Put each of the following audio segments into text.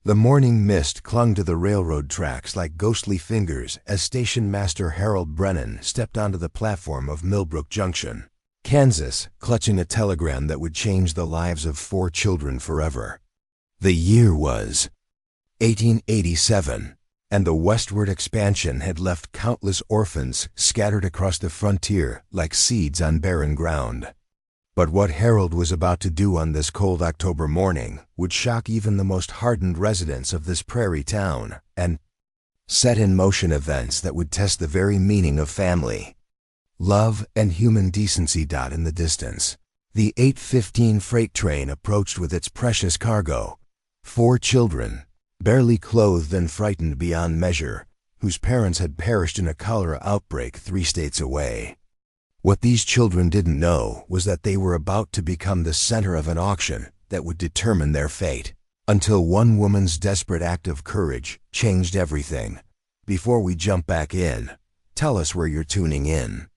The morning mist clung to the railroad tracks like ghostly fingers as Station Master Harold Brennan stepped onto the platform of Millbrook Junction, Kansas, clutching a telegram that would change the lives of 4 children forever. The year was 1887, and the westward expansion had left countless orphans scattered across the frontier like seeds on barren ground. But what Harold was about to do on this cold October morning would shock even the most hardened residents of this prairie town and set in motion events that would test the very meaning of family, love, and human decency. In the distance, the 8:15 freight train approached with its precious cargo, 4 children, barely clothed and frightened beyond measure, whose parents had perished in a cholera outbreak 3 states away. What these children didn't know was that they were about to become the center of an auction that would determine their fate, until one woman's desperate act of courage changed everything. Before we jump back in, tell us where you're tuning in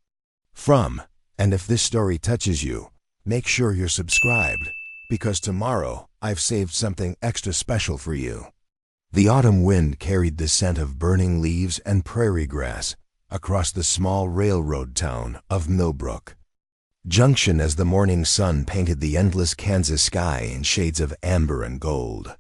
from, and if this story touches you, make sure you're subscribed, because tomorrow I've saved something extra special for you. The autumn wind carried the scent of burning leaves and prairie grass across the small railroad town of Millbrook Junction as the morning sun painted the endless Kansas sky in shades of amber and gold.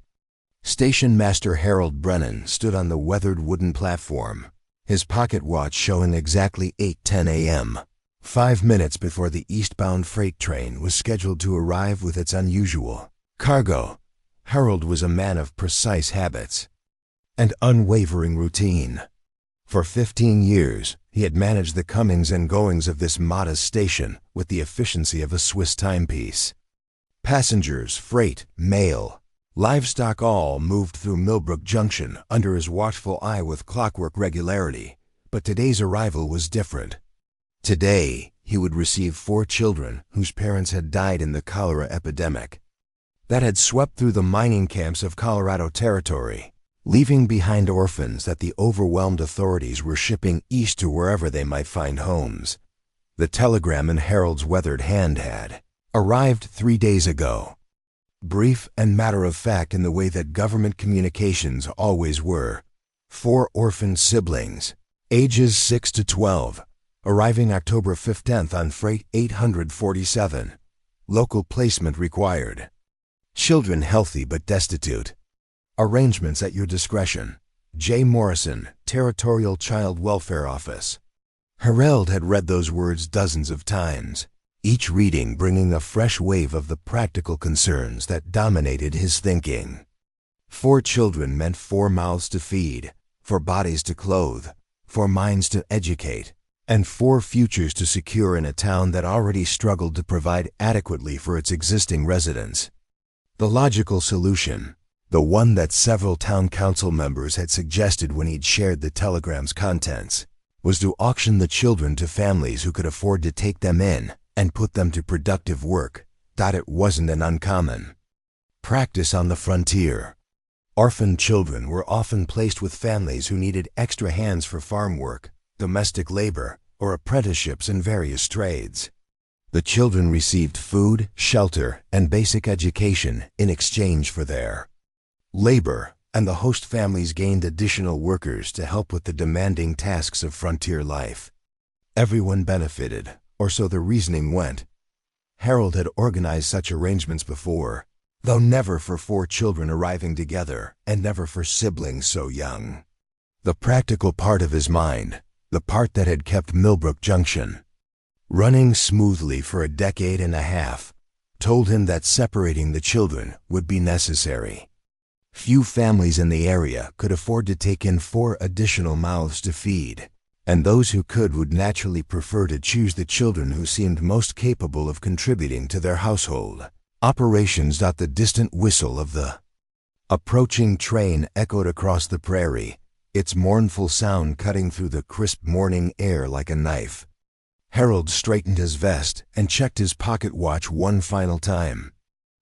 Station Master Harold Brennan stood on the weathered wooden platform, his pocket watch showing exactly 8:10 a.m., 5 minutes before the eastbound freight train was scheduled to arrive with its unusual cargo. Harold was a man of precise habits and unwavering routine. For 15 years, he had managed the comings and goings of this modest station with the efficiency of a Swiss timepiece. Passengers, freight, mail, livestock all moved through Millbrook Junction under his watchful eye with clockwork regularity. But today's arrival was different. Today, he would receive 4 children whose parents had died in the cholera epidemic that had swept through the mining camps of Colorado Territory, leaving behind orphans that the overwhelmed authorities were shipping east to wherever they might find homes. The telegram in Harold's weathered hand had arrived 3 days ago. Brief and matter-of-fact in the way that government communications always were. 4 orphaned siblings, ages 6 to 12, arriving October 15th on Freight 847. Local placement required. Children healthy but destitute. Arrangements at your discretion. J. Morrison, Territorial Child Welfare Office. Harold had read those words dozens of times, each reading bringing a fresh wave of the practical concerns that dominated his thinking. 4 children meant 4 mouths to feed, 4 bodies to clothe, 4 minds to educate, and 4 futures to secure in a town that already struggled to provide adequately for its existing residents. The logical solution, the one that several town council members had suggested when he'd shared the telegram's contents, was to auction the children to families who could afford to take them in and put them to productive work. It wasn't an uncommon practice on the frontier. Orphaned children were often placed with families who needed extra hands for farm work, domestic labor, or apprenticeships in various trades. The children received food, shelter, and basic education in exchange for their labor, and the host families gained additional workers to help with the demanding tasks of frontier life. Everyone benefited, or so the reasoning went. Harold had organized such arrangements before, though never for 4 children arriving together, and never for siblings so young. The practical part of his mind, the part that had kept Millbrook Junction running smoothly for a decade and a half, told him that separating the children would be necessary. Few families in the area could afford to take in 4 additional mouths to feed, and those who could would naturally prefer to choose the children who seemed most capable of contributing to their household operations. The distant whistle of the approaching train echoed across the prairie, its mournful sound cutting through the crisp morning air like a knife. Harold straightened his vest and checked his pocket watch one final time.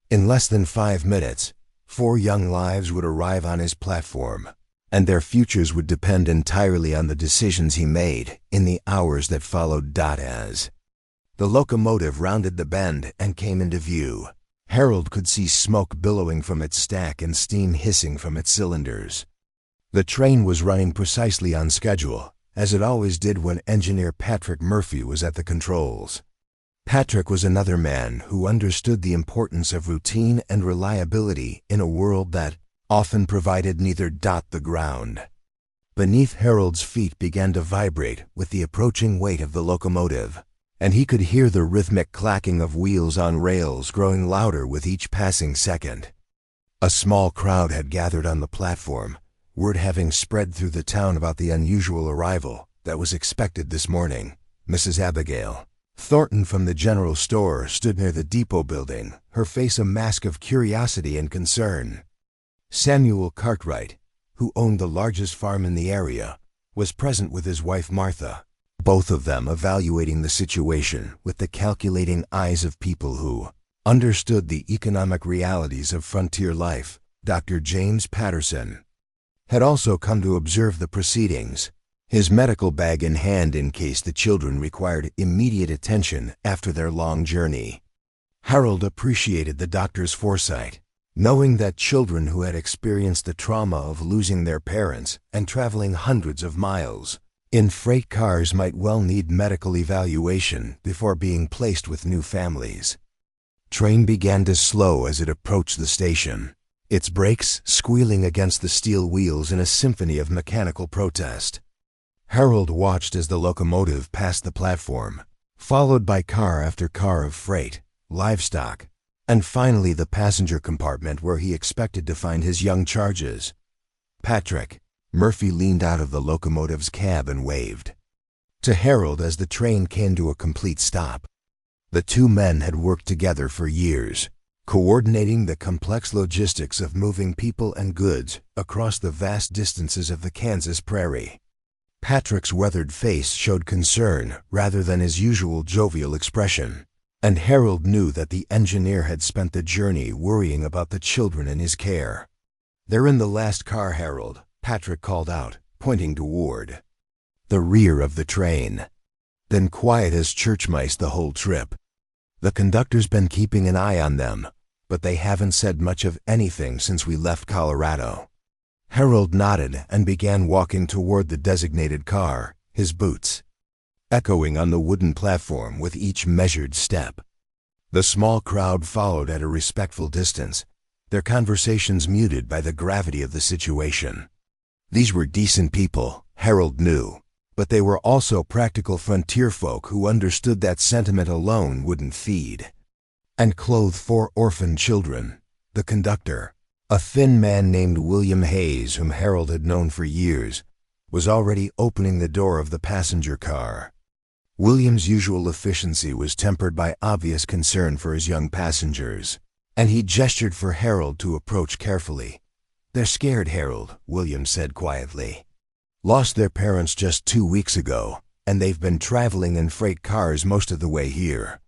In less than 5 minutes, 4 young lives would arrive on his platform, and their futures would depend entirely on the decisions he made in the hours that followed. As the locomotive rounded the bend and came into view, Harold could see smoke billowing from its stack and steam hissing from its cylinders. The train was running precisely on schedule, as it always did when engineer Patrick Murphy was at the controls. Patrick was another man who understood the importance of routine and reliability in a world that often provided neither. The ground beneath Harold's feet began to vibrate with the approaching weight of the locomotive, and he could hear the rhythmic clacking of wheels on rails growing louder with each passing second. A small crowd had gathered on the platform, word having spread through the town about the unusual arrival that was expected this morning. Mrs. Abigail Thornton from the general store stood near the depot building, her face a mask of curiosity and concern. Samuel Cartwright, who owned the largest farm in the area, was present with his wife Martha, both of them evaluating the situation with the calculating eyes of people who understood the economic realities of frontier life. Dr. James Patterson had also come to observe the proceedings, his medical bag in hand in case the children required immediate attention after their long journey. Harold appreciated the doctor's foresight, knowing that children who had experienced the trauma of losing their parents and traveling hundreds of miles in freight cars might well need medical evaluation before being placed with new families. Train began to slow as it approached the station, its brakes squealing against the steel wheels in a symphony of mechanical protest. Harold watched as the locomotive passed the platform, followed by car after car of freight, livestock, and finally the passenger compartment where he expected to find his young charges. Patrick Murphy leaned out of the locomotive's cab and waved to Harold as the train came to a complete stop. The two men had worked together for years, coordinating the complex logistics of moving people and goods across the vast distances of the Kansas prairie. Patrick's weathered face showed concern rather than his usual jovial expression, and Harold knew that the engineer had spent the journey worrying about the children in his care. "They're in the last car, Harold," Patrick called out, pointing toward the rear of the train. "Then quiet as church mice the whole trip. The conductor's been keeping an eye on them, but they haven't said much of anything since we left Colorado." Harold nodded and began walking toward the designated car, his boots echoing on the wooden platform with each measured step. The small crowd followed at a respectful distance, their conversations muted by the gravity of the situation. These were decent people, Harold knew, but they were also practical frontier folk who understood that sentiment alone wouldn't feed and clothe 4 orphaned children. The conductor, a thin man named William Hayes, whom Harold had known for years, was already opening the door of the passenger car. William's usual efficiency was tempered by obvious concern for his young passengers, and he gestured for Harold to approach carefully. "They're scared, Harold," William said quietly. "Lost their parents just 2 weeks ago, and they've been traveling in freight cars most of the way here.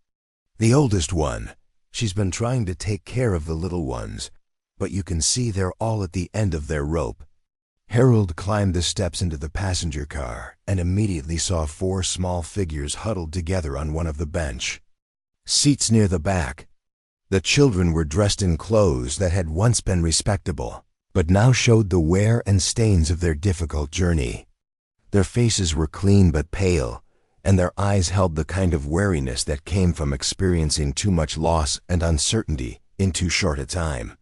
The oldest one, she's been trying to take care of the little ones, but you can see they're all at the end of their rope." Harold climbed the steps into the passenger car and immediately saw 4 small figures huddled together on one of the bench seats near the back. The children were dressed in clothes that had once been respectable, but now showed the wear and stains of their difficult journey. Their faces were clean but pale, and their eyes held the kind of wariness that came from experiencing too much loss and uncertainty in too short a time.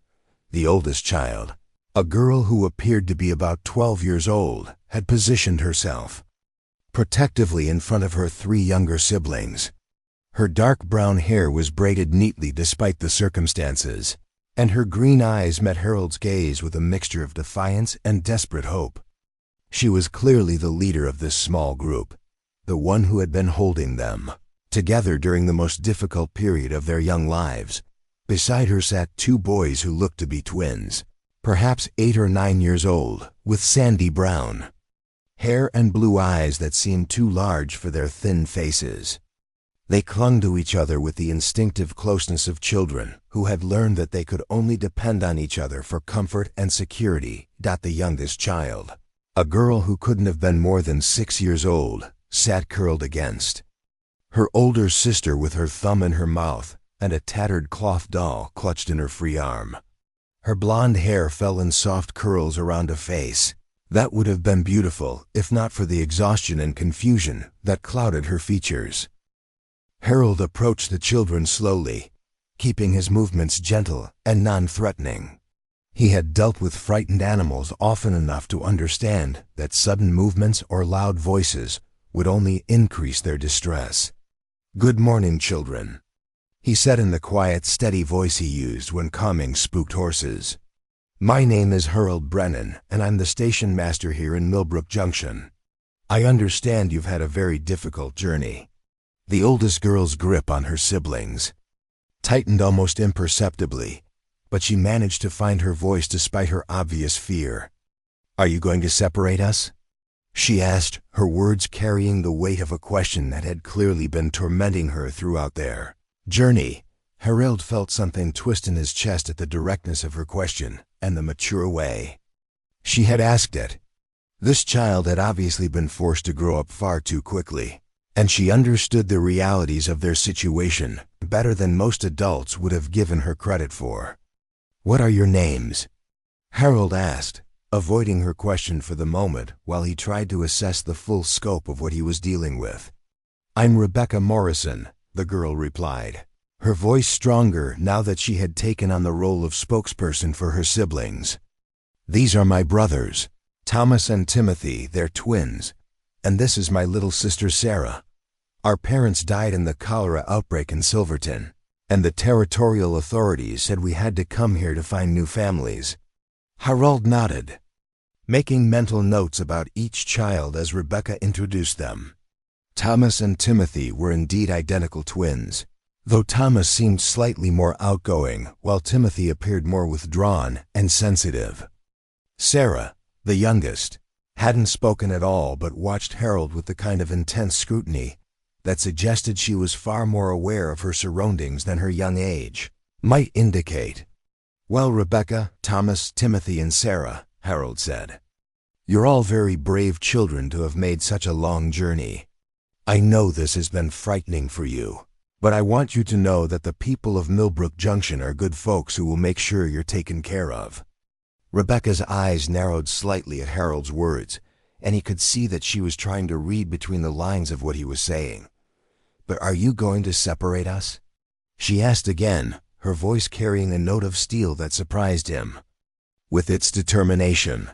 The oldest child, a girl who appeared to be about 12 years old, had positioned herself protectively in front of her 3 younger siblings. Her dark brown hair was braided neatly despite the circumstances, and her green eyes met Harold's gaze with a mixture of defiance and desperate hope. She was clearly the leader of this small group, the one who had been holding them together during the most difficult period of their young lives. Beside her sat 2 boys who looked to be twins, perhaps 8 or 9 years old, with sandy brown hair and blue eyes that seemed too large for their thin faces. They clung to each other with the instinctive closeness of children who had learned that they could only depend on each other for comfort and security. The youngest child, a girl who couldn't have been more than 6 years old, sat curled against her older sister with her thumb in her mouth and a tattered cloth doll clutched in her free arm. Her blonde hair fell in soft curls around a face that would have been beautiful if not for the exhaustion and confusion that clouded her features. Harold approached the children slowly, keeping his movements gentle and non-threatening. He had dealt with frightened animals often enough to understand that sudden movements or loud voices would only increase their distress. "Good morning, children," he said in the quiet, steady voice he used when calming spooked horses. "My name is Harold Brennan, and I'm the station master here in Millbrook Junction. I understand you've had a very difficult journey." The oldest girl's grip on her siblings tightened almost imperceptibly, but she managed to find her voice despite her obvious fear. "Are you going to separate us?" she asked, her words carrying the weight of a question that had clearly been tormenting her throughout their journey. Harold felt something twist in his chest at the directness of her question and the mature way she had asked it. This child had obviously been forced to grow up far too quickly, and she understood the realities of their situation better than most adults would have given her credit for. "What are your names?" Harold asked, avoiding her question for the moment while he tried to assess the full scope of what he was dealing with. "I'm Rebecca Morrison," the girl replied, her voice stronger now that she had taken on the role of spokesperson for her siblings. "These are my brothers, Thomas and Timothy, they're twins, and this is my little sister Sarah. Our parents died in the cholera outbreak in Silverton, and the territorial authorities said we had to come here to find new families." Harold nodded, making mental notes about each child as Rebecca introduced them. Thomas and Timothy were indeed identical twins, though Thomas seemed slightly more outgoing while Timothy appeared more withdrawn and sensitive. Sarah, the youngest, hadn't spoken at all but watched Harold with the kind of intense scrutiny that suggested she was far more aware of her surroundings than her young age might indicate. "Well, Rebecca, Thomas, Timothy, and Sarah," Harold said, "you're all very brave children to have made such a long journey. I know this has been frightening for you, but I want you to know that the people of Millbrook Junction are good folks who will make sure you're taken care of." Rebecca's eyes narrowed slightly at Harold's words, and he could see that she was trying to read between the lines of what he was saying. "But are you going to separate us?" she asked again, her voice carrying a note of steel that surprised him. With its determination,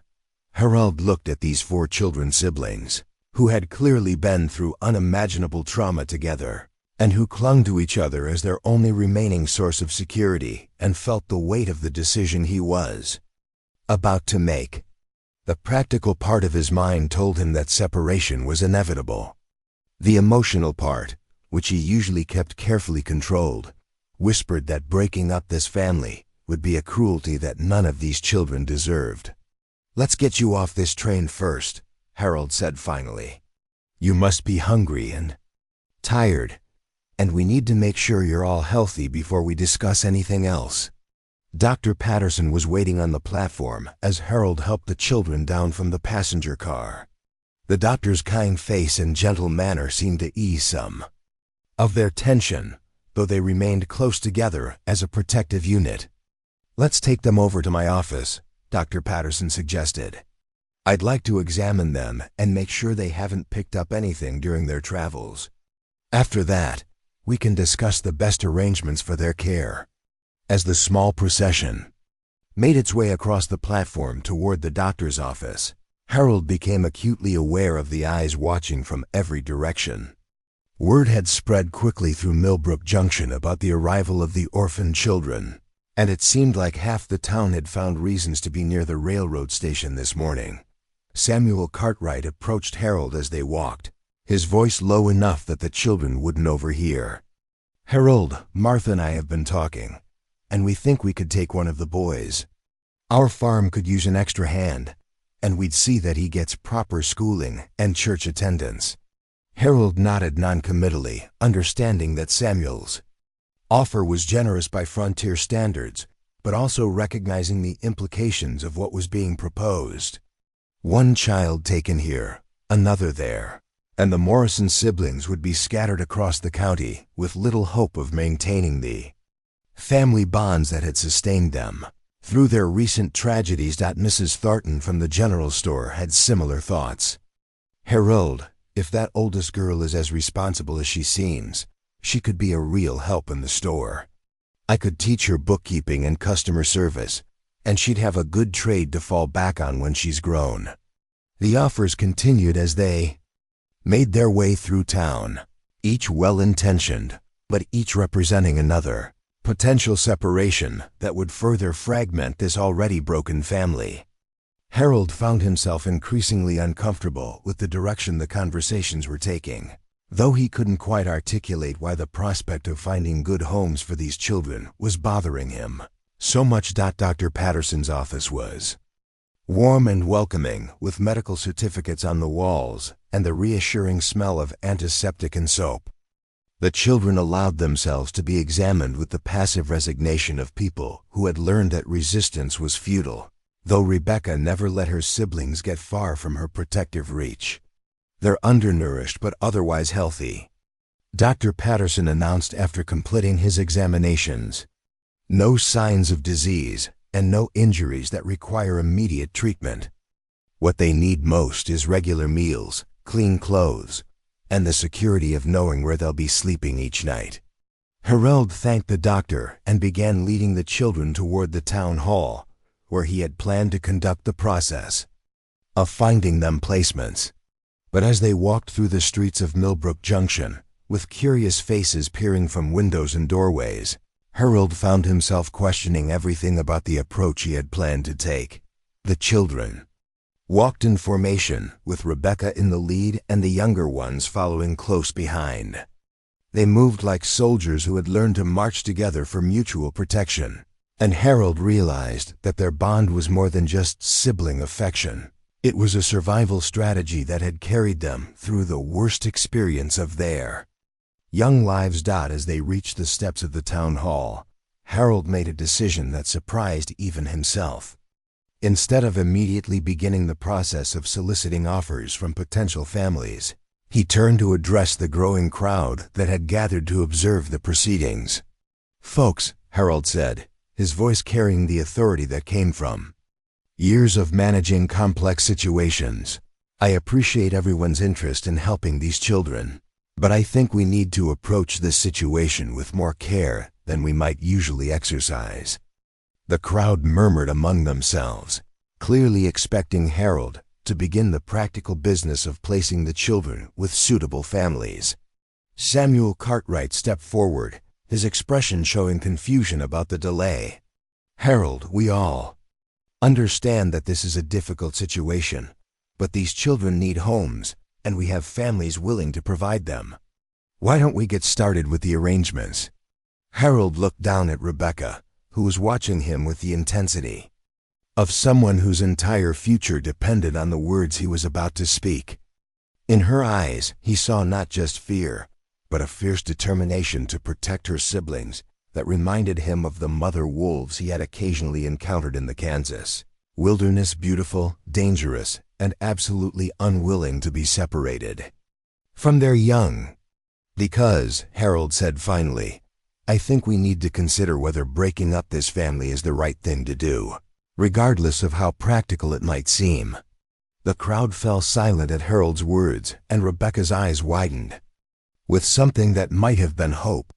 Harold looked at these four children siblings, who had clearly been through unimaginable trauma together, and who clung to each other as their only remaining source of security, and felt the weight of the decision he was about to make. The practical part of his mind told him that separation was inevitable. The emotional part, which he usually kept carefully controlled, whispered that breaking up this family would be a cruelty that none of these children deserved. "Let's get you off this train first," Harold said finally. "You must be hungry and tired, and we need to make sure you're all healthy before we discuss anything else." Dr. Patterson was waiting on the platform as Harold helped the children down from the passenger car. The doctor's kind face and gentle manner seemed to ease some of their tension, though they remained close together as a protective unit. "Let's take them over to my office," Dr. Patterson suggested. "I'd like to examine them and make sure they haven't picked up anything during their travels. After that, we can discuss the best arrangements for their care." As the small procession made its way across the platform toward the doctor's office, Harold became acutely aware of the eyes watching from every direction. Word had spread quickly through Millbrook Junction about the arrival of the orphaned children, and it seemed like half the town had found reasons to be near the railroad station this morning. Samuel Cartwright approached Harold as they walked, his voice low enough that the children wouldn't overhear. "Harold, Martha and I have been talking, and we think we could take one of the boys. Our farm could use an extra hand, and we'd see that he gets proper schooling and church attendance." Harold nodded noncommittally, understanding that Samuel's offer was generous by frontier standards, but also recognizing the implications of what was being proposed. One child taken here, another there, and the Morrison siblings would be scattered across the county with little hope of maintaining the family bonds that had sustained them through their recent tragedies. Mrs. Thornton from the general store had similar thoughts. Harold, if that oldest girl is as responsible as she seems, she could be a real help in the store. I could teach her bookkeeping and customer service, and she'd have a good trade to fall back on when she's grown. The offers continued as they made their way through town, each well-intentioned, but each representing another potential separation that would further fragment this already broken family. Harold found himself increasingly uncomfortable with the direction the conversations were taking, though he couldn't quite articulate why the prospect of finding good homes for these children was bothering him so much. Dr. Patterson's office was warm and welcoming, with medical certificates on the walls and the reassuring smell of antiseptic and soap. The children allowed themselves to be examined with the passive resignation of people who had learned that resistance was futile, though Rebecca never let her siblings get far from her protective reach. They're undernourished but otherwise healthy, Dr. Patterson announced after completing his examinations. No signs of disease and no injuries that require immediate treatment. What they need most is regular meals, clean clothes, and the security of knowing where they'll be sleeping each night. Harold thanked the doctor and began leading the children toward the town hall, where he had planned to conduct the process of finding them placements. But as they walked through the streets of Millbrook Junction, with curious faces peering from windows and doorways, Harold found himself questioning everything about the approach he had planned to take. The children walked in formation, with Rebecca in the lead and the younger ones following close behind. They moved like soldiers who had learned to march together for mutual protection, and Harold realized that their bond was more than just sibling affection. It was a survival strategy that had carried them through the worst experience of their young lives. As they reached the steps of the town hall, Harold made a decision that surprised even himself. Instead of immediately beginning the process of soliciting offers from potential families, he turned to address the growing crowd that had gathered to observe the proceedings. "Folks," Harold said, his voice carrying the authority that came from years of managing complex situations, "I appreciate everyone's interest in helping these children, but I think we need to approach this situation with more care than we might usually exercise." The crowd murmured among themselves, clearly expecting Harold to begin the practical business of placing the children with suitable families. Samuel Cartwright stepped forward, his expression showing confusion about the delay. "Harold, we all understand that this is a difficult situation, but these children need homes, and we have families willing to provide them. Why don't we get started with the arrangements?" Harold looked down at Rebecca, who was watching him with the intensity of someone whose entire future depended on the words he was about to speak. In her eyes, he saw not just fear, but a fierce determination to protect her siblings that reminded him of the mother wolves he had occasionally encountered in the Kansas wilderness, beautiful, dangerous, and absolutely unwilling to be separated from their young. "Because," Harold said finally, "I think we need to consider whether breaking up this family is the right thing to do, regardless of how practical it might seem." The crowd fell silent at Harold's words, and Rebecca's eyes widened with something that might have been hope.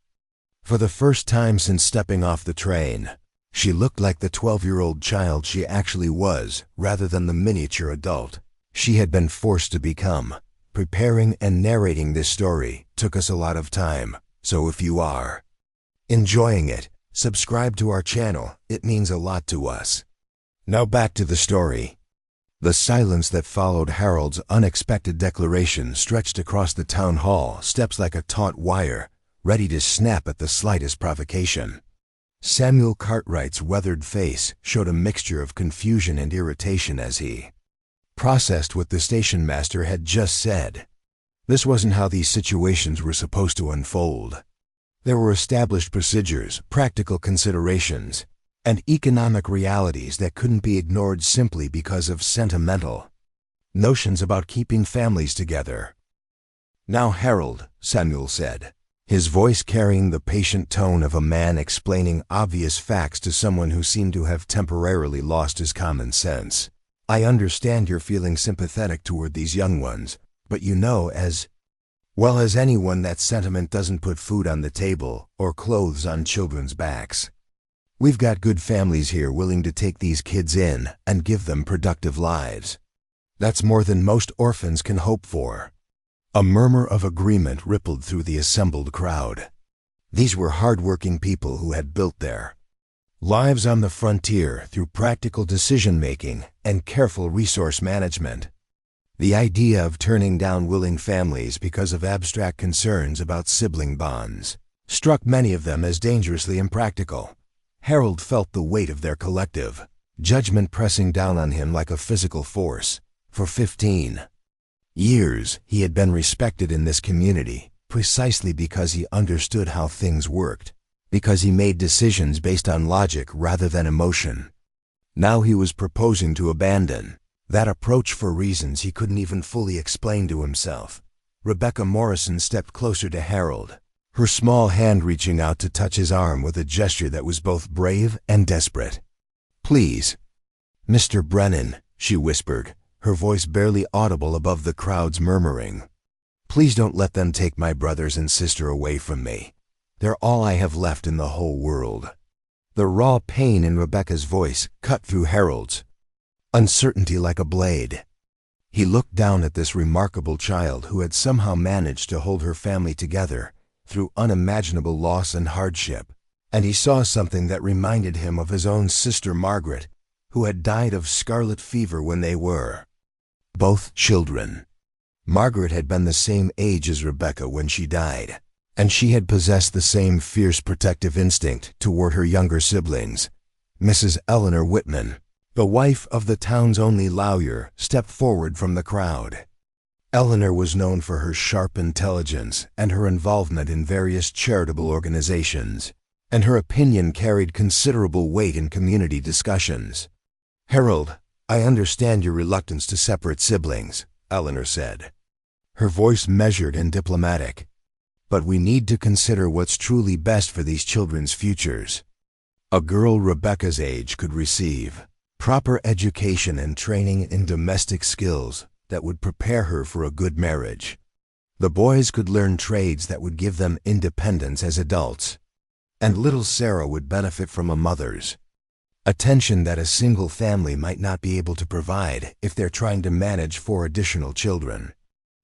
For the first time since stepping off the train, she looked like the 12-year-old child she actually was, rather than the miniature adult she had been forced to become. Preparing and narrating this story took us a lot of time, so if you are enjoying it, subscribe to our channel. It means a lot to us. Now back to the story. The silence that followed Harold's unexpected declaration stretched across the town hall steps like a taut wire, ready to snap at the slightest provocation. Samuel Cartwright's weathered face showed a mixture of confusion and irritation as he processed what the station master had just said. This wasn't how these situations were supposed to unfold. There were established procedures, practical considerations, and economic realities that couldn't be ignored simply because of sentimental notions about keeping families together. "Now, Harold," Samuel said, his voice carrying the patient tone of a man explaining obvious facts to someone who seemed to have temporarily lost his common sense. "I understand you're feeling sympathetic toward these young ones, but you know as well as anyone that sentiment doesn't put food on the table or clothes on children's backs. We've got good families here willing to take these kids in and give them productive lives. That's more than most orphans can hope for." A murmur of agreement rippled through the assembled crowd. These were hard-working people who had built their lives on the frontier through practical decision-making and careful resource management. The idea of turning down willing families because of abstract concerns about sibling bonds struck many of them as dangerously impractical. Harold felt the weight of their collective judgment pressing down on him like a physical force. For 15 years, he had been respected in this community precisely because he understood how things worked, because he made decisions based on logic rather than emotion. Now he was proposing to abandon that approach for reasons he couldn't even fully explain to himself. Rebecca Morrison stepped closer to Harold, her small hand reaching out to touch his arm with a gesture that was both brave and desperate. "Please, Mr. Brennan," she whispered, her voice barely audible above the crowd's murmuring. "Please don't let them take my brothers and sister away from me. They're all I have left in the whole world." The raw pain in Rebecca's voice cut through Harold's uncertainty like a blade. He looked down at this remarkable child who had somehow managed to hold her family together through unimaginable loss and hardship, and he saw something that reminded him of his own sister Margaret, who had died of scarlet fever when they were both children. Margaret had been the same age as Rebecca when she died, and she had possessed the same fierce protective instinct toward her younger siblings. Mrs. Eleanor Whitman, the wife of the town's only lawyer, stepped forward from the crowd. Eleanor was known for her sharp intelligence and her involvement in various charitable organizations, and her opinion carried considerable weight in community discussions. "Harold, I understand your reluctance to separate siblings," Eleanor said, her voice measured and diplomatic. "But we need to consider what's truly best for these children's futures." A girl Rebecca's age could receive proper education and training in domestic skills that would prepare her for a good marriage. The boys could learn trades that would give them independence as adults. And little Sarah would benefit from a mother's attention that a single family might not be able to provide if they're trying to manage 4 additional children.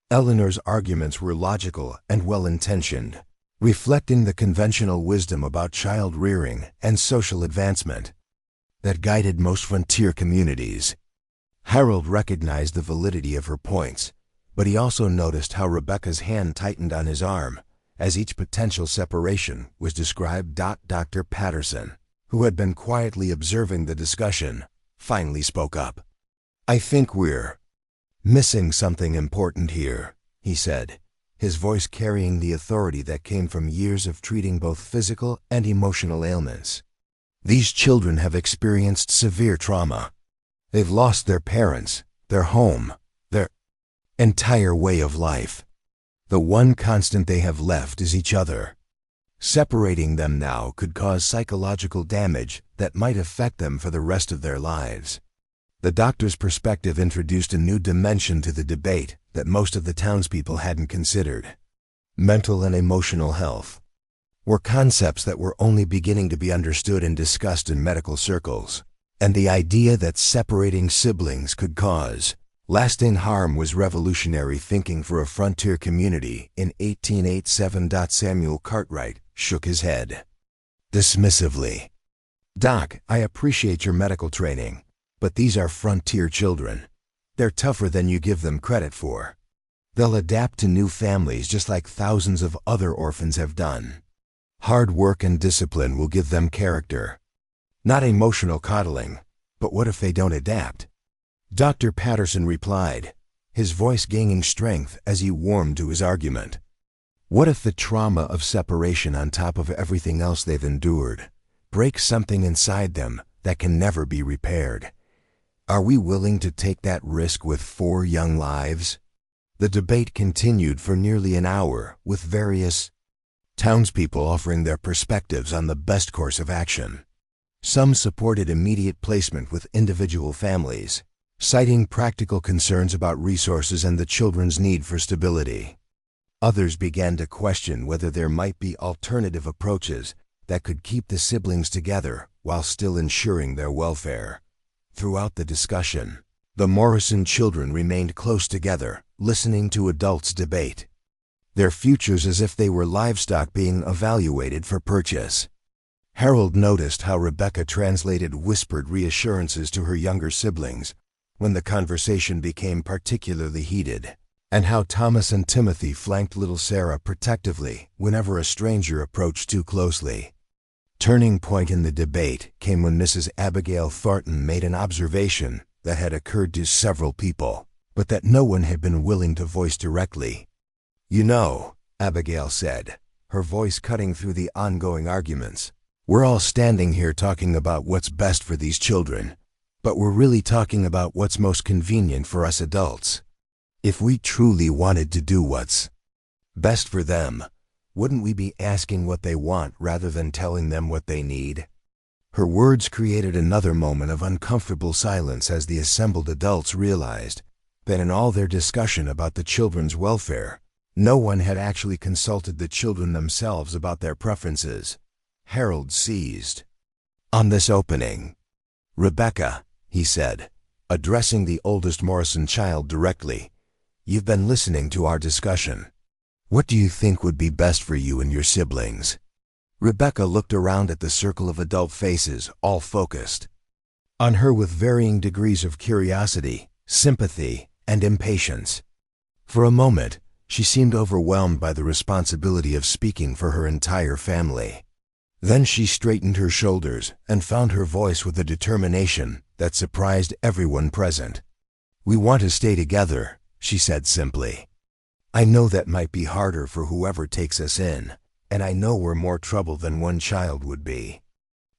Eleanor's arguments were logical and well-intentioned, reflecting the conventional wisdom about child rearing and social advancement that guided most frontier communities. Harold recognized the validity of her points, but he also noticed how Rebecca's hand tightened on his arm as each potential separation was described. Dr. Patterson, who had been quietly observing the discussion, finally spoke up. "I think we're missing something important here," he said, his voice carrying the authority that came from years of treating both physical and emotional ailments. "These children have experienced severe trauma. They've lost their parents, their home, their entire way of life. The one constant they have left is each other. Separating them now could cause psychological damage that might affect them for the rest of their lives." The doctor's perspective introduced a new dimension to the debate that most of the townspeople hadn't considered. Mental and emotional health were concepts that were only beginning to be understood and discussed in medical circles, and the idea that separating siblings could cause lasting harm was revolutionary thinking for a frontier community in 1887. Samuel Cartwright shook his head dismissively. "Doc, I appreciate your medical training, but these are frontier children. They're tougher than you give them credit for. They'll adapt to new families just like thousands of other orphans have done. Hard work and discipline will give them character. Not emotional coddling, but what if they don't adapt?" Dr. Patterson replied, his voice gaining strength as he warmed to his argument. "What if the trauma of separation on top of everything else they've endured breaks something inside them that can never be repaired? Are we willing to take that risk with 4 young lives?" The debate continued for nearly an hour, with various townspeople offering their perspectives on the best course of action. Some supported immediate placement with individual families, citing practical concerns about resources and the children's need for stability. Others began to question whether there might be alternative approaches that could keep the siblings together while still ensuring their welfare. Throughout the discussion, the Morrison children remained close together, listening to adults debate their futures as if they were livestock being evaluated for purchase. Harold noticed how Rebecca translated whispered reassurances to her younger siblings when the conversation became particularly heated, and how Thomas and Timothy flanked little Sarah protectively whenever a stranger approached too closely. Turning point in the debate came when Mrs. Abigail Thornton made an observation that had occurred to several people, but that no one had been willing to voice directly. "You know," Abigail said, her voice cutting through the ongoing arguments, "we're all standing here talking about what's best for these children, but we're really talking about what's most convenient for us adults. If we truly wanted to do what's best for them, wouldn't we be asking what they want rather than telling them what they need?" Her words created another moment of uncomfortable silence as the assembled adults realized that in all their discussion about the children's welfare, no one had actually consulted the children themselves about their preferences. Harold seized on this opening. "Rebecca," he said, addressing the oldest Morrison child directly, "you've been listening to our discussion. What do you think would be best for you and your siblings?" Rebecca looked around at the circle of adult faces, all focused on her with varying degrees of curiosity, sympathy, and impatience. For a moment, she seemed overwhelmed by the responsibility of speaking for her entire family. Then she straightened her shoulders and found her voice with a determination that surprised everyone present. "We want to stay together," she said simply. "I know that might be harder for whoever takes us in, and I know we're more trouble than one child would be.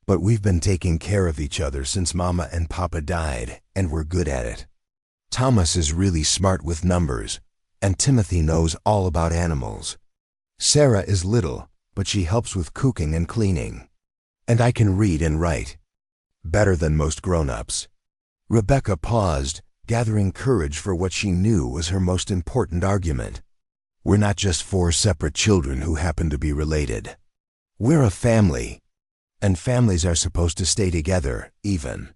But we've been taking care of each other since Mama and Papa died, and we're good at it. Thomas is really smart with numbers, and Timothy knows all about animals. Sarah is little, but she helps with cooking and cleaning. And I can read and write better than most grown-ups." Rebecca paused, gathering courage for what she knew was her most important argument. "We're not just four separate children who happen to be related. We're a family, and families are supposed to stay together, even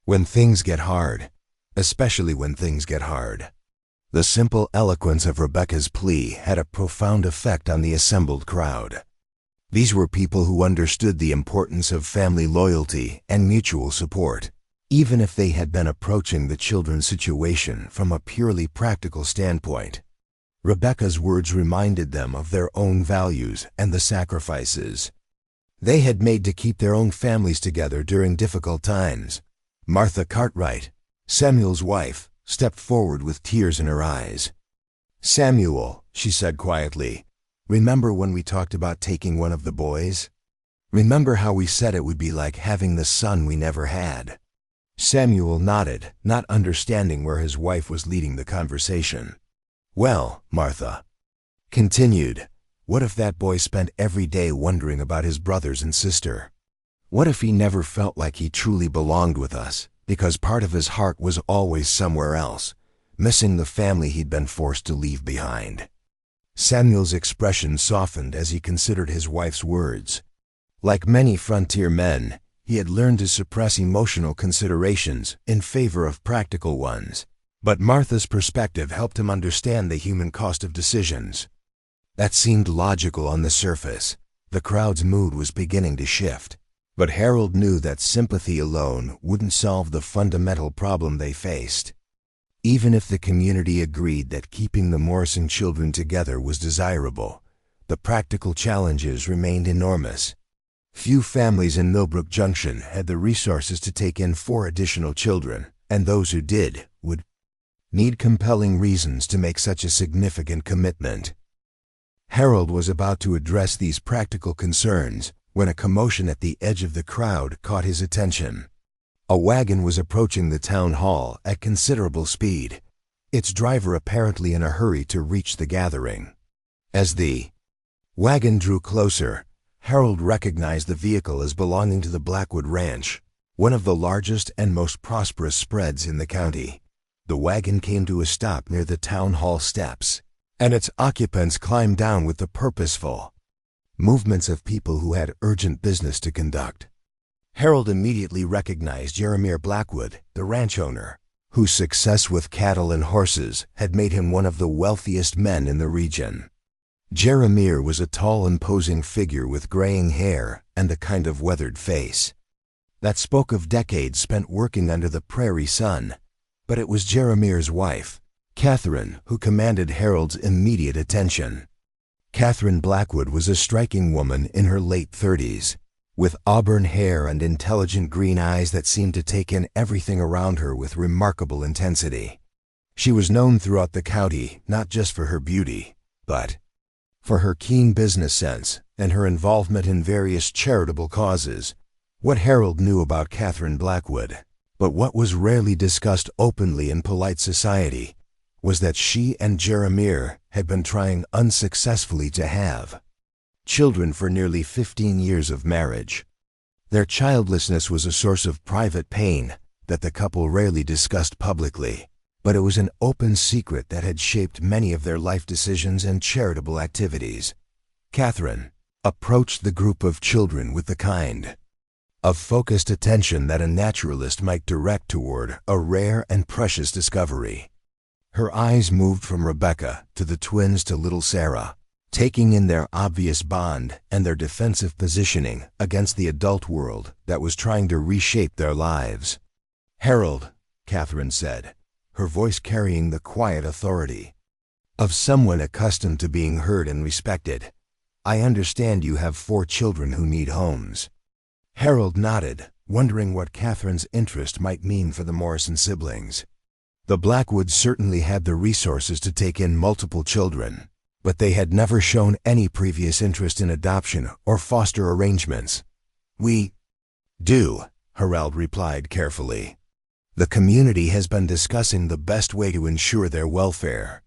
when things get hard, especially when things get hard." The simple eloquence of Rebecca's plea had a profound effect on the assembled crowd. These were people who understood the importance of family loyalty and mutual support, even if they had been approaching the children's situation from a purely practical standpoint. Rebecca's words reminded them of their own values and the sacrifices they had made to keep their own families together during difficult times. Martha Cartwright, Samuel's wife, stepped forward with tears in her eyes. "Samuel," she said quietly, "remember when we talked about taking one of the boys? Remember how we said it would be like having the son we never had?" Samuel nodded, not understanding where his wife was leading the conversation. "Well," Martha continued, "what if that boy spent every day wondering about his brothers and sister? What if he never felt like he truly belonged with us, because part of his heart was always somewhere else, missing the family he'd been forced to leave behind?" Samuel's expression softened as he considered his wife's words. Like many frontier men, he had learned to suppress emotional considerations in favor of practical ones. But Martha's perspective helped him understand the human cost of decisions. That seemed logical on the surface. The crowd's mood was beginning to shift. But Harold knew that sympathy alone wouldn't solve the fundamental problem they faced. Even if the community agreed that keeping the Morrison children together was desirable, the practical challenges remained enormous. Few families in Millbrook Junction had the resources to take in 4 additional children, and those who did would need compelling reasons to make such a significant commitment. Harold was about to address these practical concerns when a commotion at the edge of the crowd caught his attention. A wagon was approaching the town hall at considerable speed, its driver apparently in a hurry to reach the gathering. As the wagon drew closer, Harold recognized the vehicle as belonging to the Blackwood Ranch, one of the largest and most prosperous spreads in the county. The wagon came to a stop near the town hall steps, and its occupants climbed down with the purposeful movements of people who had urgent business to conduct. Harold immediately recognized Jeremiah Blackwood, the ranch owner, whose success with cattle and horses had made him one of the wealthiest men in the region. Jeremiah was a tall, imposing figure with graying hair and a kind of weathered face that spoke of decades spent working under the prairie sun. But it was Jeremiah's wife, Catherine, who commanded Harold's immediate attention. Catherine Blackwood was a striking woman in her late 30s, with auburn hair and intelligent green eyes that seemed to take in everything around her with remarkable intensity. She was known throughout the county not just for her beauty, but for her keen business sense and her involvement in various charitable causes. What Harold knew about Catherine Blackwood, but what was rarely discussed openly in polite society, was that she and Jeremiah had been trying unsuccessfully to have children for nearly 15 years of marriage. Their childlessness was a source of private pain that the couple rarely discussed publicly, but it was an open secret that had shaped many of their life decisions and charitable activities. Catherine approached the group of children with the kind of focused attention that a naturalist might direct toward a rare and precious discovery. Her eyes moved from Rebecca to the twins to little Sarah, taking in their obvious bond and their defensive positioning against the adult world that was trying to reshape their lives. "Harold," Catherine said, her voice carrying the quiet authority of someone accustomed to being heard and respected, "I understand you have 4 children who need homes." Harold nodded, wondering what Catherine's interest might mean for the Morrison siblings. The Blackwoods certainly had the resources to take in multiple children, but they had never shown any previous interest in adoption or foster arrangements. "We do," Harold replied carefully. "The community has been discussing the best way to ensure their welfare."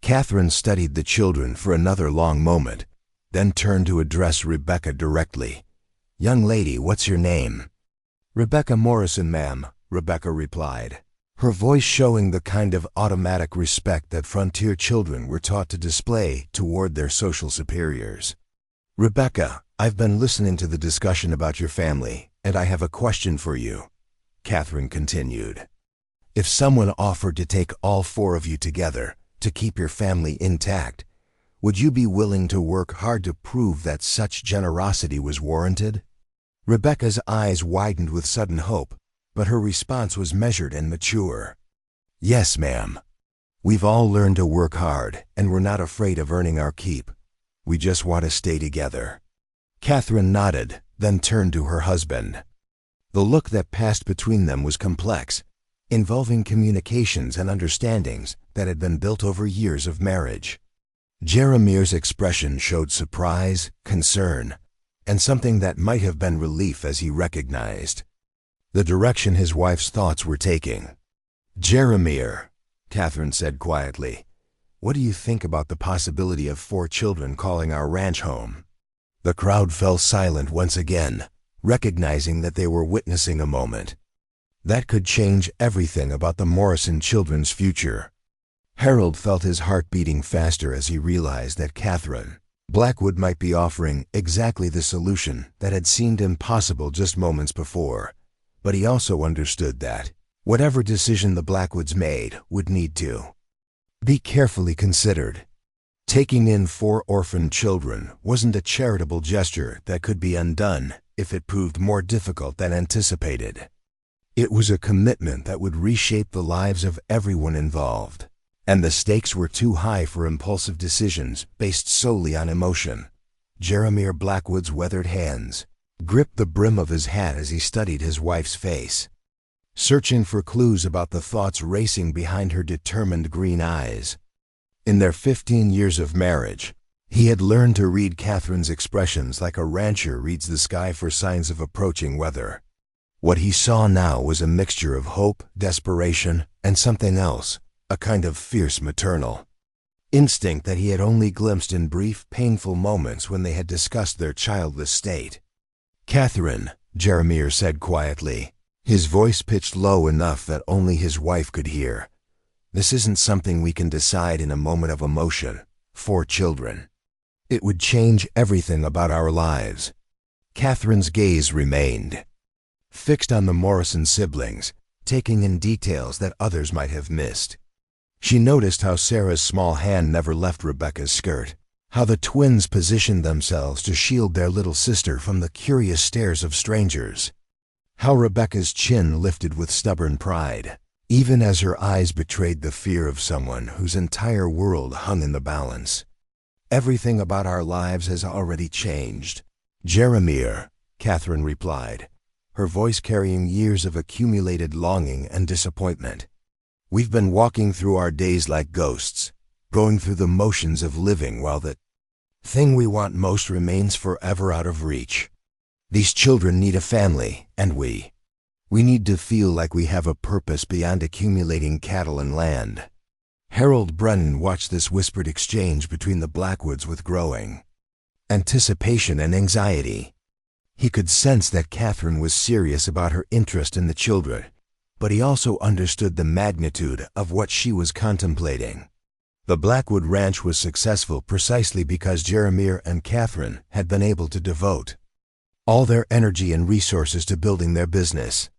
Catherine studied the children for another long moment, then turned to address Rebecca directly. "Young lady, what's your name?" "Rebecca Morrison, ma'am," Rebecca replied, her voice showing the kind of automatic respect that frontier children were taught to display toward their social superiors. "Rebecca, I've been listening to the discussion about your family, and I have a question for you," Catherine continued. "If someone offered to take all 4 of you together to keep your family intact, would you be willing to work hard to prove that such generosity was warranted?" Rebecca's eyes widened with sudden hope, but her response was measured and mature. "Yes, ma'am. We've all learned to work hard, and we're not afraid of earning our keep. We just want to stay together." Catherine nodded, then turned to her husband. The look that passed between them was complex, involving communications and understandings that had been built over years of marriage. Jeremiah's expression showed surprise, concern, and something that might have been relief as he recognized the direction his wife's thoughts were taking. "Jeremiah," Catherine said quietly, "what do you think about the possibility of 4 children calling our ranch home?" The crowd fell silent once again, recognizing that they were witnessing a moment that could change everything about the Morrison children's future. Harold felt his heart beating faster as he realized that Catherine Blackwood might be offering exactly the solution that had seemed impossible just moments before. But he also understood that whatever decision the Blackwoods made would need to be carefully considered. Taking in 4 orphaned children wasn't a charitable gesture that could be undone if it proved more difficult than anticipated. It was a commitment that would reshape the lives of everyone involved, and the stakes were too high for impulsive decisions based solely on emotion. Jeremiah Blackwood's weathered hands gripped the brim of his hat as he studied his wife's face, searching for clues about the thoughts racing behind her determined green eyes. In their 15 years of marriage, he had learned to read Catherine's expressions like a rancher reads the sky for signs of approaching weather. What he saw now was a mixture of hope, desperation, and something else, a kind of fierce maternal instinct that he had only glimpsed in brief, painful moments when they had discussed their childless state. "Catherine," Jeremiah said quietly, his voice pitched low enough that only his wife could hear. "This isn't something we can decide in a moment of emotion. 4 children. It would change everything about our lives." Catherine's gaze remained fixed on the Morrison siblings, taking in details that others might have missed. She noticed how Sarah's small hand never left Rebecca's skirt, how the twins positioned themselves to shield their little sister from the curious stares of strangers, how Rebecca's chin lifted with stubborn pride, even as her eyes betrayed the fear of someone whose entire world hung in the balance. "Everything about our lives has already changed, Jeremiah," Catherine replied, her voice carrying years of accumulated longing and disappointment. "We've been walking through our days like ghosts, going through the motions of living while the thing we want most remains forever out of reach. These children need a family, and we need to feel like we have a purpose beyond accumulating cattle and land." Harold Brennan watched this whispered exchange between the Blackwoods with growing anticipation and anxiety. He could sense that Catherine was serious about her interest in the children, but he also understood the magnitude of what she was contemplating. The Blackwood Ranch was successful precisely because Jeremiah and Catherine had been able to devote all their energy and resources to building their business.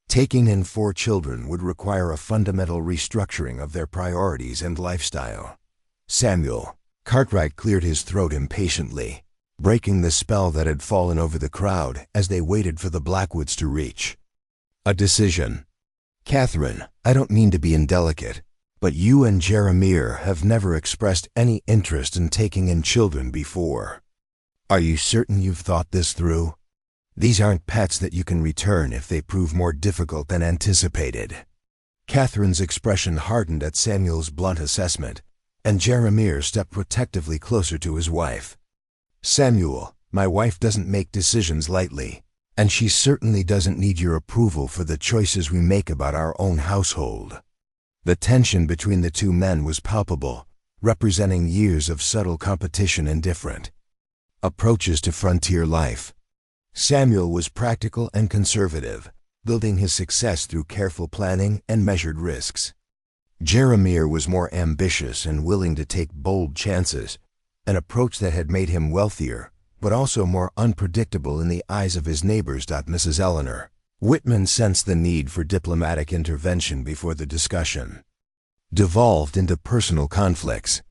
Taking in 4 children would require a fundamental restructuring of their priorities and lifestyle. Samuel Cartwright cleared his throat impatiently, breaking the spell that had fallen over the crowd as they waited for the Blackwoods to reach a decision. "Catherine, I don't mean to be indelicate, but you and Jeremiah have never expressed any interest in taking in children before. Are you certain you've thought this through? These aren't pets that you can return if they prove more difficult than anticipated." Catherine's expression hardened at Samuel's blunt assessment, and Jeremiah stepped protectively closer to his wife. "Samuel, my wife doesn't make decisions lightly, and she certainly doesn't need your approval for the choices we make about our own household." The tension between the 2 men was palpable, representing years of subtle competition and different approaches to frontier life. Samuel was practical and conservative, building his success through careful planning and measured risks. Jeremiah was more ambitious and willing to take bold chances, an approach that had made him wealthier, but also more unpredictable in the eyes of his neighbors. Mrs. Eleanor Whitman sensed the need for diplomatic intervention before the discussion devolved into personal conflicts.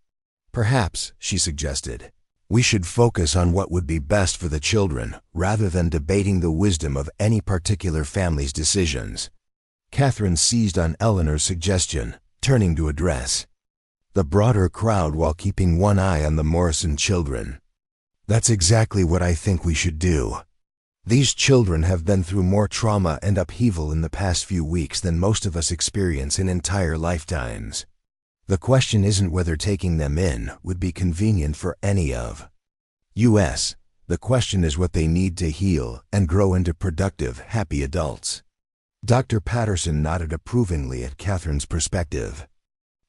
"Perhaps," she suggested, "we should focus on what would be best for the children rather than debating the wisdom of any particular family's decisions." Catherine seized on Eleanor's suggestion, turning to address the broader crowd while keeping one eye on the Morrison children. "That's exactly what I think we should do. These children have been through more trauma and upheaval in the past few weeks than most of us experience in entire lifetimes. The question isn't whether taking them in would be convenient for any of us. The question is what they need to heal and grow into productive, happy adults." Dr. Patterson nodded approvingly at Catherine's perspective.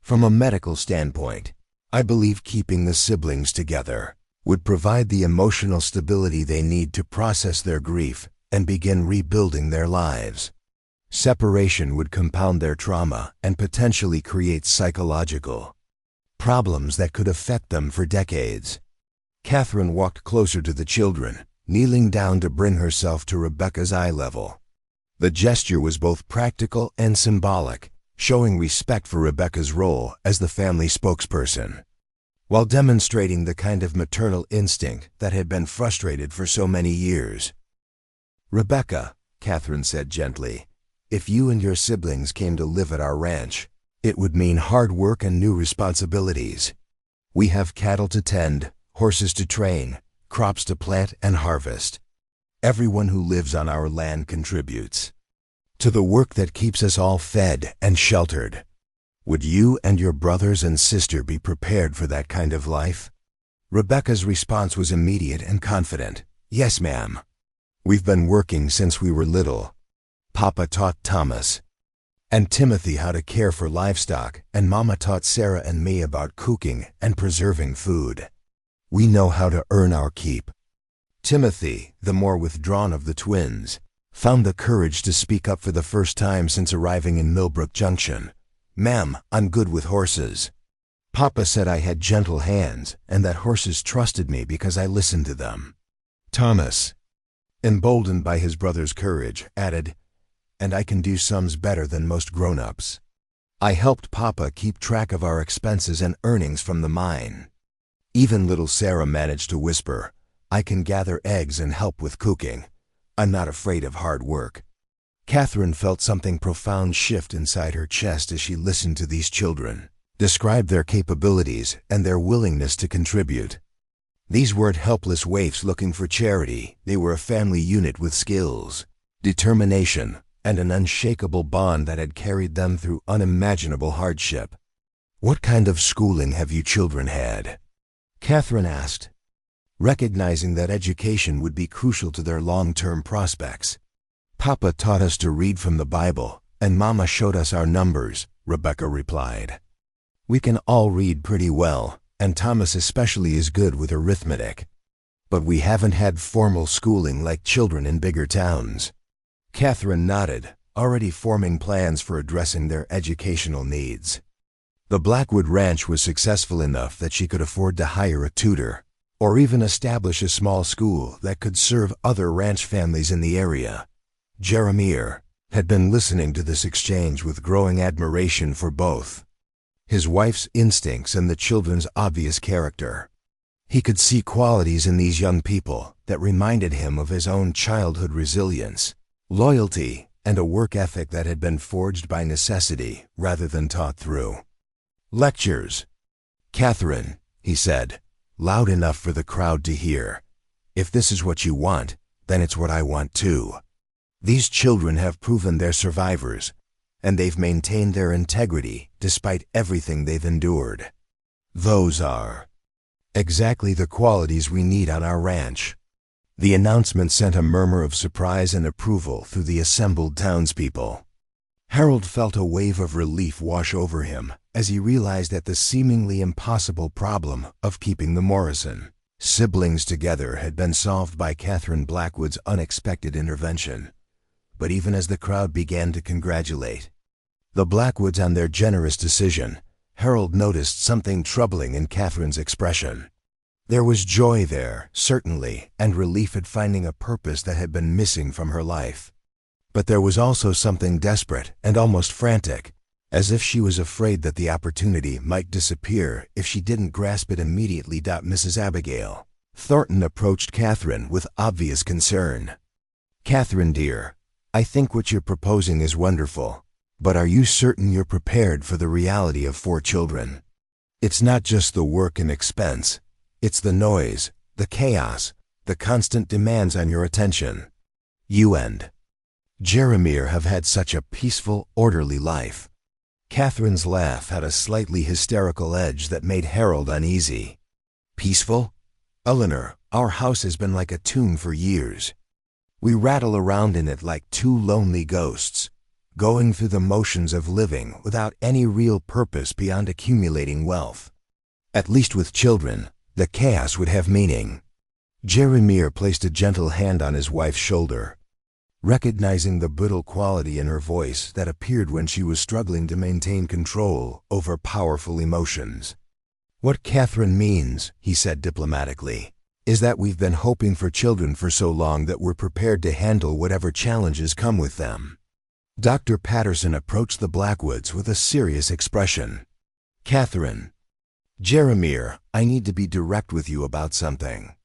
"From a medical standpoint, I believe keeping the siblings together would provide the emotional stability they need to process their grief and begin rebuilding their lives. Separation would compound their trauma and potentially create psychological problems that could affect them for decades." Catherine walked closer to the children, kneeling down to bring herself to Rebecca's eye level. The gesture was both practical and symbolic, showing respect for Rebecca's role as the family spokesperson, while demonstrating the kind of maternal instinct that had been frustrated for so many years. "Rebecca," Catherine said gently, "if you and your siblings came to live at our ranch, it would mean hard work and new responsibilities. We have cattle to tend, horses to train, crops to plant and harvest. Everyone who lives on our land contributes to the work that keeps us all fed and sheltered. Would you and your brothers and sister be prepared for that kind of life?" Rebecca's response was immediate and confident. "Yes, ma'am. We've been working since we were little. Papa taught Thomas and Timothy how to care for livestock, and Mama taught Sarah and me about cooking and preserving food. We know how to earn our keep. Timothy, the more withdrawn of the twins, found the courage to speak up for the first time since arriving in Millbrook Junction. "Ma'am, I'm good with horses. Papa said I had gentle hands and that horses trusted me because I listened to them." Thomas, emboldened by his brother's courage, added, "And I can do sums better than most grown-ups. I helped Papa keep track of our expenses and earnings from the mine." Even little Sarah managed to whisper, "I can gather eggs and help with cooking. I'm not afraid of hard work." Catherine felt something profound shift inside her chest as she listened to these children describe their capabilities and their willingness to contribute. These weren't helpless waifs looking for charity. They were a family unit with skills, determination, and an unshakable bond that had carried them through unimaginable hardship. "What kind of schooling have you children had?" Catherine asked, recognizing that education would be crucial to their long-term prospects. "Papa taught us to read from the Bible, and Mama showed us our numbers," Rebecca replied. "We can all read pretty well, and Thomas especially is good with arithmetic. But we haven't had formal schooling like children in bigger towns." Catherine nodded, already forming plans for addressing their educational needs. The Blackwood Ranch was successful enough that she could afford to hire a tutor, or even establish a small school that could serve other ranch families in the area. Jeremiah had been listening to this exchange with growing admiration for both his wife's instincts and the children's obvious character. He could see qualities in these young people that reminded him of his own childhood resilience, loyalty, and a work ethic that had been forged by necessity rather than taught through lectures. "Catherine," he said, loud enough for the crowd to hear, "if this is what you want, then it's what I want too. These children have proven they're survivors, and they've maintained their integrity despite everything they've endured. Those are exactly the qualities we need on our ranch." The announcement sent a murmur of surprise and approval through the assembled townspeople. Harold felt a wave of relief wash over him as he realized that the seemingly impossible problem of keeping the Morrison siblings together had been solved by Catherine Blackwood's unexpected intervention. But even as the crowd began to congratulate the Blackwoods on their generous decision, Harold noticed something troubling in Catherine's expression. There was joy there, certainly, and relief at finding a purpose that had been missing from her life. But there was also something desperate and almost frantic, as if she was afraid that the opportunity might disappear if she didn't grasp it immediately. Mrs. Abigail Thornton approached Catherine with obvious concern. "Catherine, dear, I think what you're proposing is wonderful, but are you certain you're prepared for the reality of 4 children? It's not just the work and expense, it's the noise, the chaos, the constant demands on your attention. You and Jeremiah have had such a peaceful, orderly life." Catherine's laugh had a slightly hysterical edge that made Harold uneasy. "Peaceful? Eleanor, our house has been like a tomb for years. We rattle around in it like 2 lonely ghosts, going through the motions of living without any real purpose beyond accumulating wealth. At least with children, the chaos would have meaning." Jeremiah placed a gentle hand on his wife's shoulder, recognizing the brittle quality in her voice that appeared when she was struggling to maintain control over powerful emotions. "What Catherine means," he said diplomatically, "is that we've been hoping for children for so long that we're prepared to handle whatever challenges come with them." Dr. Patterson approached the Blackwoods with a serious expression. "Catherine, Jeremiah, I need to be direct with you about something.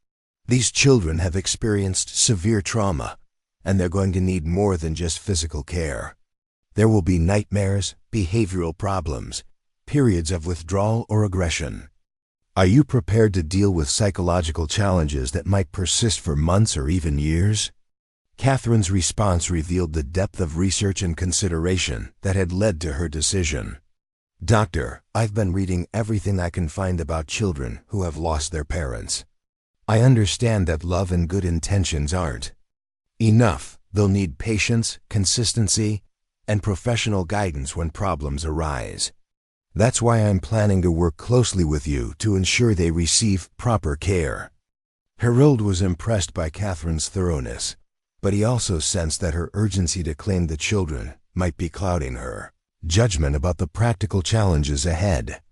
These children have experienced severe trauma, and they're going to need more than just physical care. There will be nightmares, behavioral problems, periods of withdrawal or aggression. Are you prepared to deal with psychological challenges that might persist for months or even years?" Catherine's response revealed the depth of research and consideration that had led to her decision. "Doctor, I've been reading everything I can find about children who have lost their parents. I understand that love and good intentions aren't enough. They'll need patience, consistency, and professional guidance when problems arise. That's why I'm planning to work closely with you to ensure they receive proper care." Harold was impressed by Catherine's thoroughness, but he also sensed that her urgency to claim the children might be clouding her judgment about the practical challenges ahead.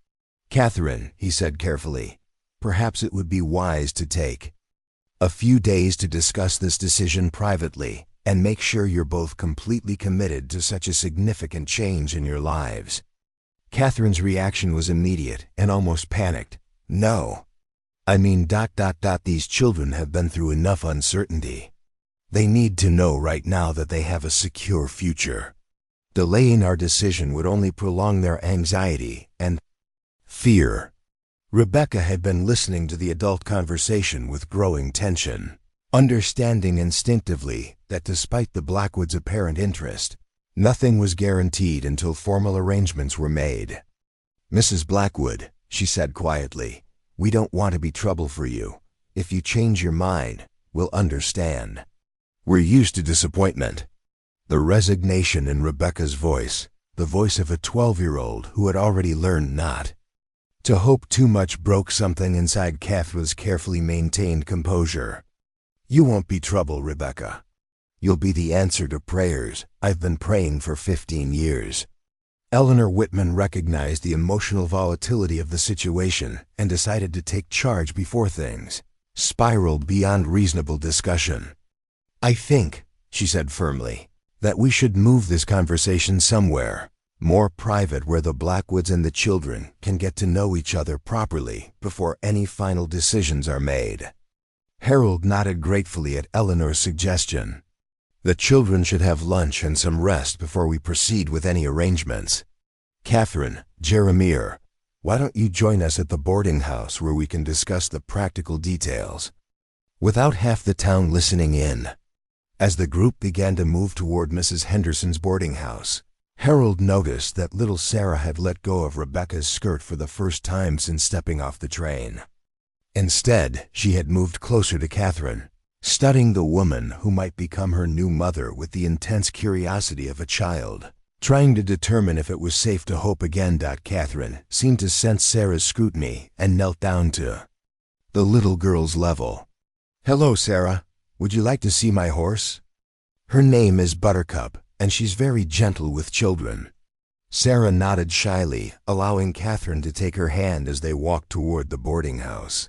"Catherine," he said carefully, "perhaps it would be wise to take a few days to discuss this decision privately and make sure you're both completely committed to such a significant change in your lives." Catherine's reaction was immediate and almost panicked. "No. I mean, these children have been through enough uncertainty. They need to know right now that they have a secure future. Delaying our decision would only prolong their anxiety and fear." Rebecca had been listening to the adult conversation with growing tension, understanding instinctively that despite the Blackwoods' apparent interest, nothing was guaranteed until formal arrangements were made. "Mrs. Blackwood," she said quietly, "we don't want to be trouble for you. If you change your mind, we'll understand. We're used to disappointment." The resignation in Rebecca's voice, the voice of a 12-year-old who had already learned not to hope too much, broke something inside Catherine's carefully maintained composure. "You won't be trouble, Rebecca. You'll be the answer to prayers I've been praying for 15 years. Eleanor Whitman recognized the emotional volatility of the situation and decided to take charge before things spiraled beyond reasonable discussion. "I think," she said firmly, "that we should move this conversation somewhere more private where the Blackwoods and the children can get to know each other properly before any final decisions are made." Harold nodded gratefully at Eleanor's suggestion. "The children should have lunch and some rest before we proceed with any arrangements. Catherine, Jeremiah, why don't you join us at the boarding house where we can discuss the practical details?" Without half the town listening in, as the group began to move toward Mrs. Henderson's boarding house, Harold noticed that little Sarah had let go of Rebecca's skirt for the first time since stepping off the train. Instead, she had moved closer to Catherine, studying the woman who might become her new mother with the intense curiosity of a child, trying to determine if it was safe to hope again. Catherine seemed to sense Sarah's scrutiny and knelt down to the little girl's level. "Hello, Sarah. Would you like to see my horse? Her name is Buttercup, and she's very gentle with children." Sarah nodded shyly, allowing Catherine to take her hand as they walked toward the boarding house.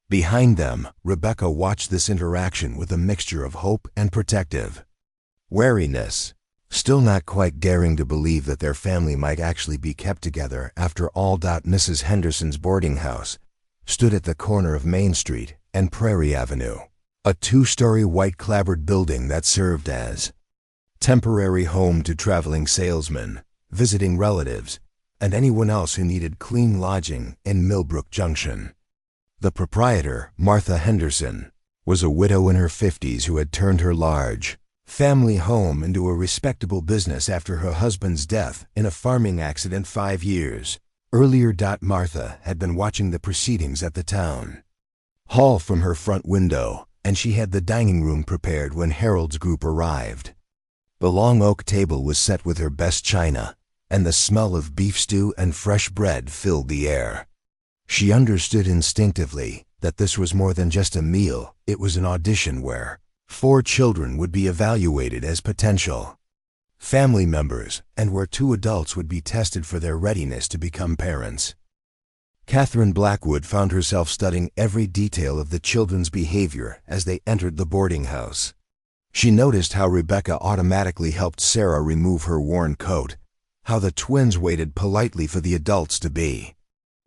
Behind them, Rebecca watched this interaction with a mixture of hope and protective wariness, still not quite daring to believe that their family might actually be kept together after all. Mrs. Henderson's boarding house stood at the corner of Main Street and Prairie Avenue, a 2-story white clapboard building that served as temporary home to traveling salesmen, visiting relatives, and anyone else who needed clean lodging in Millbrook Junction. The proprietor, Martha Henderson, was a widow in her 50s who had turned her large family home into a respectable business after her husband's death in a farming accident 5 years earlier. Martha had been watching the proceedings at the town hall from her front window, and she had the dining room prepared when Harold's group arrived. The long oak table was set with her best china, and the smell of beef stew and fresh bread filled the air. She understood instinctively that this was more than just a meal, it was an audition where 4 children would be evaluated as potential family members and where 2 adults would be tested for their readiness to become parents. Catherine Blackwood found herself studying every detail of the children's behavior as they entered the boarding house. She noticed how Rebecca automatically helped Sarah remove her worn coat, how the twins waited politely for the adults to be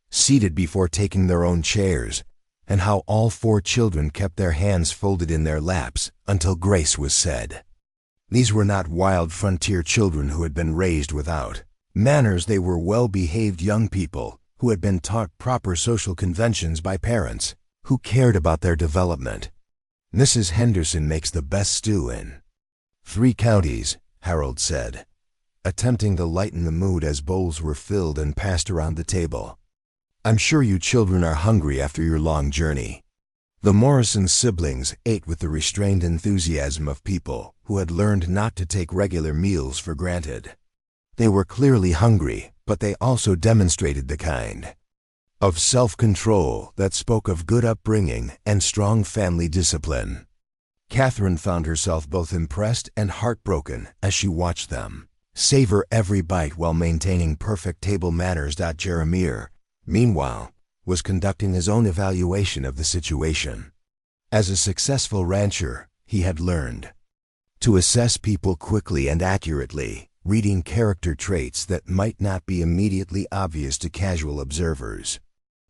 seated before taking their own chairs, and how all 4 children kept their hands folded in their laps until grace was said. These were not wild frontier children who had been raised without manners. They were well-behaved young people who had been taught proper social conventions by parents who cared about their development. "Mrs. Henderson makes the best stew in 3 counties, Harold said, attempting to lighten the mood as bowls were filled and passed around the table. "I'm sure you children are hungry after your long journey. The Morrison siblings ate with the restrained enthusiasm of people who had learned not to take regular meals for granted. They were clearly hungry, but they also demonstrated the kind of self-control that spoke of good upbringing and strong family discipline. Catherine found herself both impressed and heartbroken as she watched them savor every bite while maintaining perfect table manners. Jeremiah, meanwhile, was conducting his own evaluation of the situation. As a successful rancher, he had learned to assess people quickly and accurately, reading character traits that might not be immediately obvious to casual observers.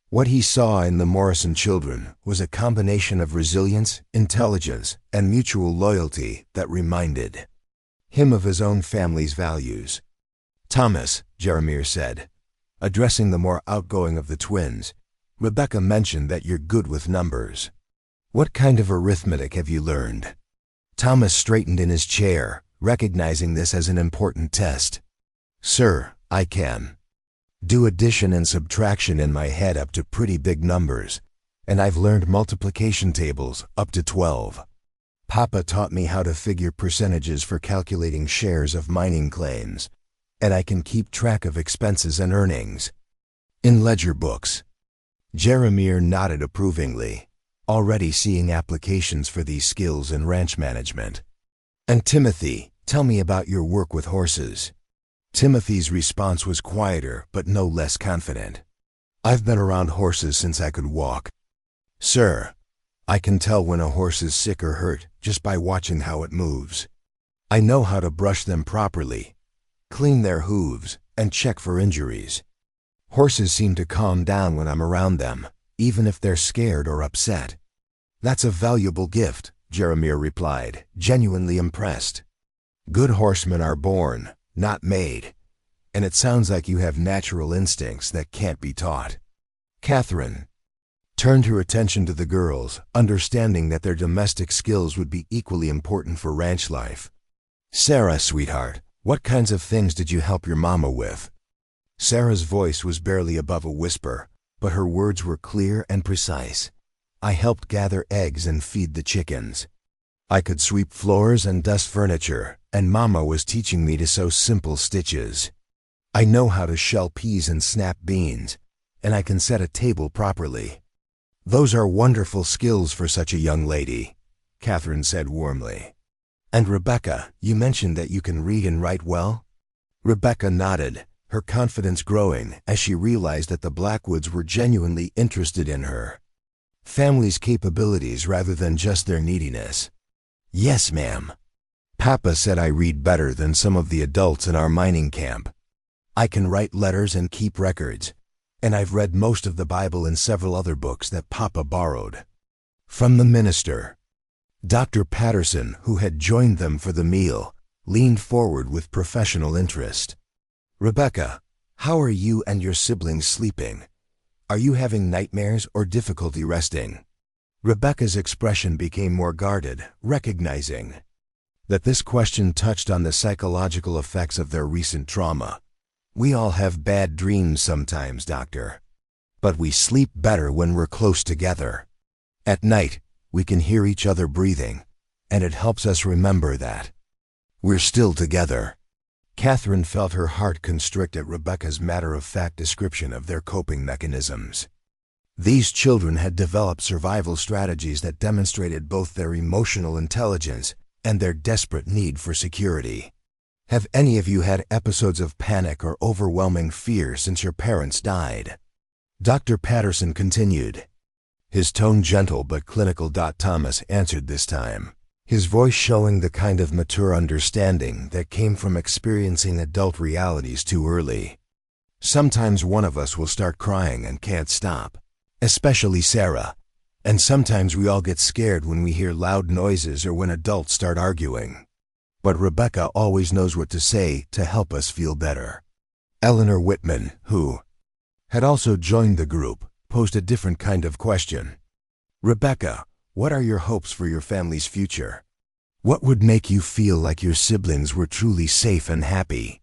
What he saw in the Morrison children was a combination of resilience, intelligence, and mutual loyalty that reminded him of his own family's values. "Thomas," Jeremiah said, addressing the more outgoing of the twins, "Rebecca mentioned that you're good with numbers. What kind of arithmetic have you learned?" Thomas straightened in his chair, recognizing this as an important test. "Sir, I can do addition and subtraction in my head up to pretty big numbers, and I've learned multiplication tables up to 12. Papa taught me how to figure percentages for calculating shares of mining claims, and I can keep track of expenses and earnings in ledger books." Jeremiah nodded approvingly, already seeing applications for these skills in ranch management. "And Timothy, tell me about your work with horses." Timothy's response was quieter but no less confident. "I've been around horses since I could walk. Sir, I can tell when a horse is sick or hurt just by watching how it moves. I know how to brush them properly, clean their hooves, and check for injuries. Horses seem to calm down when I'm around them, even if they're scared or upset." "That's a valuable gift," Jeremiah replied, genuinely impressed. "Good horsemen are born, not made, and it sounds like you have natural instincts that can't be taught." Catherine turned her attention to the girls, understanding that their domestic skills would be equally important for ranch life. "Sarah, sweetheart, what kinds of things did you help your mama with?" Sarah's voice was barely above a whisper, but her words were clear and precise. "I helped gather eggs and feed the chickens. I could sweep floors and dust furniture, and Mama was teaching me to sew simple stitches. I know how to shell peas and snap beans, and I can set a table properly." "Those are wonderful skills for such a young lady," Catherine said warmly. "And Rebecca, you mentioned that you can read and write well?" Rebecca nodded, her confidence growing as she realized that the Blackwoods were genuinely interested in her family's capabilities rather than just their neediness. "Yes, ma'am. Papa said I read better than some of the adults in our mining camp. I can write letters and keep records, and I've read most of the Bible and several other books that Papa borrowed from the minister." Dr. Patterson, who had joined them for the meal, leaned forward with professional interest. "Rebecca, how are you and your siblings sleeping? Are you having nightmares or difficulty resting?" Rebecca's expression became more guarded, recognizing that this question touched on the psychological effects of their recent trauma. "We all have bad dreams sometimes, doctor. But we sleep better when we're close together. At night, we can hear each other breathing, and it helps us remember that we're still together." Catherine felt her heart constrict at Rebecca's matter-of-fact description of their coping mechanisms. These children had developed survival strategies that demonstrated both their emotional intelligence and their desperate need for security. "Have any of you had episodes of panic or overwhelming fear since your parents died?" Dr. Patterson continued, his tone gentle but clinical. Thomas answered this time, his voice showing the kind of mature understanding that came from experiencing adult realities too early. "Sometimes one of us will start crying and can't stop, especially Sarah, and sometimes we all get scared when we hear loud noises or when adults start arguing. But Rebecca always knows what to say to help us feel better." Eleanor Whitman, who had also joined the group, posed a different kind of question. "Rebecca, what are your hopes for your family's future? What would make you feel like your siblings were truly safe and happy?"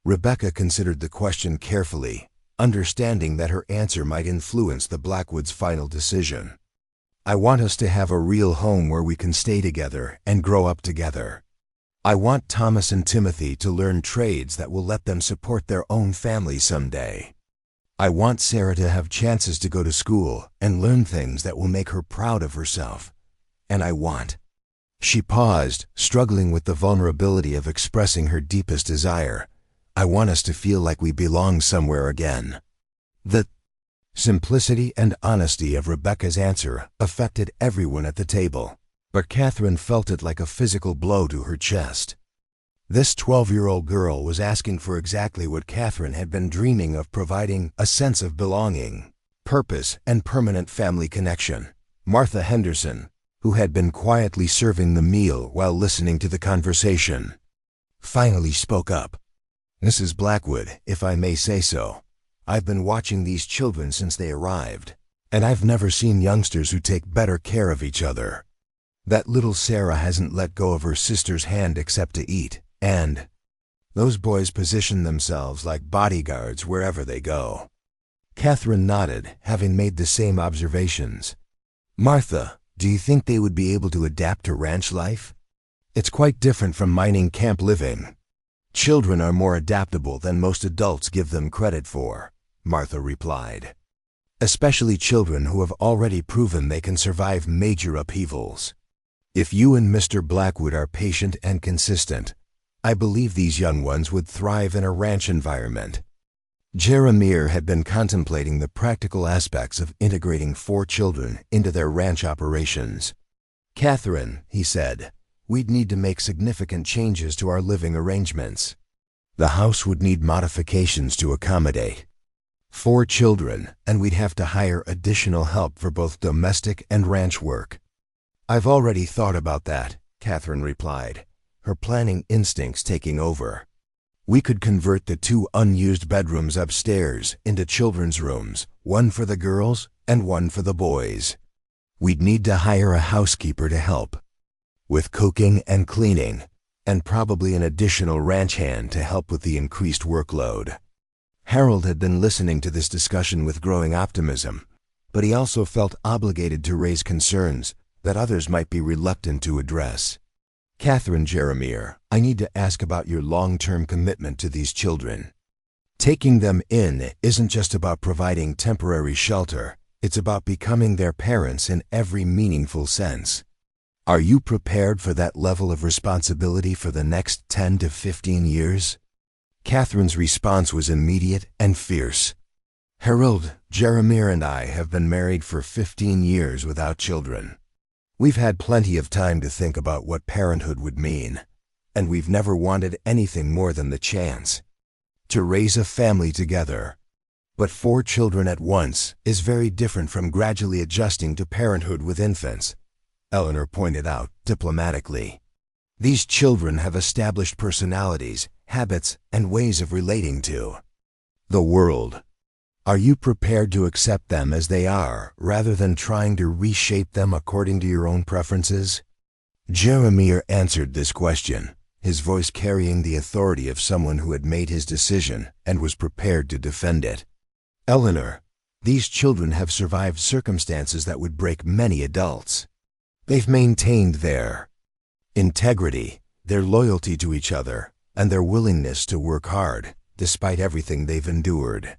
Rebecca considered the question carefully, understanding that her answer might influence the Blackwoods' final decision. I want us to have a real home where we can stay together and grow up together. I want Thomas and Timothy to learn trades that will let them support their own family someday. I want Sarah to have chances to go to school and learn things that will make her proud of herself. And I want—" She paused, struggling with the vulnerability of expressing her deepest desire. "I want us to feel like we belong somewhere again." The simplicity and honesty of Rebecca's answer affected everyone at the table, but Catherine felt it like a physical blow to her chest. This 12-year-old girl was asking for exactly what Catherine had been dreaming of, providing a sense of belonging, purpose, and permanent family connection. Martha Henderson, who had been quietly serving the meal while listening to the conversation, finally spoke up. "Mrs. Blackwood, if I may say so, I've been watching these children since they arrived, and I've never seen youngsters who take better care of each other. That little Sarah hasn't let go of her sister's hand except to eat, and those boys position themselves like bodyguards wherever they go." Catherine nodded, having made the same observations. "Martha, do you think they would be able to adapt to ranch life? It's quite different from mining camp living." "Children are more adaptable than most adults give them credit for," Martha replied. "Especially children who have already proven they can survive major upheavals. If you and Mr. Blackwood are patient and consistent, I believe these young ones would thrive in a ranch environment." Jeremiah had been contemplating the practical aspects of integrating 4 children into their ranch operations. "Catherine," he said, "we'd need to make significant changes to our living arrangements. The house would need modifications to accommodate 4 children, and we'd have to hire additional help for both domestic and ranch work." "I've already thought about that," Catherine replied, her planning instincts taking over. "We could convert the 2 unused bedrooms upstairs into children's rooms, one for the girls and one for the boys. We'd need to hire a housekeeper to help with cooking and cleaning, and probably an additional ranch hand to help with the increased workload." Harold had been listening to this discussion with growing optimism, but he also felt obligated to raise concerns that others might be reluctant to address. "Catherine, Jeremiah, I need to ask about your long-term commitment to these children. Taking them in isn't just about providing temporary shelter, it's about becoming their parents in every meaningful sense. Are you prepared for that level of responsibility for the next 10 to 15 years? Catherine's response was immediate and fierce. "Harold, Jeremiah and I have been married for 15 years without children. We've had plenty of time to think about what parenthood would mean, and we've never wanted anything more than the chance to raise a family together. But 4 children at once is very different from gradually adjusting to parenthood with infants," Eleanor pointed out diplomatically. "These children have established personalities, habits, and ways of relating to the world. Are you prepared to accept them as they are, rather than trying to reshape them according to your own preferences?" Jeremiah answered this question, his voice carrying the authority of someone who had made his decision and was prepared to defend it. "Eleanor, these children have survived circumstances that would break many adults. They've maintained their integrity, their loyalty to each other, and their willingness to work hard, despite everything they've endured.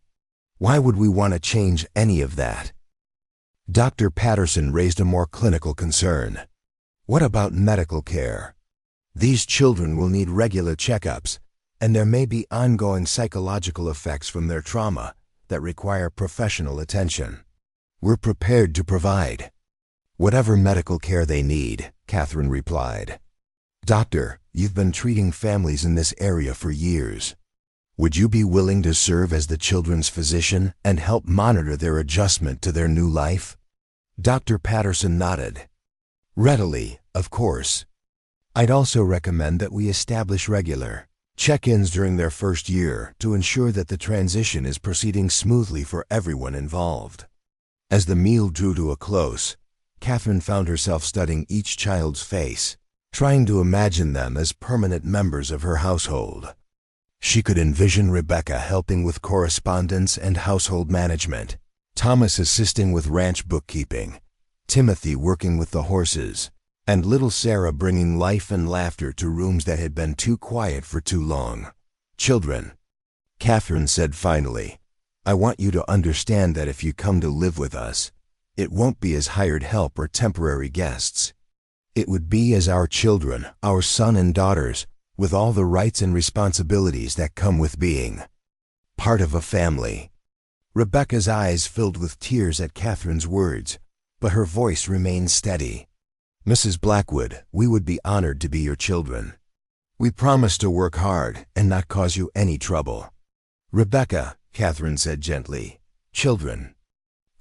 Why would we want to change any of that?" Dr. Patterson raised a more clinical concern. "What about medical care? These children will need regular checkups, and there may be ongoing psychological effects from their trauma that require professional attention. We're prepared to provide whatever medical care they need," Catherine replied. "Doctor, you've been treating families in this area for years. Would you be willing to serve as the children's physician and help monitor their adjustment to their new life?" Dr. Patterson nodded. "Readily, of course. I'd also recommend that we establish regular check-ins during their first year to ensure that the transition is proceeding smoothly for everyone involved." As the meal drew to a close, Catherine found herself studying each child's face, trying to imagine them as permanent members of her household. She could envision Rebecca helping with correspondence and household management, Thomas assisting with ranch bookkeeping, Timothy working with the horses, and little Sarah bringing life and laughter to rooms that had been too quiet for too long. "Children," Catherine said finally, "I want you to understand that if you come to live with us, it won't be as hired help or temporary guests. It would be as our children, our son and daughters, with all the rights and responsibilities that come with being part of a family." Rebecca's eyes filled with tears at Catherine's words, but her voice remained steady. "Mrs. Blackwood, we would be honored to be your children. We promise to work hard and not cause you any trouble." "Rebecca," Catherine said gently, "children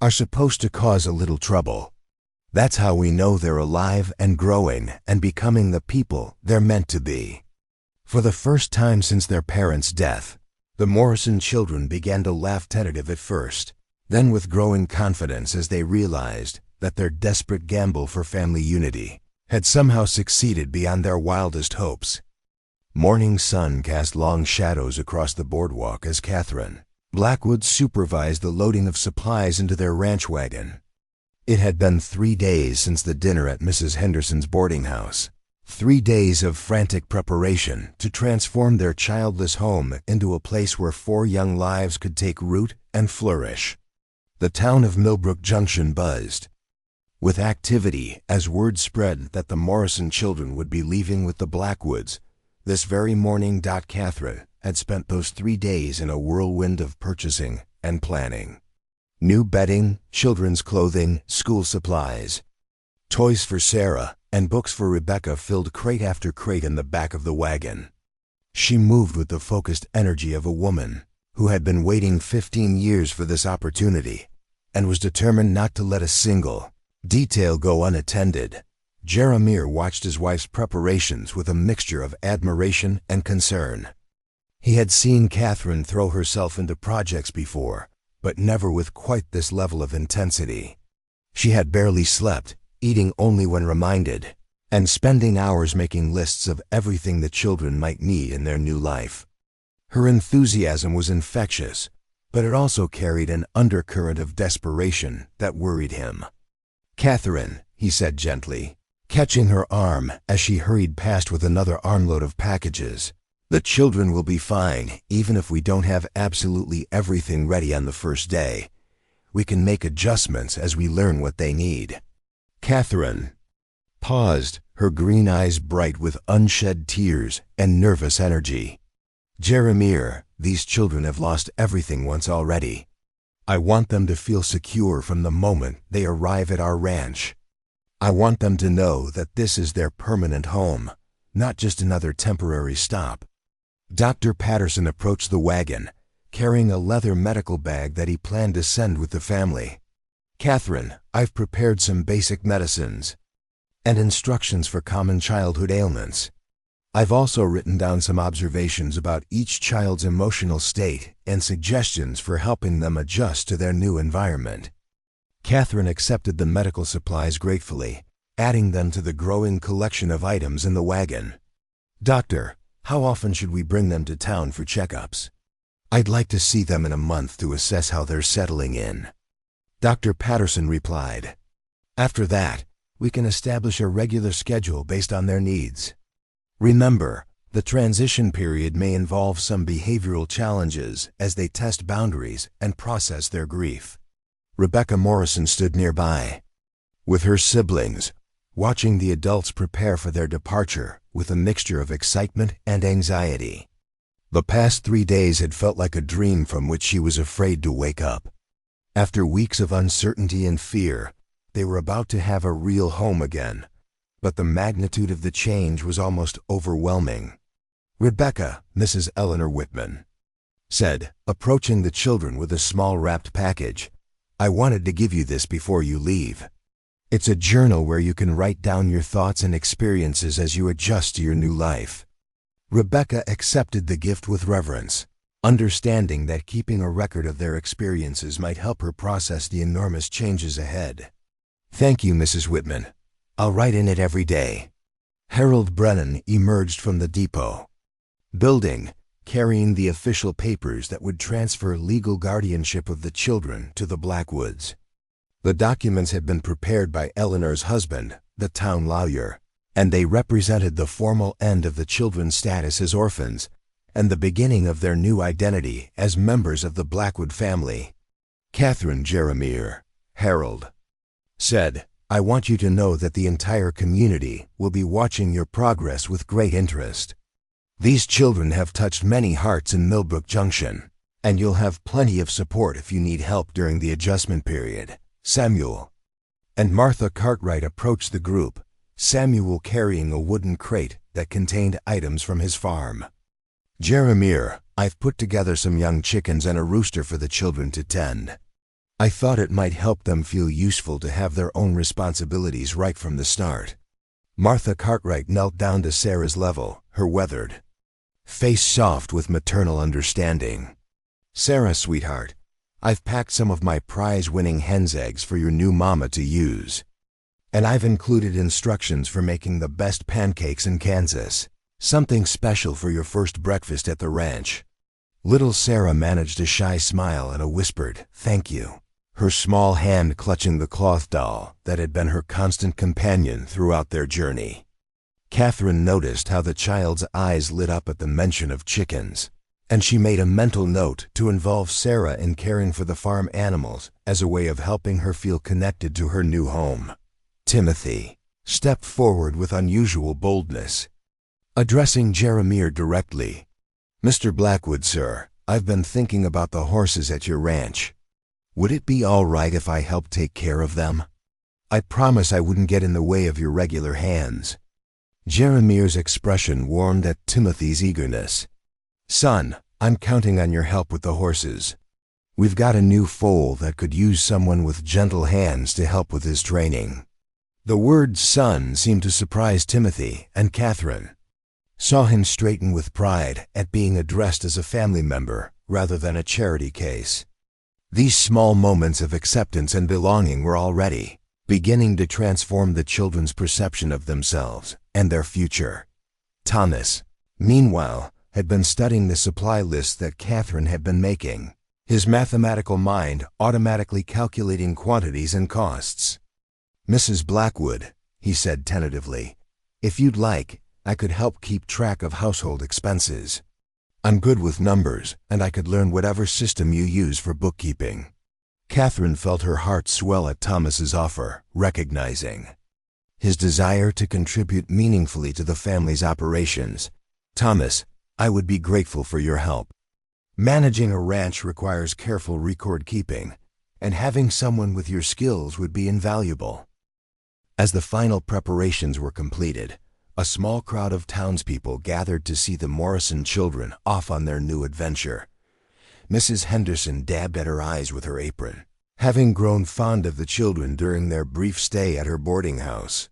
are supposed to cause a little trouble. That's how we know they're alive and growing and becoming the people they're meant to be." For the first time since their parents' death, the Morrison children began to laugh tentative at first, then with growing confidence as they realized that their desperate gamble for family unity had somehow succeeded beyond their wildest hopes. Morning sun cast long shadows across the boardwalk as Catherine Blackwood supervised the loading of supplies into their ranch wagon. It had been 3 days since the dinner at Mrs. Henderson's boarding house. 3 days of frantic preparation to transform their childless home into a place where 4 young lives could take root and flourish. The town of Millbrook Junction buzzed with activity as word spread that the Morrison children would be leaving with the Blackwoods this very morning. Catherine had spent those 3 days in a whirlwind of purchasing and planning. New bedding, children's clothing, school supplies, toys for Sarah, and books for Rebecca filled crate after crate in the back of the wagon. She moved with the focused energy of a woman who had been waiting 15 years for this opportunity and was determined not to let a single detail go unattended. Jeremiah watched his wife's preparations with a mixture of admiration and concern. He had seen Catherine throw herself into projects before, but never with quite this level of intensity. She had barely slept, eating only when reminded, and spending hours making lists of everything the children might need in their new life. Her enthusiasm was infectious, but it also carried an undercurrent of desperation that worried him. "Catherine," he said gently, catching her arm as she hurried past with another armload of packages, "the children will be fine even if we don't have absolutely everything ready on the first day. We can make adjustments as we learn what they need." Catherine paused, her green eyes bright with unshed tears and nervous energy. "Jeremiah, these children have lost everything once already. I want them to feel secure from the moment they arrive at our ranch. I want them to know that this is their permanent home, not just another temporary stop." Dr. Patterson approached the wagon, carrying a leather medical bag that he planned to send with the family. "Catherine, I've prepared some basic medicines and instructions for common childhood ailments. I've also written down some observations about each child's emotional state and suggestions for helping them adjust to their new environment." Catherine accepted the medical supplies gratefully, adding them to the growing collection of items in the wagon. "Doctor, how often should we bring them to town for checkups? I'd like to see them in a month to assess how they're settling in." Dr. Patterson replied, "After that, we can establish a regular schedule based on their needs. Remember, the transition period may involve some behavioral challenges as they test boundaries and process their grief." Rebecca Morrison stood nearby, with her siblings, watching the adults prepare for their departure with a mixture of excitement and anxiety. The past 3 days had felt like a dream from which she was afraid to wake up. After weeks of uncertainty and fear, they were about to have a real home again, but the magnitude of the change was almost overwhelming. "Rebecca," Mrs. Eleanor Whitman said, approaching the children with a small wrapped package, "I wanted to give you this before you leave. It's a journal where you can write down your thoughts and experiences as you adjust to your new life." Rebecca accepted the gift with reverence, understanding that keeping a record of their experiences might help her process the enormous changes ahead. "Thank you, Mrs. Whitman. I'll write in it every day." Harold Brennan emerged from the depot building, carrying the official papers that would transfer legal guardianship of the children to the Blackwoods. The documents had been prepared by Eleanor's husband, the town lawyer, and they represented the formal end of the children's status as orphans and the beginning of their new identity as members of the Blackwood family. Catherine Jeremiah, Harold, said, "I want you to know that the entire community will be watching your progress with great interest. These children have touched many hearts in Millbrook Junction, and you'll have plenty of support if you need help during the adjustment period. Samuel." And Martha Cartwright approached the group, Samuel carrying a wooden crate that contained items from his farm. "Jeremiah, I've put together some young chickens and a rooster for the children to tend. I thought it might help them feel useful to have their own responsibilities right from the start." Martha Cartwright knelt down to Sarah's level, her weathered face soft with maternal understanding. "Sarah, sweetheart, I've packed some of my prize-winning hen's eggs for your new mama to use. And I've included instructions for making the best pancakes in Kansas, something special for your first breakfast at the ranch." Little Sarah managed a shy smile and a whispered, "Thank you," her small hand clutching the cloth doll that had been her constant companion throughout their journey. Catherine noticed how the child's eyes lit up at the mention of chickens, and she made a mental note to involve Sarah in caring for the farm animals as a way of helping her feel connected to her new home. Timothy stepped forward with unusual boldness, addressing Jeremiah directly. "Mr. Blackwood, sir, I've been thinking about the horses at your ranch. Would it be all right if I helped take care of them? I promise I wouldn't get in the way of your regular hands." Jeremiah's expression warmed at Timothy's eagerness. "Son, I'm counting on your help with the horses. We've got a new foal that could use someone with gentle hands to help with his training." The word son seemed to surprise Timothy, and Catherine saw him straighten with pride at being addressed as a family member rather than a charity case. These small moments of acceptance and belonging were already beginning to transform the children's perception of themselves and their future. Thomas, meanwhile, had been studying the supply list that Catherine had been making, his mathematical mind automatically calculating quantities and costs. "Mrs. Blackwood," he said tentatively, "if you'd like, I could help keep track of household expenses. I'm good with numbers, and I could learn whatever system you use for bookkeeping." Catherine felt her heart swell at Thomas's offer, recognizing his desire to contribute meaningfully to the family's operations. "Thomas, I would be grateful for your help. Managing a ranch requires careful record keeping, and having someone with your skills would be invaluable." As the final preparations were completed, a small crowd of townspeople gathered to see the Morrison children off on their new adventure. Mrs. Henderson dabbed at her eyes with her apron, having grown fond of the children during their brief stay at her boarding house.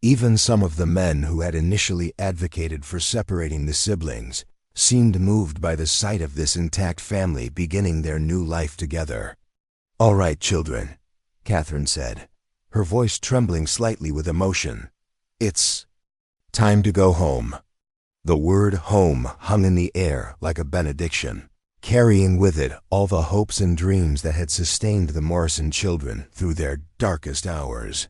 Even some of the men who had initially advocated for separating the siblings seemed moved by the sight of this intact family beginning their new life together. "All right, children," Catherine said, her voice trembling slightly with emotion. "It's time to go home." The word home hung in the air like a benediction, carrying with it all the hopes and dreams that had sustained the Morrison children through their darkest hours.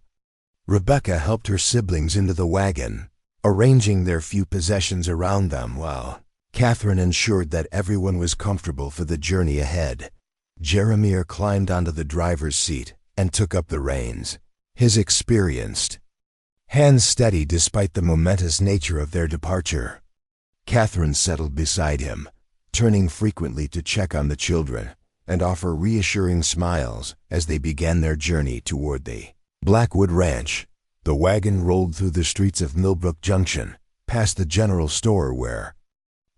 Rebecca helped her siblings into the wagon, arranging their few possessions around them while Catherine ensured that everyone was comfortable for the journey ahead. Jeremiah climbed onto the driver's seat and took up the reins, his experienced hands steady despite the momentous nature of their departure. Catherine settled beside him, turning frequently to check on the children and offer reassuring smiles as they began their journey toward the Blackwood Ranch. The wagon rolled through the streets of Millbrook Junction, past the general store where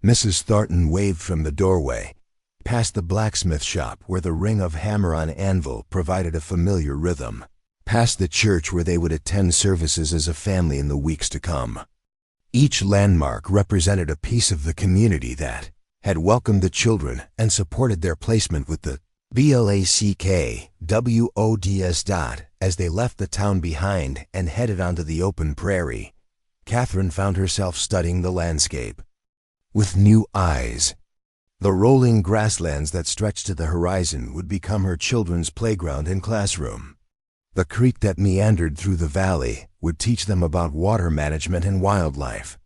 Mrs. Thornton waved from the doorway, past the blacksmith shop where the ring of hammer on anvil provided a familiar rhythm, past the church where they would attend services as a family in the weeks to come. Each landmark represented a piece of the community that had welcomed the children and supported their placement with the BLACKWODS. As they left the town behind and headed onto the open prairie, Catherine found herself studying the landscape with new eyes. The rolling grasslands that stretched to the horizon would become her children's playground and classroom. The creek that meandered through the valley would teach them about water management and wildlife.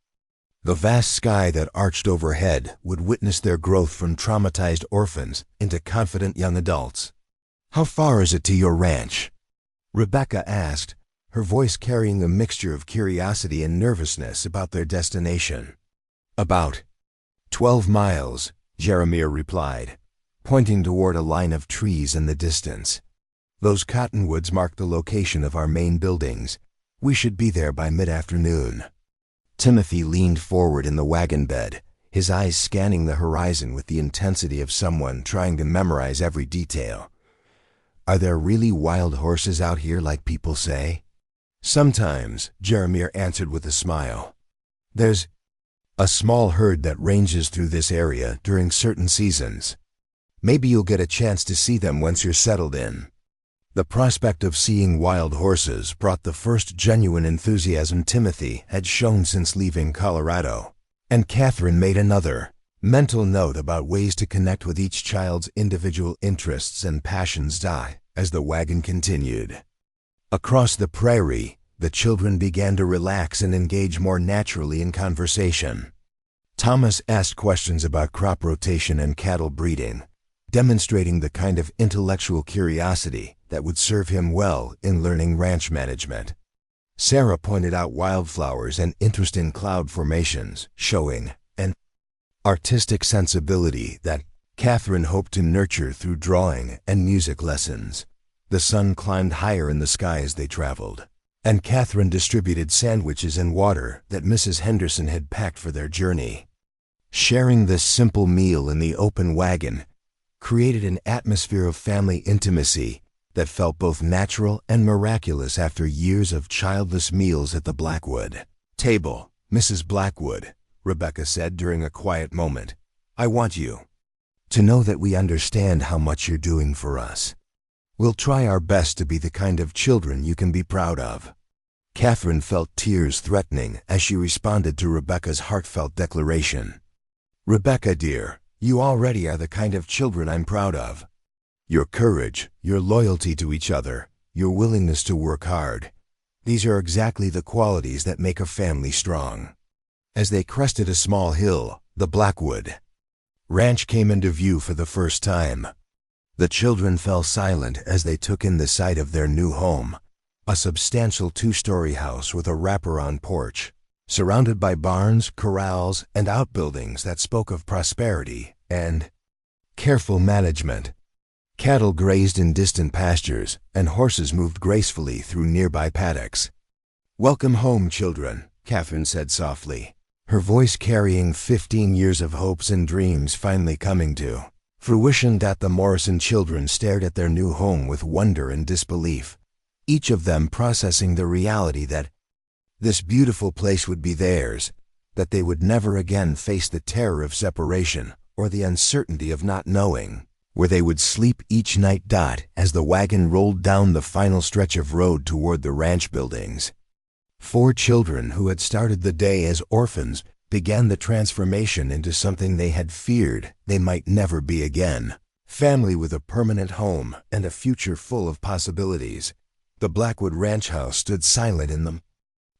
The vast sky that arched overhead would witness their growth from traumatized orphans into confident young adults. "How far is it to your ranch?" Rebecca asked, her voice carrying a mixture of curiosity and nervousness about their destination. "About 12 miles, Jeremiah replied, pointing toward a line of trees in the distance. "Those cottonwoods mark the location of our main buildings. We should be there by mid-afternoon." Timothy leaned forward in the wagon bed, his eyes scanning the horizon with the intensity of someone trying to memorize every detail. "Are there really wild horses out here like people say?" "Sometimes," Jeremiah answered with a smile. "There's a small herd that ranges through this area during certain seasons. Maybe you'll get a chance to see them once you're settled in." The prospect of seeing wild horses brought the first genuine enthusiasm Timothy had shown since leaving Colorado, and Catherine made another mental note about ways to connect with each child's individual interests and passions as the wagon continued. Across the prairie, the children began to relax and engage more naturally in conversation. Thomas asked questions about crop rotation and cattle breeding, demonstrating the kind of intellectual curiosity that would serve him well in learning ranch management. Sarah pointed out wildflowers and interest in cloud formations, showing an artistic sensibility that Catherine hoped to nurture through drawing and music lessons. The sun climbed higher in the sky as they traveled, and Catherine distributed sandwiches and water that Mrs. Henderson had packed for their journey. Sharing this simple meal in the open wagon created an atmosphere of family intimacy that felt both natural and miraculous after years of childless meals at the Blackwood table. "Mrs. Blackwood," Rebecca said during a quiet moment, "I want you to know that we understand how much you're doing for us. We'll try our best to be the kind of children you can be proud of." Catherine felt tears threatening as she responded to Rebecca's heartfelt declaration. "Rebecca, dear, you already are the kind of children I'm proud of. Your courage, your loyalty to each other, your willingness to work hard. These are exactly the qualities that make a family strong." As they crested a small hill, the Blackwood ranch came into view for the first time. The children fell silent as they took in the sight of their new home, a substantial 2-story house with a wraparound porch, surrounded by barns, corrals, and outbuildings that spoke of prosperity and careful management. Cattle grazed in distant pastures, and horses moved gracefully through nearby paddocks. "Welcome home, children," Catherine said softly, her voice carrying 15 years of hopes and dreams finally coming to fruition. The Morrison children stared at their new home with wonder and disbelief, each of them processing the reality that this beautiful place would be theirs, that they would never again face the terror of separation or the uncertainty of not knowing where they would sleep each night. As the wagon rolled down the final stretch of road toward the ranch buildings, 4 children who had started the day as orphans began the transformation into something they had feared they might never be again: family with a permanent home and a future full of possibilities. The Blackwood ranch house stood silent in the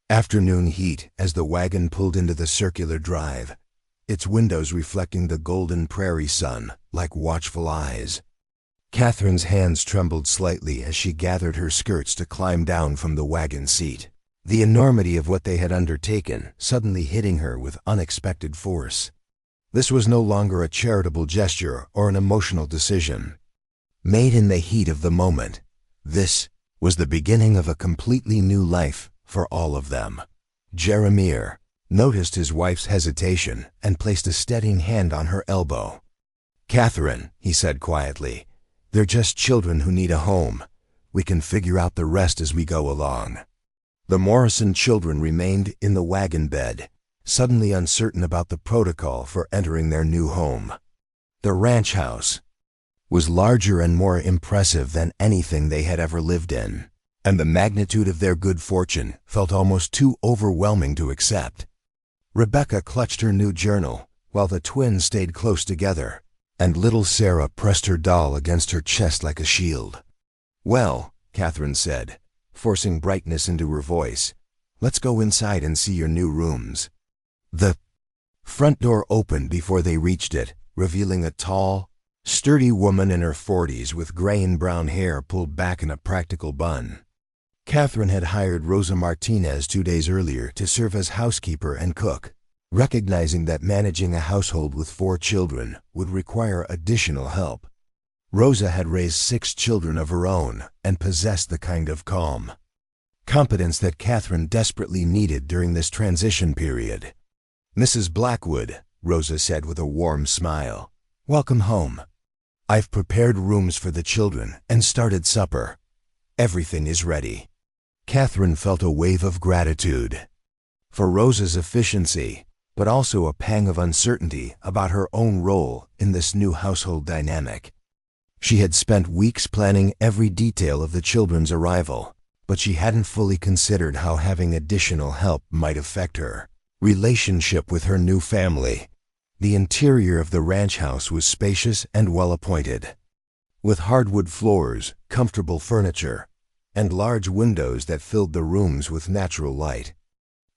afternoon heat as the wagon pulled into the circular drive, its windows reflecting the golden prairie sun like watchful eyes. Catherine's hands trembled slightly as she gathered her skirts to climb down from the wagon seat, the enormity of what they had undertaken suddenly hitting her with unexpected force. This was no longer a charitable gesture or an emotional decision made in the heat of the moment. This was the beginning of a completely new life for all of them. Jeremiah noticed his wife's hesitation and placed a steadying hand on her elbow. "Catherine," he said quietly, "they're just children who need a home. We can figure out the rest as we go along." The Morrison children remained in the wagon bed, suddenly uncertain about the protocol for entering their new home. The ranch house was larger and more impressive than anything they had ever lived in, and the magnitude of their good fortune felt almost too overwhelming to accept. Rebecca clutched her new journal, while the twins stayed close together, and little Sarah pressed her doll against her chest like a shield. "Well," Catherine said, forcing brightness into her voice. "Let's go inside and see your new rooms." The front door opened before they reached it, revealing a tall, sturdy woman in her 40s with gray and brown hair pulled back in a practical bun. Catherine had hired Rosa Martinez 2 days earlier to serve as housekeeper and cook, recognizing that managing a household with 4 children would require additional help. Rosa had raised 6 children of her own and possessed the kind of calm, competence that Catherine desperately needed during this transition period. "Mrs. Blackwood," Rosa said with a warm smile, "welcome home. I've prepared rooms for the children and started supper. Everything is ready." Catherine felt a wave of gratitude for Rosa's efficiency, but also a pang of uncertainty about her own role in this new household dynamic. She had spent weeks planning every detail of the children's arrival, but she hadn't fully considered how having additional help might affect her relationship with her new family. The interior of the ranch house was spacious and well-appointed, with hardwood floors, comfortable furniture, and large windows that filled the rooms with natural light.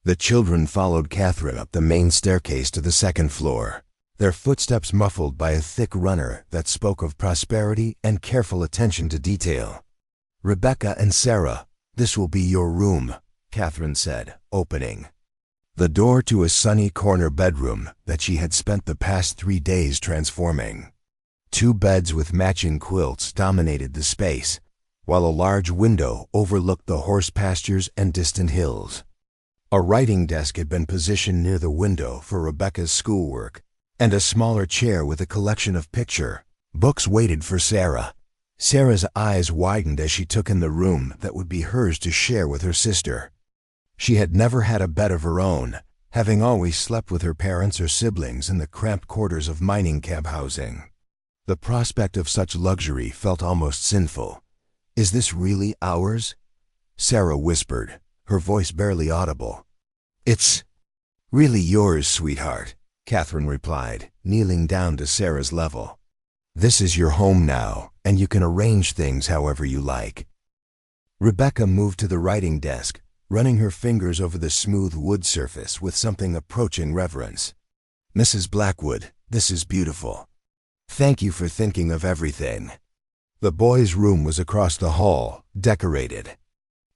The children followed Catherine up the main staircase to the second floor, their footsteps muffled by a thick runner that spoke of prosperity and careful attention to detail. "Rebecca and Sarah, this will be your room," Catherine said, opening the door to a sunny corner bedroom that she had spent the past 3 days transforming. 2 beds with matching quilts dominated the space, while a large window overlooked the horse pastures and distant hills. A writing desk had been positioned near the window for Rebecca's schoolwork, and a smaller chair with a collection of books waited for Sarah. Sarah's eyes widened as she took in the room that would be hers to share with her sister. She had never had a bed of her own, having always slept with her parents or siblings in the cramped quarters of mining camp housing. The prospect of such luxury felt almost sinful. "Is this really ours?" Sarah whispered, her voice barely audible. "It's really yours, sweetheart," Catherine replied, kneeling down to Sarah's level. "This is your home now, and you can arrange things however you like." Rebecca moved to the writing desk, running her fingers over the smooth wood surface with something approaching reverence. "Mrs. Blackwood, this is beautiful. Thank you for thinking of everything." The boys' room was across the hall, decorated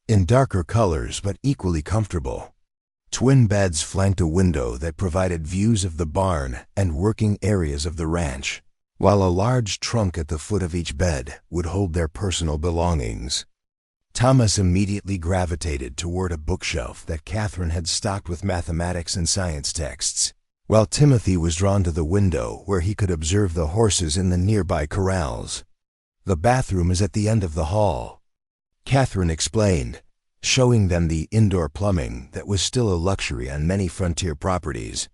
in darker colors but equally comfortable. Twin beds flanked a window that provided views of the barn and working areas of the ranch, while a large trunk at the foot of each bed would hold their personal belongings. Thomas immediately gravitated toward a bookshelf that Catherine had stocked with mathematics and science texts, while Timothy was drawn to the window where he could observe the horses in the nearby corrals. "The bathroom is at the end of the hall," Catherine explained, showing them the indoor plumbing that was still a luxury on many frontier properties.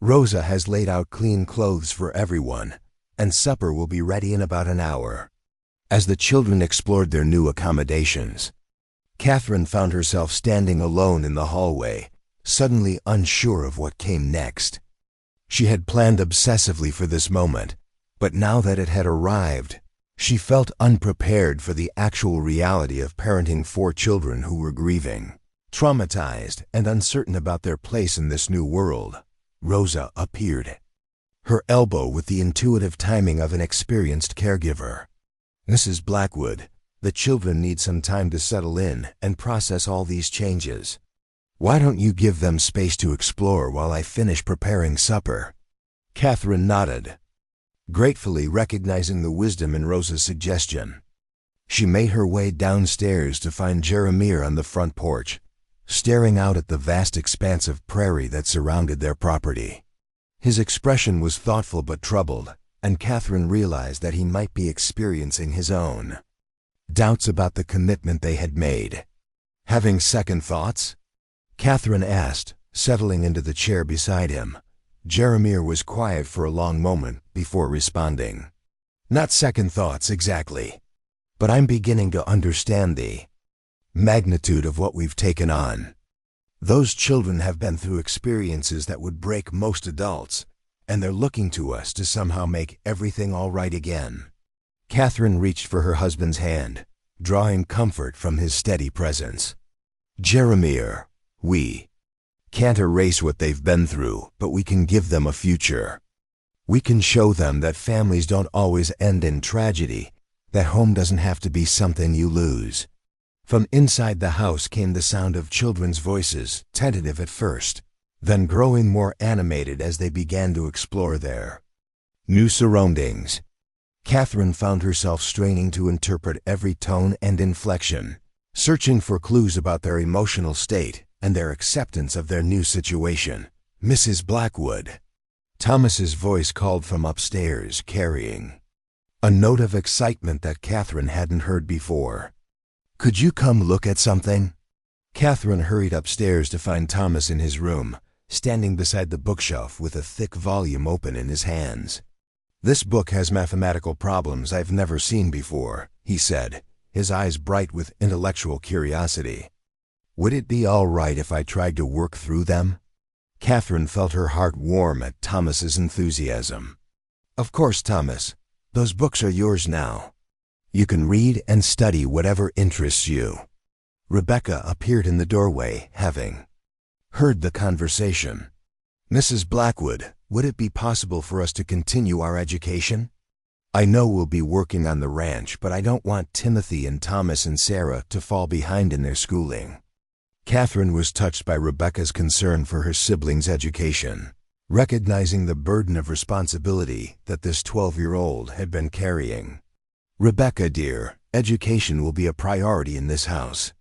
"Rosa has laid out clean clothes for everyone, and supper will be ready in about an hour." As the children explored their new accommodations, Catherine found herself standing alone in the hallway, suddenly unsure of what came next. She had planned obsessively for this moment, but now that it had arrived, she felt unprepared for the actual reality of parenting 4 children who were grieving, traumatized, and uncertain about their place in this new world. Rosa appeared, her elbow with the intuitive timing of an experienced caregiver. "Mrs. Blackwood, the children need some time to settle in and process all these changes. Why don't you give them space to explore while I finish preparing supper?" Catherine nodded, gratefully recognizing the wisdom in Rosa's suggestion. She made her way downstairs to find Jeremiah on the front porch, staring out at the vast expanse of prairie that surrounded their property. His expression was thoughtful but troubled, and Catherine realized that he might be experiencing his own doubts about the commitment they had made. "Having second thoughts?" Catherine asked, settling into the chair beside him. Jeremiah was quiet for a long moment before responding. "Not second thoughts, exactly. But I'm beginning to understand the magnitude of what we've taken on. Those children have been through experiences that would break most adults, and they're looking to us to somehow make everything all right again." Catherine reached for her husband's hand, drawing comfort from his steady presence. Jeremiah, we can't erase what they've been through, but we can give them a future. We can show them that families don't always end in tragedy, that home doesn't have to be something you lose. From inside the house came the sound of children's voices, tentative at first, then growing more animated as they began to explore their new surroundings. Catherine found herself straining to interpret every tone and inflection, searching for clues about their emotional state and their acceptance of their new situation. "Mrs. Blackwood," Thomas's voice called from upstairs, carrying a note of excitement that Catherine hadn't heard before. "Could you come look at something?" Catherine hurried upstairs to find Thomas in his room, standing beside the bookshelf with a thick volume open in his hands. "This book has mathematical problems I've never seen before," he said, his eyes bright with intellectual curiosity. "Would it be all right if I tried to work through them?" Catherine felt her heart warm at Thomas's enthusiasm. "Of course, Thomas. Those books are yours now. You can read and study whatever interests you." Rebecca appeared in the doorway, having heard the conversation. "Mrs. Blackwood, would it be possible for us to continue our education? I know we'll be working on the ranch, but I don't want Timothy and Thomas and Sarah to fall behind in their schooling." Catherine was touched by Rebecca's concern for her siblings' education, recognizing the burden of responsibility that this 12-year-old had been carrying. "Rebecca, dear, education will be a priority in this house.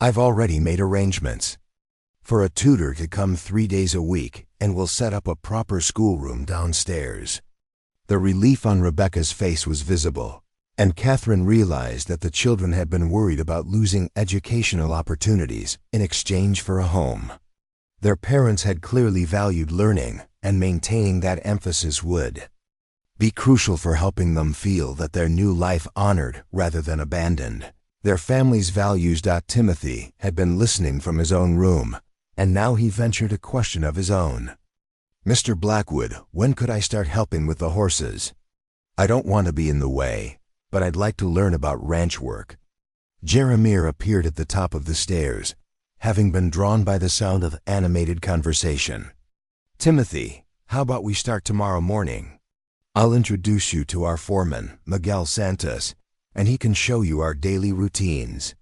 I've already made arrangements for a tutor to come 3 days a week, and we'll set up a proper schoolroom downstairs." The relief on Rebecca's face was visible, and Catherine realized that the children had been worried about losing educational opportunities in exchange for a home. Their parents had clearly valued learning, and maintaining that emphasis would be crucial for helping them feel that their new life honored rather than abandoned. Their family's values. Timothy had been listening from his own room, and now he ventured a question of his own. "Mr. Blackwood, when could I start helping with the horses? I don't want to be in the way, but I'd like to learn about ranch work." Jeremiah appeared at the top of the stairs, having been drawn by the sound of animated conversation. "Timothy, how about we start tomorrow morning? I'll introduce you to our foreman, Miguel Santos, and he can show you our daily routines."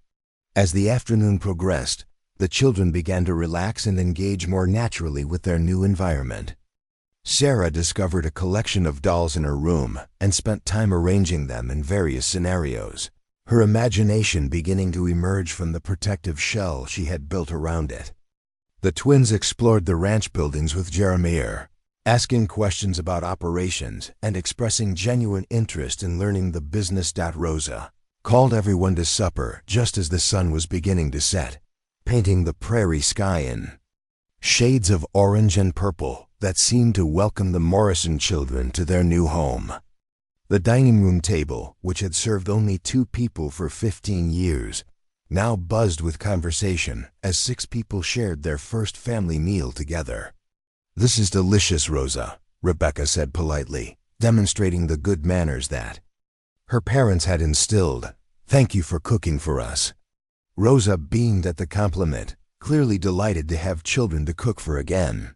As the afternoon progressed, the children began to relax and engage more naturally with their new environment. Sarah discovered a collection of dolls in her room and spent time arranging them in various scenarios, her imagination beginning to emerge from the protective shell she had built around it. The twins explored the ranch buildings with Jeremiah, asking questions about operations and expressing genuine interest in learning the business. Rosa called everyone to supper just as the sun was beginning to set, painting the prairie sky in shades of orange and purple that seemed to welcome the Morrison children to their new home. The dining room table, which had served only 2 people for 15 years, now buzzed with conversation as 6 people shared their first family meal together. "This is delicious, Rosa," Rebecca said politely, demonstrating the good manners that her parents had instilled. "Thank you for cooking for us." Rosa beamed at the compliment, clearly delighted to have children to cook for again.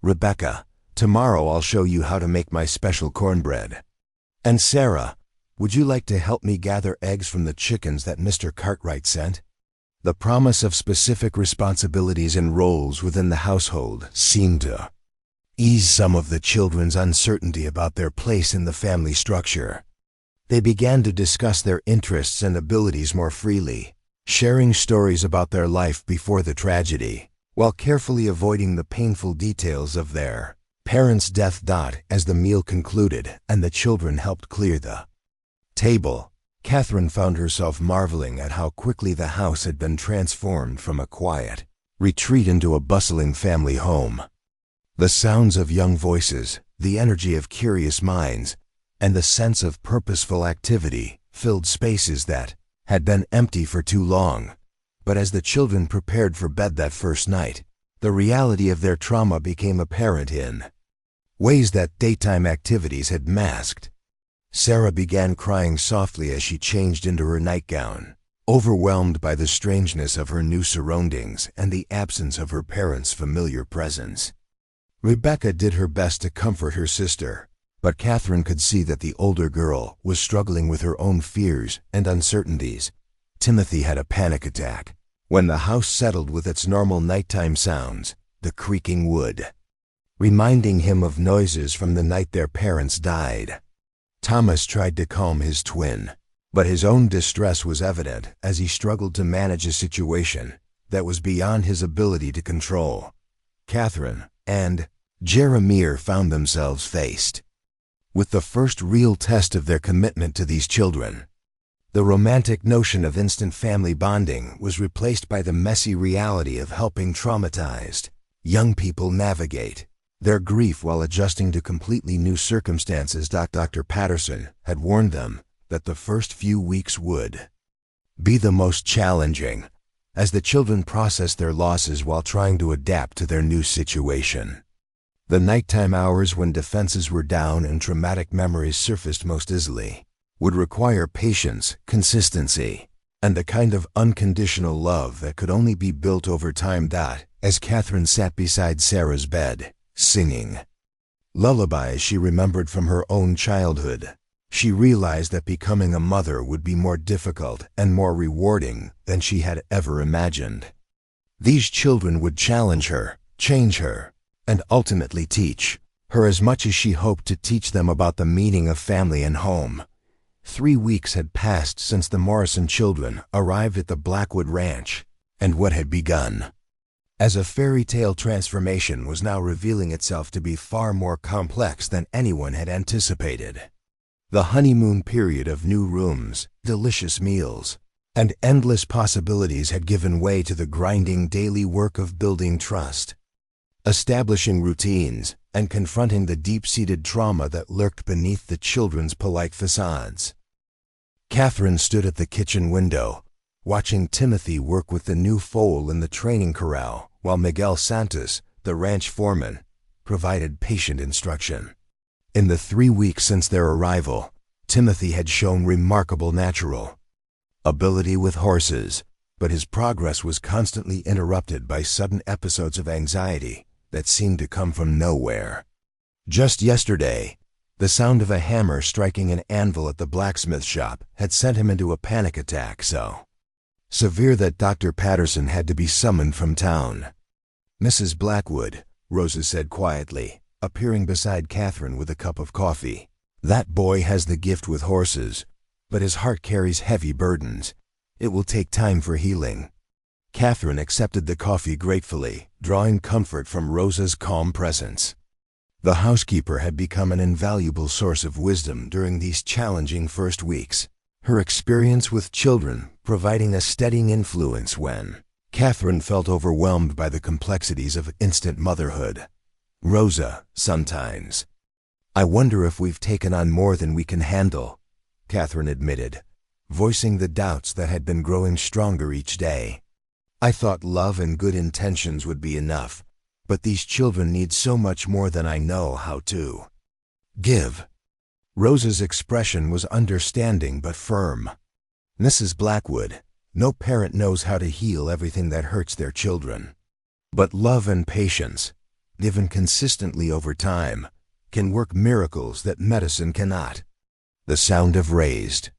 "Rebecca, tomorrow I'll show you how to make my special cornbread. And Sarah, would you like to help me gather eggs from the chickens that Mr. Cartwright sent?" The promise of specific responsibilities and roles within the household seemed to ease some of the children's uncertainty about their place in the family structure. They began to discuss their interests and abilities more freely, sharing stories about their life before the tragedy, while carefully avoiding the painful details of their parents' death. As the meal concluded and the children helped clear the table, Catherine found herself marveling at how quickly the house had been transformed from a quiet retreat into a bustling family home. The sounds of young voices, the energy of curious minds, and the sense of purposeful activity filled spaces that had been empty for too long. But as the children prepared for bed that first night, the reality of their trauma became apparent in ways that daytime activities had masked. Sarah began crying softly as she changed into her nightgown, overwhelmed by the strangeness of her new surroundings and the absence of her parents' familiar presence. Rebecca did her best to comfort her sister, but Catherine could see that the older girl was struggling with her own fears and uncertainties. Timothy had a panic attack when the house settled with its normal nighttime sounds, the creaking wood, reminding him of noises from the night their parents died. Thomas tried to calm his twin, but his own distress was evident as he struggled to manage a situation that was beyond his ability to control. Catherine and Jeremiah found themselves faced with the first real test of their commitment to these children. The romantic notion of instant family bonding was replaced by the messy reality of helping traumatized young people navigate their grief while adjusting to completely new circumstances. Dr. Patterson had warned them that the first few weeks would be the most challenging, as the children processed their losses while trying to adapt to their new situation. The nighttime hours when defenses were down and traumatic memories surfaced most easily would require patience, consistency, and the kind of unconditional love that could only be built over time. As Catherine sat beside Sarah's bed, singing lullabies she remembered from her own childhood, she realized that becoming a mother would be more difficult and more rewarding than she had ever imagined. These children would challenge her, change her, and ultimately teach her as much as she hoped to teach them about the meaning of family and home. 3 weeks had passed since the Morrison children arrived at the Blackwood Ranch, and what had begun as a fairy tale transformation was now revealing itself to be far more complex than anyone had anticipated. The honeymoon period of new rooms, delicious meals, and endless possibilities had given way to the grinding daily work of building trust, establishing routines, and confronting the deep-seated trauma that lurked beneath the children's polite facades. Catherine stood at the kitchen window, watching Timothy work with the new foal in the training corral, while Miguel Santos, the ranch foreman, provided patient instruction. In the 3 weeks since their arrival, Timothy had shown remarkable natural ability with horses, but his progress was constantly interrupted by sudden episodes of anxiety that seemed to come from nowhere. Just yesterday, the sound of a hammer striking an anvil at the blacksmith shop had sent him into a panic attack so severe that Dr. Patterson had to be summoned from town. "Mrs. Blackwood," Rosa said quietly, appearing beside Catherine with a cup of coffee. "That boy has the gift with horses, but his heart carries heavy burdens. It will take time for healing." Catherine accepted the coffee gratefully, drawing comfort from Rosa's calm presence. The housekeeper had become an invaluable source of wisdom during these challenging first weeks, her experience with children providing a steadying influence when Catherine felt overwhelmed by the complexities of instant motherhood. "Rosa, sometimes I wonder if we've taken on more than we can handle," Catherine admitted, voicing the doubts that had been growing stronger each day. "I thought love and good intentions would be enough, but these children need so much more than I know how to give." Rosa's expression was understanding but firm. "Mrs. Blackwood, no parent knows how to heal everything that hurts their children. But love and patience, given consistently over time, can work miracles that medicine cannot." The sound of raised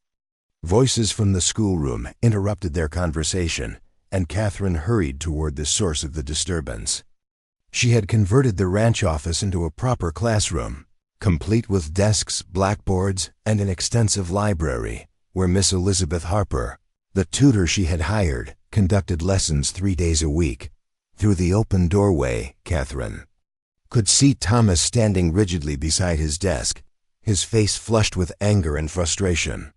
voices from the schoolroom interrupted their conversation, and Catherine hurried toward the source of the disturbance. She had converted the ranch office into a proper classroom, complete with desks, blackboards, and an extensive library, where Miss Elizabeth Harper, the tutor she had hired, conducted lessons 3 days a week. Through the open doorway, Catherine could see Thomas standing rigidly beside his desk, his face flushed with anger and frustration.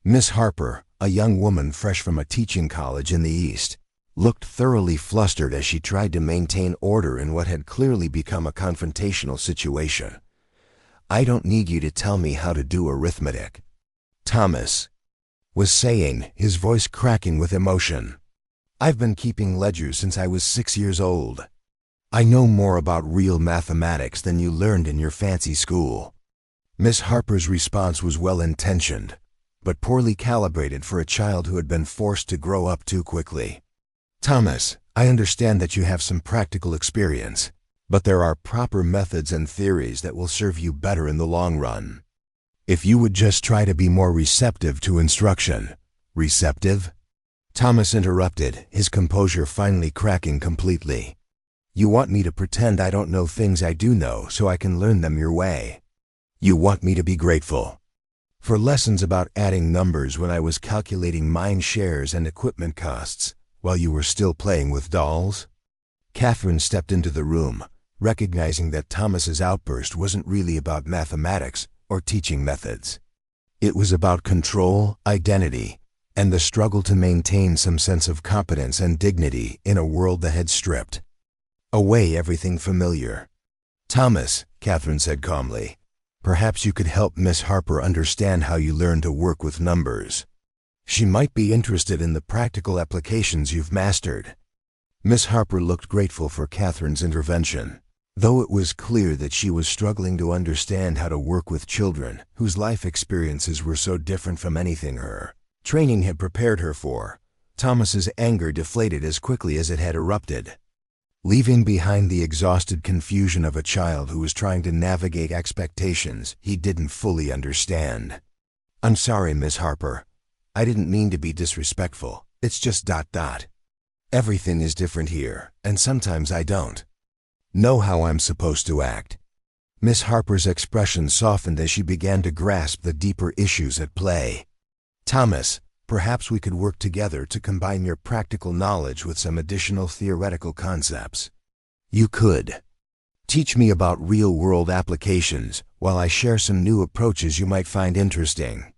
Miss Harper, a young woman fresh from a teaching college in the East, looked thoroughly flustered as she tried to maintain order in what had clearly become a confrontational situation. "I don't need you to tell me how to do arithmetic," Thomas was saying, his voice cracking with emotion. "I've been keeping ledgers since I was 6 years old. I know more about real mathematics than you learned in your fancy school." Miss Harper's response was well-intentioned, but poorly calibrated for a child who had been forced to grow up too quickly. Thomas, I understand that you have some practical experience, but there are proper methods and theories that will serve you better in the long run. If you would just try to be more receptive to instruction. Receptive? Thomas interrupted, his composure finally cracking completely. You want me to pretend I don't know things I do know so I can learn them your way. You want me to be grateful for lessons about adding numbers when I was calculating mine shares and equipment costs while you were still playing with dolls? Catherine stepped into the room, recognizing that Thomas's outburst wasn't really about mathematics or teaching methods. It was about control, identity, and the struggle to maintain some sense of competence and dignity in a world that had stripped away everything familiar. Thomas, Catherine said calmly, perhaps you could help Miss Harper understand how you learn to work with numbers. She might be interested in the practical applications you've mastered. Miss Harper looked grateful for Catherine's intervention, though it was clear that she was struggling to understand how to work with children whose life experiences were so different from anything her training had prepared her for. Thomas's anger deflated as quickly as it had erupted, leaving behind the exhausted confusion of a child who was trying to navigate expectations he didn't fully understand. I'm sorry, Miss Harper. I didn't mean to be disrespectful. It's just ... Everything is different here, and sometimes I don't know how I'm supposed to act. Miss Harper's expression softened as she began to grasp the deeper issues at play. Thomas, perhaps we could work together to combine your practical knowledge with some additional theoretical concepts. You could teach me about real-world applications while I share some new approaches you might find interesting.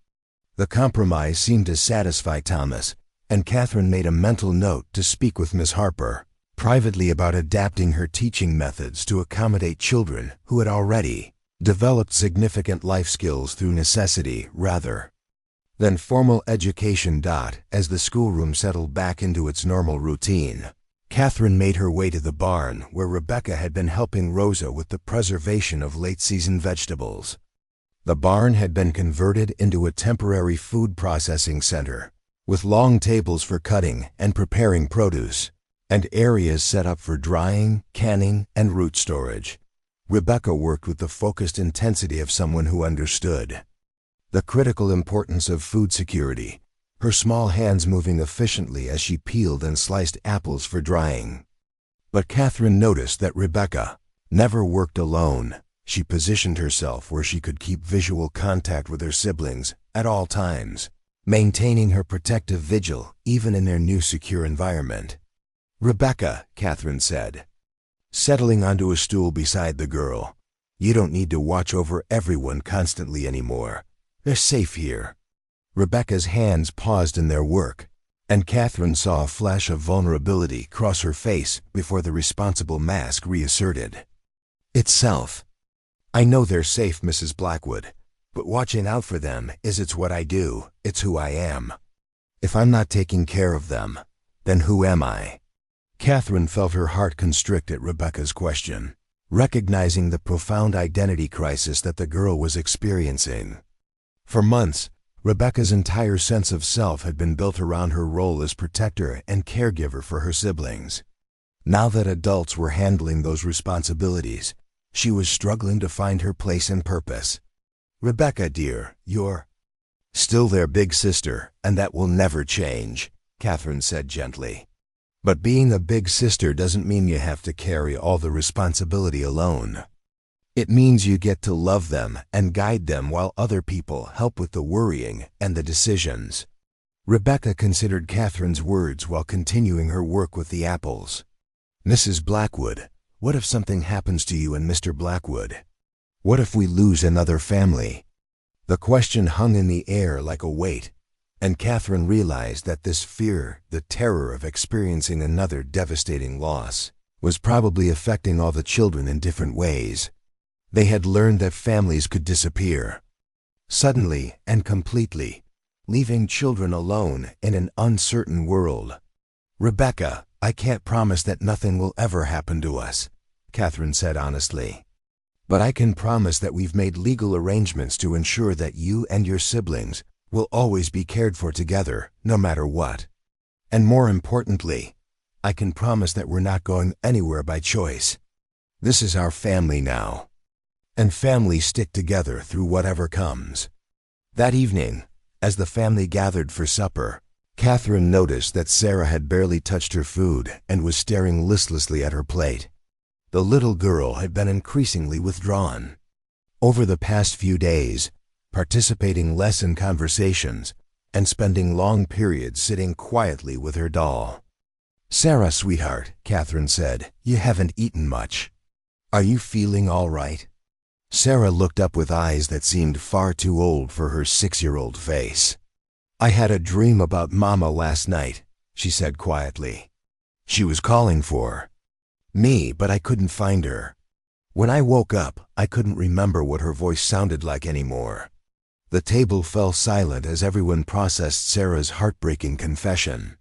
The compromise seemed to satisfy Thomas, and Catherine made a mental note to speak with Miss Harper privately about adapting her teaching methods to accommodate children who had already developed significant life skills through necessity rather than formal education. As the schoolroom settled back into its normal routine, Catherine made her way to the barn where Rebecca had been helping Rosa with the preservation of late-season vegetables. The barn had been converted into a temporary food processing center, with long tables for cutting and preparing produce, and areas set up for drying, canning, and root storage. Rebecca worked with the focused intensity of someone who understood the critical importance of food security, her small hands moving efficiently as she peeled and sliced apples for drying. But Catherine noticed that Rebecca never worked alone. She positioned herself where she could keep visual contact with her siblings at all times, maintaining her protective vigil even in their new secure environment. Rebecca, Catherine said, settling onto a stool beside the girl, you don't need to watch over everyone constantly anymore. They're safe here. Rebecca's hands paused in their work, and Catherine saw a flash of vulnerability cross her face before the responsible mask reasserted itself. I know they're safe, Mrs. Blackwood, but watching out for them it's what I do, it's who I am. If I'm not taking care of them, then who am I? Catherine felt her heart constrict at Rebecca's question, recognizing the profound identity crisis that the girl was experiencing. For months, Rebecca's entire sense of self had been built around her role as protector and caregiver for her siblings. Now that adults were handling those responsibilities, she was struggling to find her place and purpose. Rebecca, dear, you're still their big sister, and that will never change, Catherine said gently. But being a big sister doesn't mean you have to carry all the responsibility alone. It means you get to love them and guide them while other people help with the worrying and the decisions. Rebecca considered Catherine's words while continuing her work with the apples. Mrs. Blackwood, what if something happens to you and Mr. Blackwood? What if we lose another family? The question hung in the air like a weight, and Catherine realized that this fear, the terror of experiencing another devastating loss, was probably affecting all the children in different ways. They had learned that families could disappear suddenly and completely, leaving children alone in an uncertain world. Rebecca, I can't promise that nothing will ever happen to us, Catherine said honestly. But I can promise that we've made legal arrangements to ensure that you and your siblings We'll always be cared for together, no matter what. And more importantly, I can promise that we're not going anywhere by choice. This is our family now. And families stick together through whatever comes. That evening, as the family gathered for supper, Catherine noticed that Sarah had barely touched her food and was staring listlessly at her plate. The little girl had been increasingly withdrawn. Over the past few days, participating less in conversations and spending long periods sitting quietly with her doll. "Sarah, sweetheart," Catherine said, "you haven't eaten much. Are you feeling all right?" Sarah looked up with eyes that seemed far too old for her 6-year-old face. "I had a dream about Mama last night," she said quietly. "She was calling for me, but I couldn't find her. When I woke up, I couldn't remember what her voice sounded like anymore." The table fell silent as everyone processed Sarah's heartbreaking confession.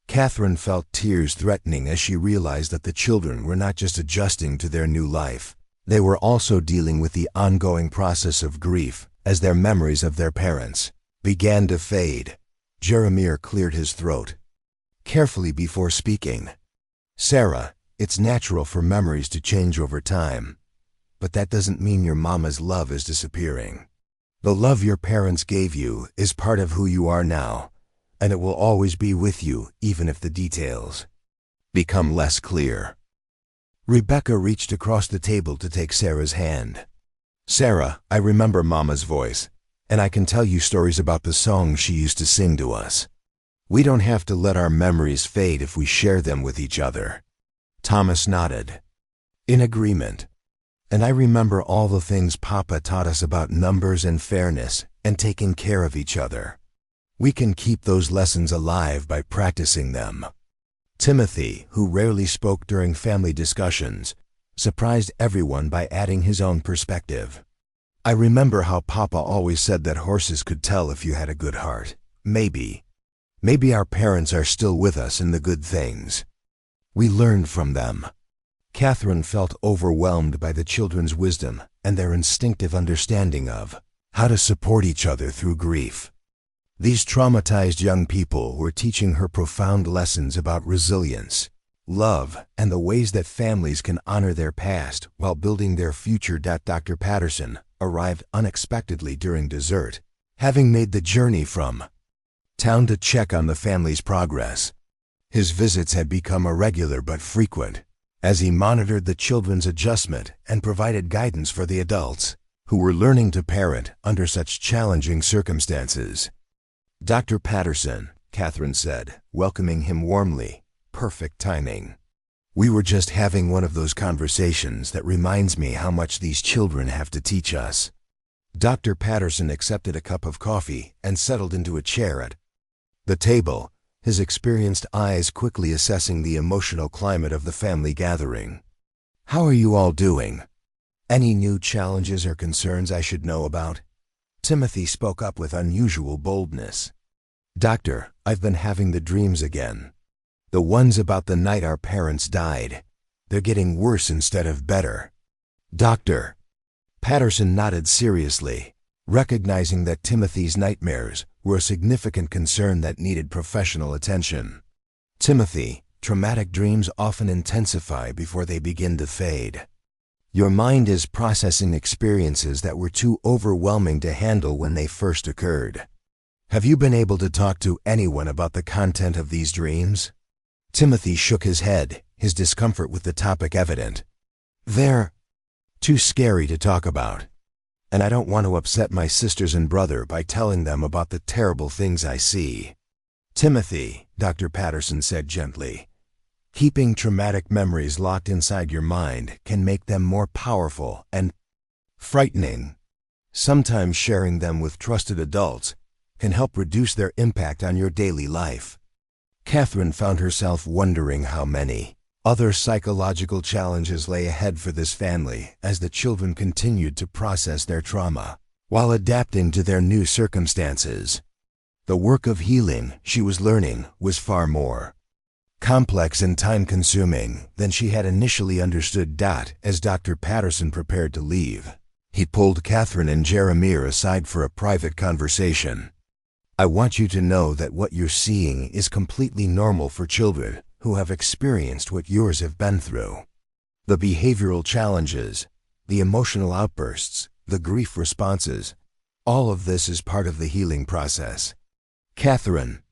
Catherine felt tears threatening as she realized that the children were not just adjusting to their new life, they were also dealing with the ongoing process of grief as their memories of their parents began to fade. Jeremiah cleared his throat carefully before speaking. "Sarah, it's natural for memories to change over time, but that doesn't mean your mama's love is disappearing. The love your parents gave you is part of who you are now, and it will always be with you even if the details become less clear." Rebecca reached across the table to take Sarah's hand. "Sarah, I remember Mama's voice, and I can tell you stories about the songs she used to sing to us. We don't have to let our memories fade if we share them with each other." Thomas nodded in agreement. "And I remember all the things Papa taught us about numbers and fairness and taking care of each other. We can keep those lessons alive by practicing them." Timothy, who rarely spoke during family discussions, surprised everyone by adding his own perspective. "I remember how Papa always said that horses could tell if you had a good heart. Maybe our parents are still with us in the good things. We learned from them." Catherine felt overwhelmed by the children's wisdom and their instinctive understanding of how to support each other through grief. These traumatized young people were teaching her profound lessons about resilience, love, and the ways that families can honor their past while building their future. Dr. Patterson arrived unexpectedly during dessert, having made the journey from town to check on the family's progress. His visits had become irregular but frequent, as he monitored the children's adjustment and provided guidance for the adults who were learning to parent under such challenging circumstances. "Dr. Patterson," Catherine said, welcoming him warmly. "Perfect timing. We were just having one of those conversations that reminds me how much these children have to teach us." Dr. Patterson accepted a cup of coffee and settled into a chair at the table, his experienced eyes quickly assessing the emotional climate of the family gathering. "How are you all doing? Any new challenges or concerns I should know about?" Timothy spoke up with unusual boldness. "Doctor, I've been having the dreams again. The ones about the night our parents died. They're getting worse instead of better." "Doctor." Patterson nodded seriously, recognizing that Timothy's nightmares were a significant concern that needed professional attention. "Timothy, traumatic dreams often intensify before they begin to fade. Your mind is processing experiences that were too overwhelming to handle when they first occurred. Have you been able to talk to anyone about the content of these dreams?" Timothy shook his head, his discomfort with the topic evident. "They're too scary to talk about. And I don't want to upset my sisters and brother by telling them about the terrible things I see." "Timothy," Dr. Patterson said gently, "keeping traumatic memories locked inside your mind can make them more powerful and frightening. Sometimes sharing them with trusted adults can help reduce their impact on your daily life." Catherine found herself wondering how many other psychological challenges lay ahead for this family as the children continued to process their trauma while adapting to their new circumstances. The work of healing, she was learning, was far more complex and time-consuming than she had initially understood. As Dr. Patterson prepared to leave, he pulled Catherine and Jeremiah aside for a private conversation. I want you to know that what you're seeing is completely normal for children who have experienced what yours have been through. The behavioral challenges, the emotional outbursts, the grief responses, all of this is part of the healing process. Catherine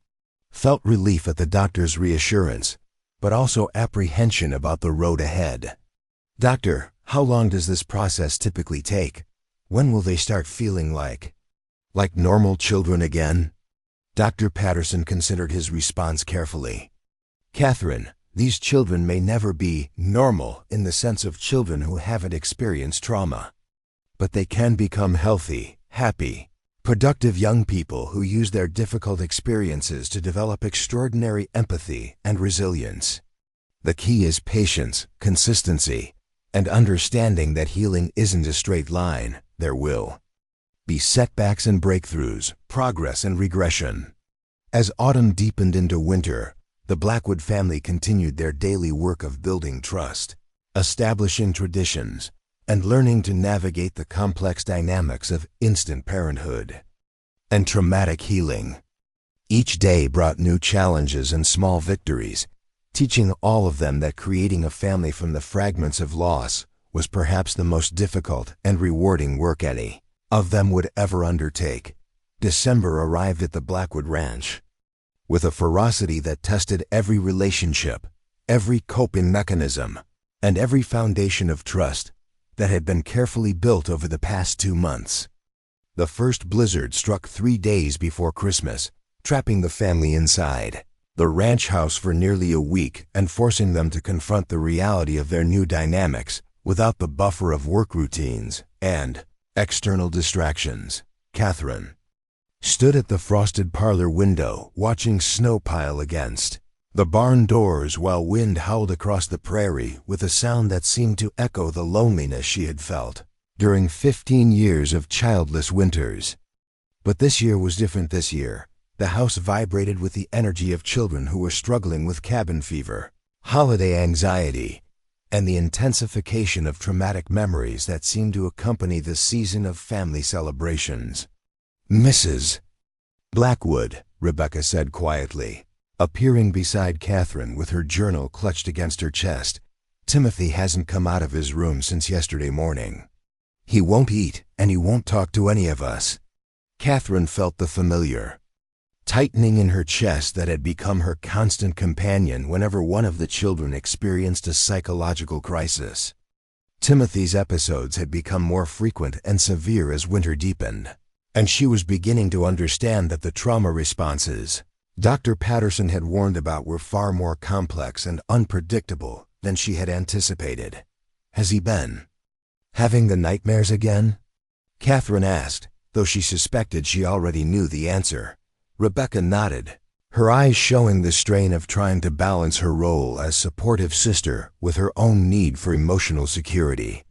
felt relief at the doctor's reassurance, but also apprehension about the road ahead. Doctor, how long does this process typically take? When will they start feeling like normal children again? Dr. Patterson considered his response carefully. Catherine, these children may never be normal in the sense of children who haven't experienced trauma. But they can become healthy, happy, productive young people who use their difficult experiences to develop extraordinary empathy and resilience. The key is patience, consistency, and understanding that healing isn't a straight line. There will be setbacks and breakthroughs, progress and regression. As autumn deepened into winter, the Blackwood family continued their daily work of building trust, establishing traditions, and learning to navigate the complex dynamics of instant parenthood and traumatic healing. Each day brought new challenges and small victories, teaching all of them that creating a family from the fragments of loss was perhaps the most difficult and rewarding work any of them would ever undertake. December arrived at the Blackwood Ranch with a ferocity that tested every relationship, every coping mechanism, and every foundation of trust that had been carefully built over the past 2 months. The first blizzard struck 3 days before Christmas, trapping the family inside the ranch house for nearly a week and forcing them to confront the reality of their new dynamics without the buffer of work routines and external distractions. Catherine stood at the frosted parlor window, watching snow pile against the barn doors while wind howled across the prairie with a sound that seemed to echo the loneliness she had felt during 15 years of childless winters. But this year was different. This year, the house vibrated with the energy of children who were struggling with cabin fever, holiday anxiety, and the intensification of traumatic memories that seemed to accompany the season of family celebrations. Mrs. Blackwood, Rebecca said quietly, appearing beside Catherine with her journal clutched against her chest. Timothy hasn't come out of his room since yesterday morning. He won't eat, and he won't talk to any of us. Catherine felt the familiar tightening in her chest that had become her constant companion whenever one of the children experienced a psychological crisis. Timothy's episodes had become more frequent and severe as winter deepened, and she was beginning to understand that the trauma responses Dr. Patterson had warned about were far more complex and unpredictable than she had anticipated. Has he been having the nightmares again? Catherine asked, though she suspected she already knew the answer. Rebecca nodded, her eyes showing the strain of trying to balance her role as supportive sister with her own need for emotional security.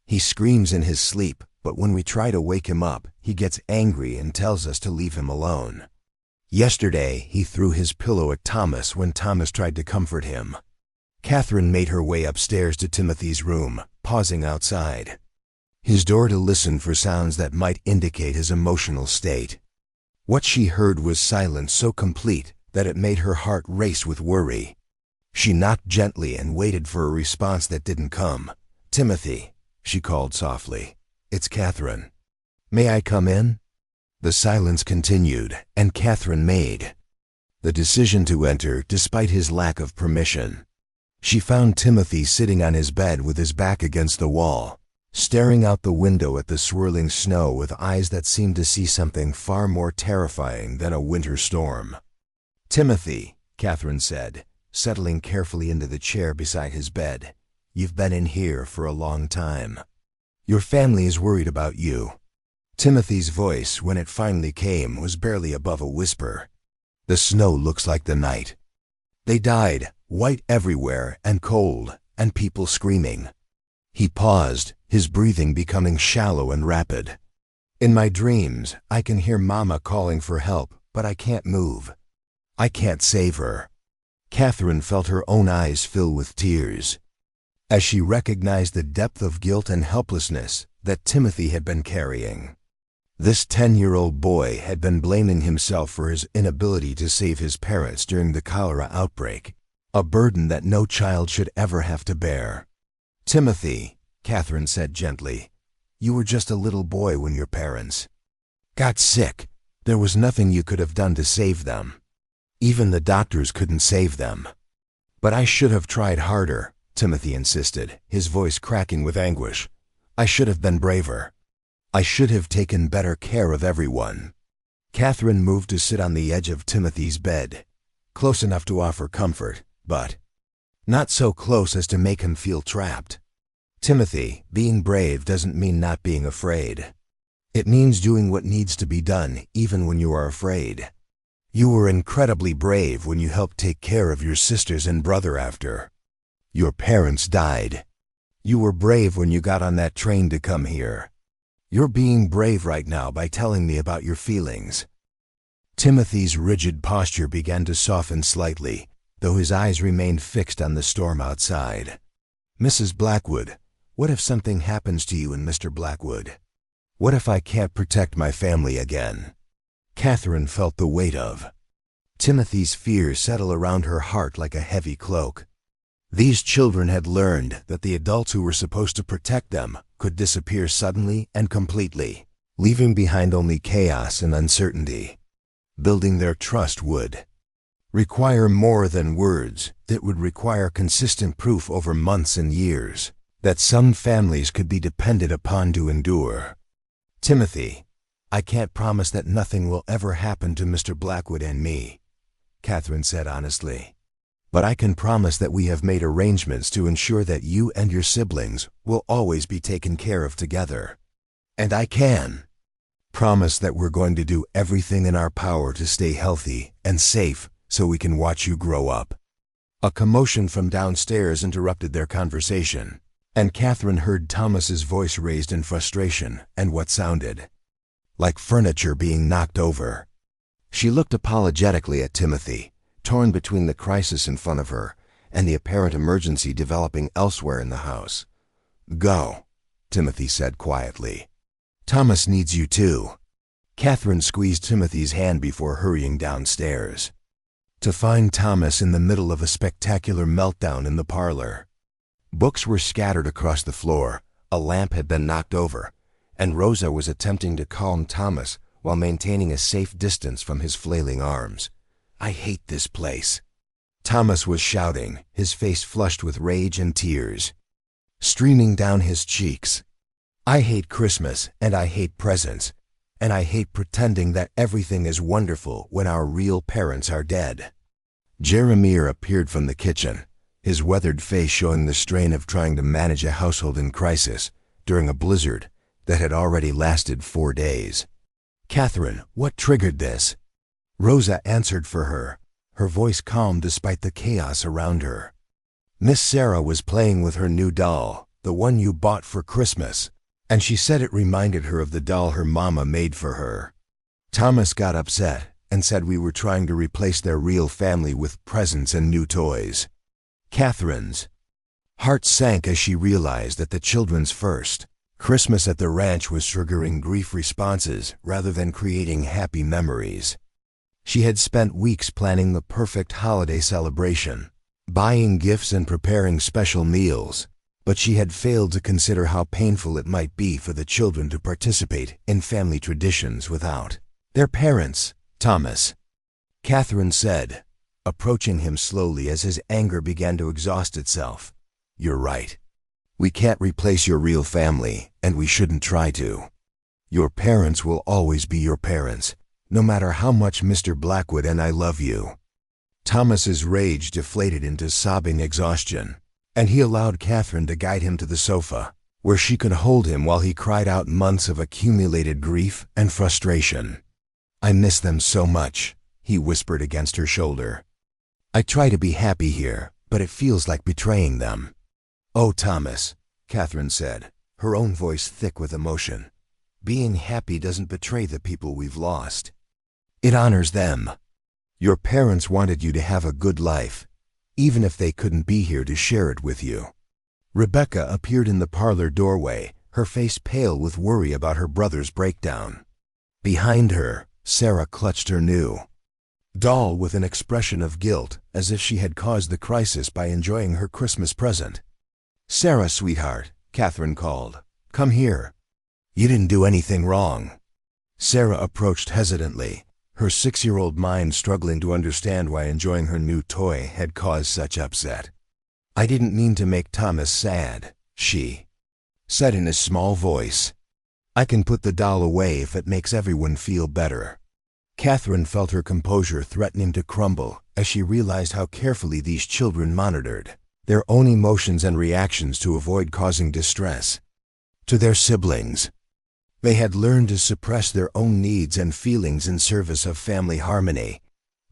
He screams in his sleep, but when we try to wake him up, he gets angry and tells us to leave him alone. Yesterday, he threw his pillow at Thomas when Thomas tried to comfort him. Catherine made her way upstairs to Timothy's room, pausing outside his door to listen for sounds that might indicate his emotional state. What she heard was silence so complete that it made her heart race with worry. She knocked gently and waited for a response that didn't come. "Timothy," she called softly. "It's Catherine. May I come in?" The silence continued, and Catherine made the decision to enter despite his lack of permission. She found Timothy sitting on his bed with his back against the wall, staring out the window at the swirling snow with eyes that seemed to see something far more terrifying than a winter storm. "Timothy," Catherine said, settling carefully into the chair beside his bed, "you've been in here for a long time. Your family is worried about you." Timothy's voice, when it finally came, was barely above a whisper. "The snow looks like the night. They died, white everywhere and cold, and people screaming." He paused, his breathing becoming shallow and rapid. "In my dreams, I can hear Mama calling for help, but I can't move. I can't save her." Catherine felt her own eyes fill with tears as she recognized the depth of guilt and helplessness that Timothy had been carrying. This 10-year-old boy had been blaming himself for his inability to save his parents during the cholera outbreak, a burden that no child should ever have to bear. "Timothy," Catherine said gently, "you were just a little boy when your parents got sick. There was nothing you could have done to save them. Even the doctors couldn't save them." "But I should have tried harder," Timothy insisted, his voice cracking with anguish. "I should have been braver. I should have taken better care of everyone." Catherine moved to sit on the edge of Timothy's bed, close enough to offer comfort, but not so close as to make him feel trapped. "Timothy, being brave doesn't mean not being afraid. It means doing what needs to be done, even when you are afraid. You were incredibly brave when you helped take care of your sisters and brother after your parents died. You were brave when you got on that train to come here. You're being brave right now by telling me about your feelings." Timothy's rigid posture began to soften slightly, though his eyes remained fixed on the storm outside. "Mrs. Blackwood, what if something happens to you and Mr. Blackwood? What if I can't protect my family again?" Catherine felt the weight of Timothy's fear settle around her heart like a heavy cloak. These children had learned that the adults who were supposed to protect them could disappear suddenly and completely, leaving behind only chaos and uncertainty. Building their trust would require more than words. It would require consistent proof over months and years that some families could be depended upon to endure. "Timothy, I can't promise that nothing will ever happen to Mr. Blackwood and me," Catherine said honestly. "But I can promise that we have made arrangements to ensure that you and your siblings will always be taken care of together. And I can promise that we're going to do everything in our power to stay healthy and safe so we can watch you grow up." A commotion from downstairs interrupted their conversation, and Catherine heard Thomas's voice raised in frustration and what sounded like furniture being knocked over. She looked apologetically at Timothy, torn between the crisis in front of her and the apparent emergency developing elsewhere in the house. "Go," Timothy said quietly. "Thomas needs you too." Catherine squeezed Timothy's hand before hurrying downstairs, to find Thomas in the middle of a spectacular meltdown in the parlor. Books were scattered across the floor, a lamp had been knocked over, and Rosa was attempting to calm Thomas while maintaining a safe distance from his flailing arms. "I hate this place," Thomas was shouting, his face flushed with rage and tears streaming down his cheeks. "I hate Christmas, and I hate presents, and I hate pretending that everything is wonderful when our real parents are dead." Jeremiah appeared from the kitchen, his weathered face showing the strain of trying to manage a household in crisis during a blizzard that had already lasted 4 days. "Catherine, what triggered this?" Rosa answered for her voice calm despite the chaos around her. "Miss Sarah was playing with her new doll, the one you bought for Christmas, and she said it reminded her of the doll her mama made for her. Thomas got upset and said we were trying to replace their real family with presents and new toys." Catherine's heart sank as she realized that the children's first Christmas at the ranch was triggering grief responses rather than creating happy memories. She had spent weeks planning the perfect holiday celebration, buying gifts and preparing special meals, but she had failed to consider how painful it might be for the children to participate in family traditions without their parents. "Thomas," Catherine said, approaching him slowly as his anger began to exhaust itself, "you're right. We can't replace your real family, and we shouldn't try to. Your parents will always be your parents, no matter how much Mr. Blackwood and I love you." Thomas's rage deflated into sobbing exhaustion, and he allowed Catherine to guide him to the sofa, where she could hold him while he cried out months of accumulated grief and frustration. "I miss them so much," he whispered against her shoulder. "I try to be happy here, but it feels like betraying them." "Oh, Thomas," Catherine said, her own voice thick with emotion, "being happy doesn't betray the people we've lost. It honors them. Your parents wanted you to have a good life, even if they couldn't be here to share it with you." Rebecca appeared in the parlor doorway, her face pale with worry about her brother's breakdown. Behind her, Sarah clutched her new doll with an expression of guilt, as if she had caused the crisis by enjoying her Christmas present. "Sarah, sweetheart," Catherine called. "Come here. You didn't do anything wrong." Sarah approached hesitantly, her 6-year-old mind struggling to understand why enjoying her new toy had caused such upset. "I didn't mean to make Thomas sad," she said in a small voice. "I can put the doll away if it makes everyone feel better." Catherine felt her composure threatening to crumble as she realized how carefully these children monitored their own emotions and reactions to avoid causing distress to their siblings. They had learned to suppress their own needs and feelings in service of family harmony,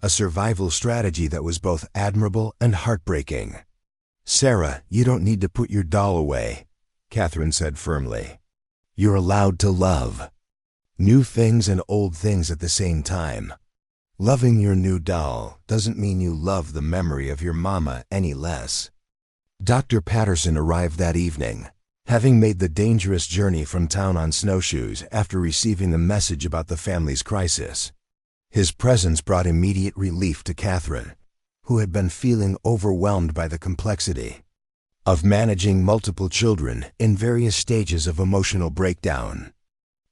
a survival strategy that was both admirable and heartbreaking. "Sarah, you don't need to put your doll away," Catherine said firmly. "You're allowed to love new things and old things at the same time. Loving your new doll doesn't mean you love the memory of your mama any less." Dr. Patterson arrived that evening, having made the dangerous journey from town on snowshoes after receiving the message about the family's crisis. His presence brought immediate relief to Catherine, who had been feeling overwhelmed by the complexity of managing multiple children in various stages of emotional breakdown.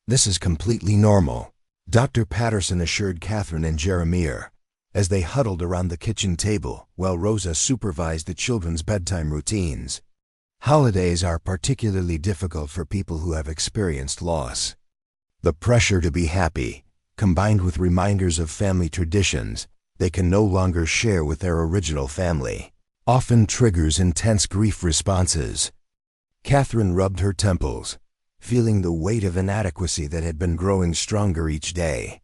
"This is completely normal," Dr. Patterson assured Catherine and Jeremiah as they huddled around the kitchen table while Rosa supervised the children's bedtime routines. "Holidays are particularly difficult for people who have experienced loss. The pressure to be happy, combined with reminders of family traditions they can no longer share with their original family, often triggers intense grief responses." Catherine rubbed her temples, feeling the weight of inadequacy that had been growing stronger each day.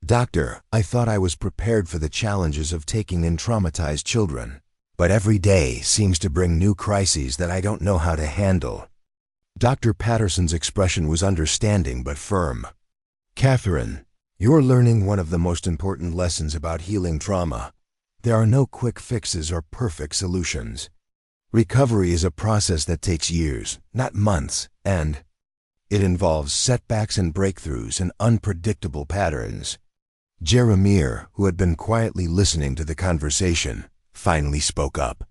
"Doctor, I thought I was prepared for the challenges of taking in traumatized children, but every day seems to bring new crises that I don't know how to handle." Dr. Patterson's expression was understanding but firm. "Catherine, you're learning one of the most important lessons about healing trauma. There are no quick fixes or perfect solutions. Recovery is a process that takes years, not months, and it involves setbacks and breakthroughs and unpredictable patterns." Jeremiah, who had been quietly listening to the conversation, finally spoke up.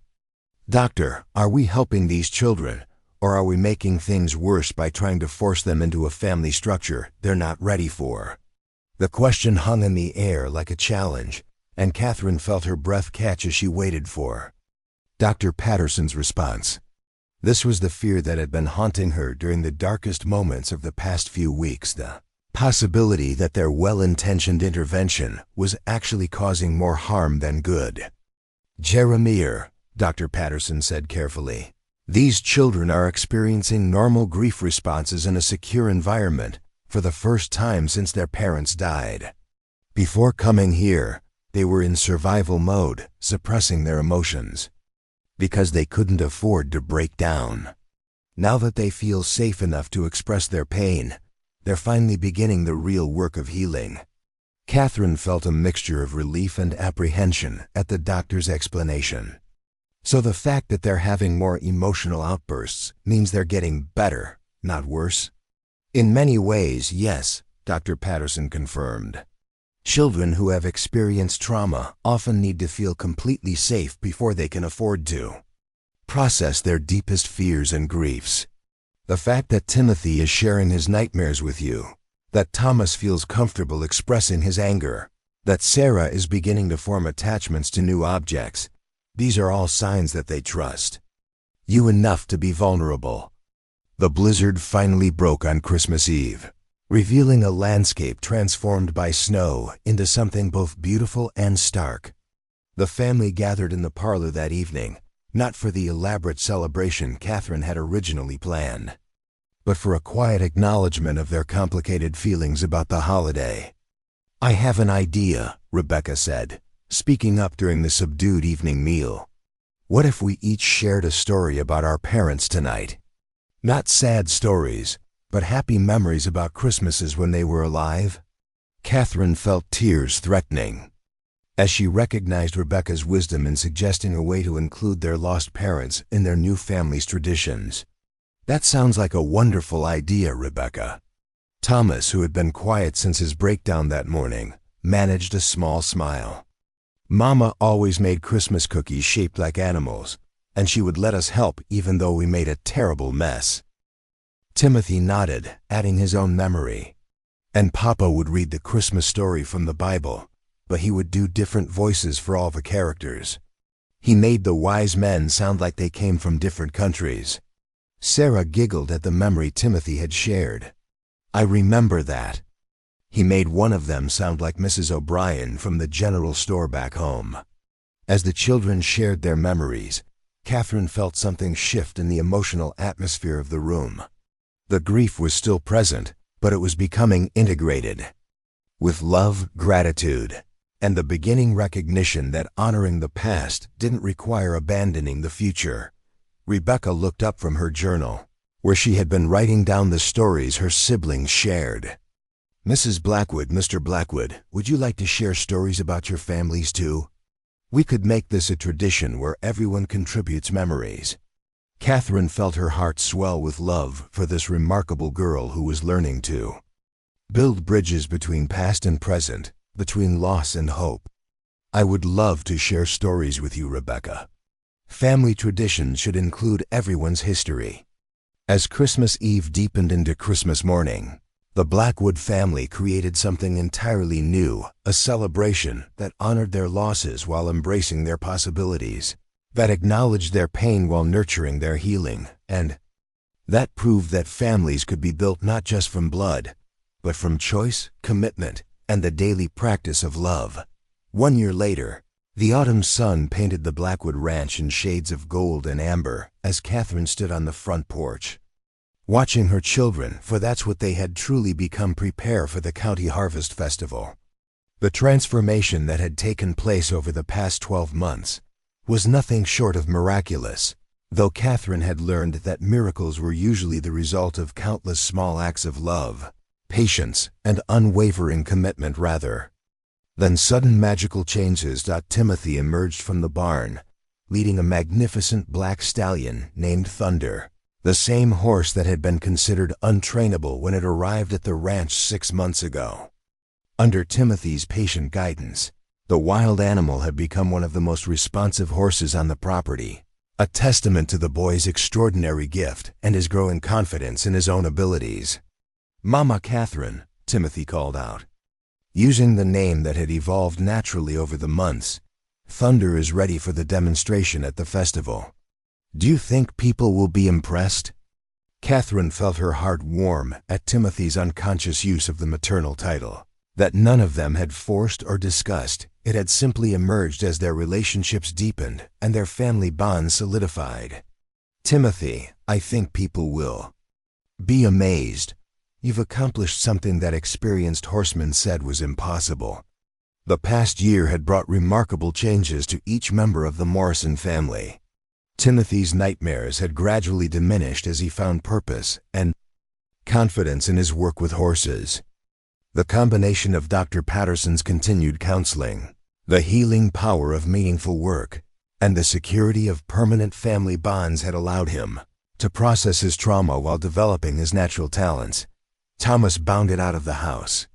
"Doctor, are we helping these children, or are we making things worse by trying to force them into a family structure they're not ready for?" The question hung in the air like a challenge, and Catherine felt her breath catch as she waited for Dr. Patterson's response. This was the fear that had been haunting her during the darkest moments of the past few weeks, the possibility that their well-intentioned intervention was actually causing more harm than good. "Jeremiah," Dr. Patterson said carefully, "these children are experiencing normal grief responses in a secure environment for the first time since their parents died. Before coming here, they were in survival mode, suppressing their emotions because they couldn't afford to break down. Now that they feel safe enough to express their pain, they're finally beginning the real work of healing." Catherine felt a mixture of relief and apprehension at the doctor's explanation. So the fact that they're having more emotional outbursts means they're getting better, not worse? "In many ways, yes," Dr. Patterson confirmed. "Children who have experienced trauma often need to feel completely safe before they can afford to process their deepest fears and griefs. The fact that Timothy is sharing his nightmares with you, that Thomas feels comfortable expressing his anger, that Sarah is beginning to form attachments to new objects, these are all signs that they trust you enough to be vulnerable." The blizzard finally broke on Christmas Eve, revealing a landscape transformed by snow into something both beautiful and stark. The family gathered in the parlor that evening, not for the elaborate celebration Catherine had originally planned, but for a quiet acknowledgement of their complicated feelings about the holiday. "I have an idea," Rebecca said, speaking up during the subdued evening meal. "What if we each shared a story about our parents tonight? Not sad stories, but happy memories about Christmases when they were alive." Catherine felt tears threatening as she recognized Rebecca's wisdom in suggesting a way to include their lost parents in their new family's traditions. "That sounds like a wonderful idea, Rebecca. Thomas, who had been quiet since his breakdown that morning, managed a small smile. Mama always made Christmas cookies shaped like animals, and she would let us help even though we made a terrible mess. Timothy nodded, adding his own memory. And Papa would read the Christmas story from the Bible, but he would do different voices for all the characters. He made the wise men sound like they came from different countries. Sarah giggled at the memory Timothy had shared. I remember that. He made one of them sound like Mrs. O'Brien from the general store back home. As the children shared their memories, Catherine felt something shift in the emotional atmosphere of the room. The grief was still present, but it was becoming integrated. With love, gratitude, and the beginning recognition that honoring the past didn't require abandoning the future, Rebecca looked up from her journal, where she had been writing down the stories her siblings shared. Mrs. Blackwood, Mr. Blackwood, would you like to share stories about your families too? We could make this a tradition where everyone contributes memories. Catherine felt her heart swell with love for this remarkable girl who was learning to build bridges between past and present, between loss and hope. I would love to share stories with you, Rebecca. Family traditions should include everyone's history. As Christmas Eve deepened into Christmas morning, the Blackwood family created something entirely new, a celebration that honored their losses while embracing their possibilities, that acknowledged their pain while nurturing their healing, and that proved that families could be built not just from blood, but from choice, commitment, and the daily practice of love. 1 year later, the autumn sun painted the Blackwood ranch in shades of gold and amber as Catherine stood on the front porch, watching her children, for that's what they had truly become, prepare for the County Harvest Festival. The transformation that had taken place over the past 12 months was nothing short of miraculous, though Catherine had learned that miracles were usually the result of countless small acts of love, patience, and unwavering commitment rather. Then sudden magical changes. Timothy emerged from the barn, leading a magnificent black stallion named Thunder, the same horse that had been considered untrainable when it arrived at the ranch 6 months ago. Under Timothy's patient guidance, the wild animal had become one of the most responsive horses on the property, a testament to the boy's extraordinary gift and his growing confidence in his own abilities. Mama Catherine, Timothy called out. Using the name that had evolved naturally over the months, Thunder is ready for the demonstration at the festival. Do you think people will be impressed? Catherine felt her heart warm at Timothy's unconscious use of the maternal title, that none of them had forced or discussed. It had simply emerged as their relationships deepened and their family bonds solidified. Timothy, I think people will be amazed. You've accomplished something that experienced horsemen said was impossible. The past year had brought remarkable changes to each member of the Morrison family. Timothy's nightmares had gradually diminished as he found purpose and confidence in his work with horses. The combination of Dr. Patterson's continued counseling, the healing power of meaningful work, and the security of permanent family bonds had allowed him to process his trauma while developing his natural talents. Thomas bounded out of the house,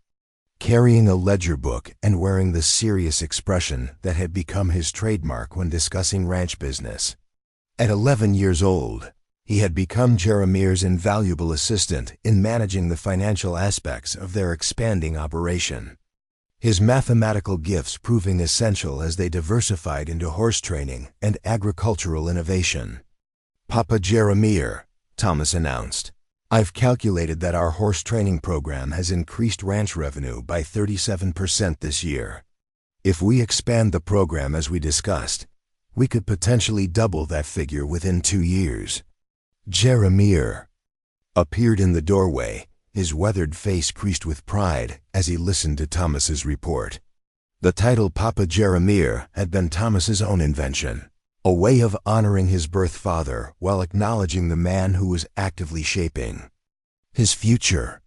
carrying a ledger book and wearing the serious expression that had become his trademark when discussing ranch business. At 11 years old, he had become Jeremiah's invaluable assistant in managing the financial aspects of their expanding operation, his mathematical gifts proving essential as they diversified into horse training and agricultural innovation. Papa Jeremiah, Thomas announced, I've calculated that our horse training program has increased ranch revenue by 37% this year. If we expand the program as we discussed, we could potentially double that figure within 2 years. Jeremiah appeared in the doorway, his weathered face creased with pride as he listened to Thomas's report. The title Papa Jeremiah had been Thomas's own invention, a way of honoring his birth father while acknowledging the man who was actively shaping his future.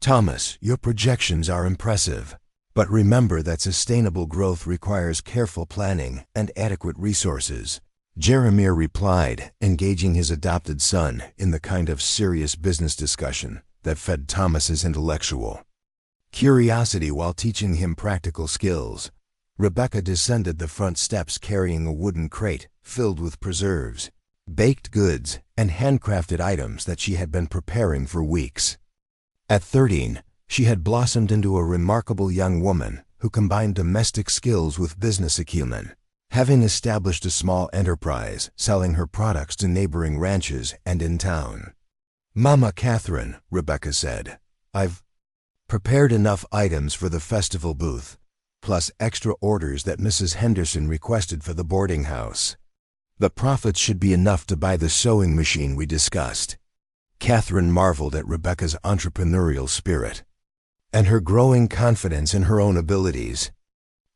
Thomas, your projections are impressive, but remember that sustainable growth requires careful planning and adequate resources. Jeremiah replied, engaging his adopted son in the kind of serious business discussion that fed Thomas's intellectual curiosity while teaching him practical skills. Rebecca descended the front steps carrying a wooden crate filled with preserves, baked goods, and handcrafted items that she had been preparing for weeks. At 13, she had blossomed into a remarkable young woman who combined domestic skills with business acumen, having established a small enterprise selling her products to neighboring ranches and in town. "Mama Catherine," Rebecca said, "I've prepared enough items for the festival booth, plus extra orders that Mrs. Henderson requested for the boarding house. The profits should be enough to buy the sewing machine we discussed." Catherine marveled at Rebecca's entrepreneurial spirit and her growing confidence in her own abilities.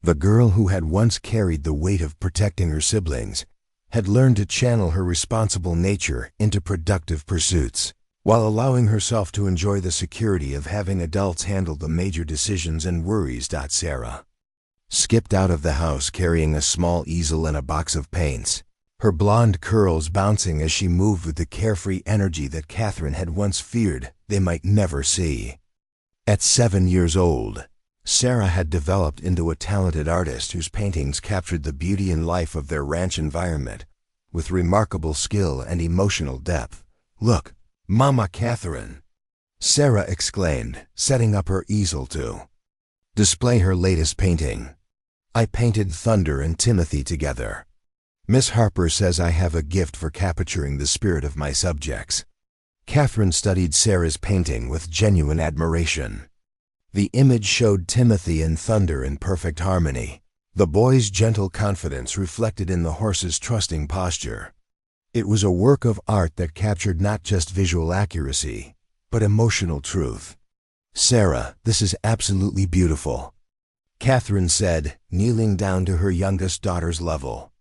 The girl who had once carried the weight of protecting her siblings had learned to channel her responsible nature into productive pursuits, while allowing herself to enjoy the security of having adults handle the major decisions and worries. Sarah skipped out of the house carrying a small easel and a box of paints, her blonde curls bouncing as she moved with the carefree energy that Catherine had once feared they might never see. At 7 years old, Sarah had developed into a talented artist whose paintings captured the beauty and life of their ranch environment with remarkable skill and emotional depth. "Look, Mama Catherine," Sarah exclaimed, setting up her easel to display her latest painting. "I painted Thunder and Timothy together. Miss Harper says I have a gift for capturing the spirit of my subjects." Catherine studied Sarah's painting with genuine admiration. The image showed Timothy and Thunder in perfect harmony, the boy's gentle confidence reflected in the horse's trusting posture. It was a work of art that captured not just visual accuracy, but emotional truth. "Sarah, this is absolutely beautiful," Catherine said, kneeling down to her youngest daughter's level.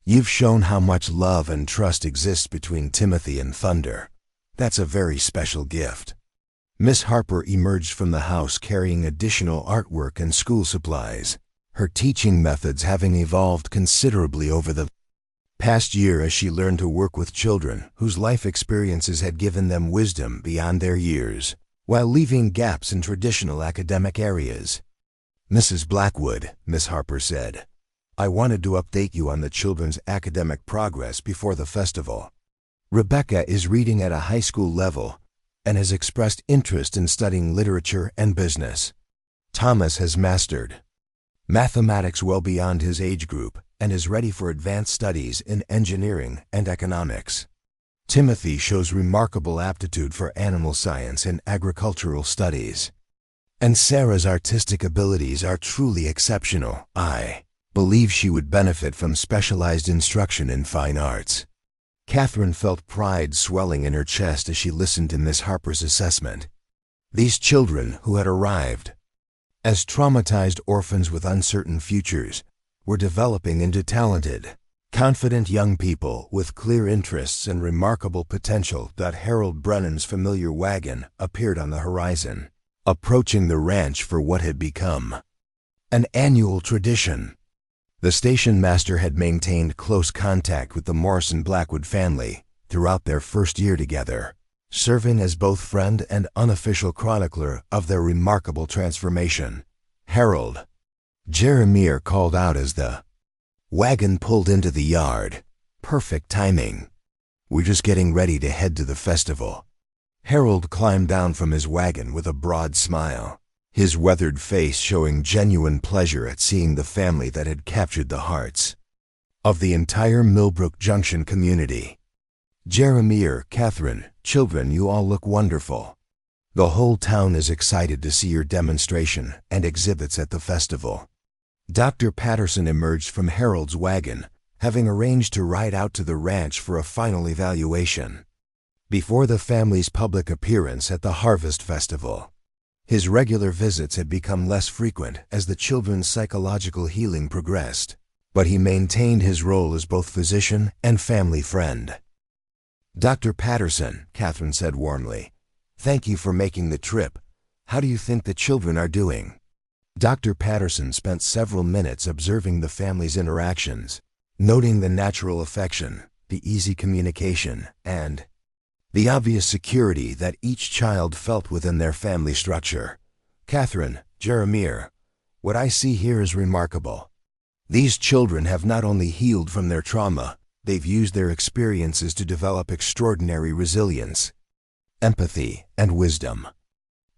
"You've shown how much love and trust exists between Timothy and Thunder. That's a very special gift." Miss Harper emerged from the house carrying additional artwork and school supplies, her teaching methods having evolved considerably over the past year as she learned to work with children whose life experiences had given them wisdom beyond their years, while leaving gaps in traditional academic areas. "Mrs. Blackwood," Miss Harper said, "I wanted to update you on the children's academic progress before the festival. Rebecca is reading at a high school level and has expressed interest in studying literature and business. Thomas has mastered mathematics well beyond his age group and is ready for advanced studies in engineering and economics. Timothy shows remarkable aptitude for animal science and agricultural studies. And Sarah's artistic abilities are truly exceptional. I believe she would benefit from specialized instruction in fine arts." Catherine felt pride swelling in her chest as she listened to Miss Harper's assessment. These children who had arrived as traumatized orphans with uncertain futures were developing into talented, confident young people with clear interests and remarkable potential. Harold Brennan's familiar wagon appeared on the horizon, approaching the ranch for what had become an annual tradition. The station master had maintained close contact with the Morrison Blackwood family throughout their first year together, serving as both friend and unofficial chronicler of their remarkable transformation. "Harold," Jeremiah called out as the wagon pulled into the yard. "Perfect timing. We're just getting ready to head to the festival." Harold climbed down from his wagon with a broad smile, his weathered face showing genuine pleasure at seeing the family that had captured the hearts of the entire Millbrook Junction community. "Jeremiah, Catherine, children, you all look wonderful. The whole town is excited to see your demonstration and exhibits at the festival." Dr. Patterson emerged from Harold's wagon, having arranged to ride out to the ranch for a final evaluation before the family's public appearance at the Harvest Festival. His regular visits had become less frequent as the children's psychological healing progressed, but he maintained his role as both physician and family friend. "Dr. Patterson," Catherine said warmly, "thank you for making the trip. How do you think the children are doing?" Dr. Patterson spent several minutes observing the family's interactions, noting the natural affection, the easy communication, and the obvious security that each child felt within their family structure. Catherine, Jeremiah, what I see here is remarkable. These children have not only healed from their trauma, they've used their experiences to develop extraordinary resilience, empathy, and wisdom.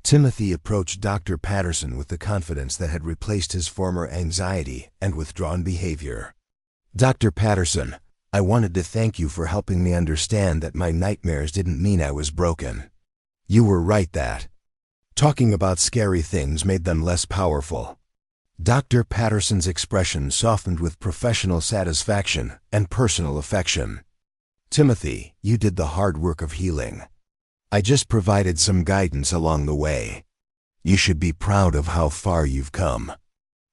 Timothy approached Dr. Patterson with the confidence that had replaced his former anxiety and withdrawn behavior. Dr. Patterson, I wanted to thank you for helping me understand that my nightmares didn't mean I was broken. You were right that talking about scary things made them less powerful. Dr. Patterson's expression softened with professional satisfaction and personal affection. Timothy, you did the hard work of healing. I just provided some guidance along the way. You should be proud of how far you've come.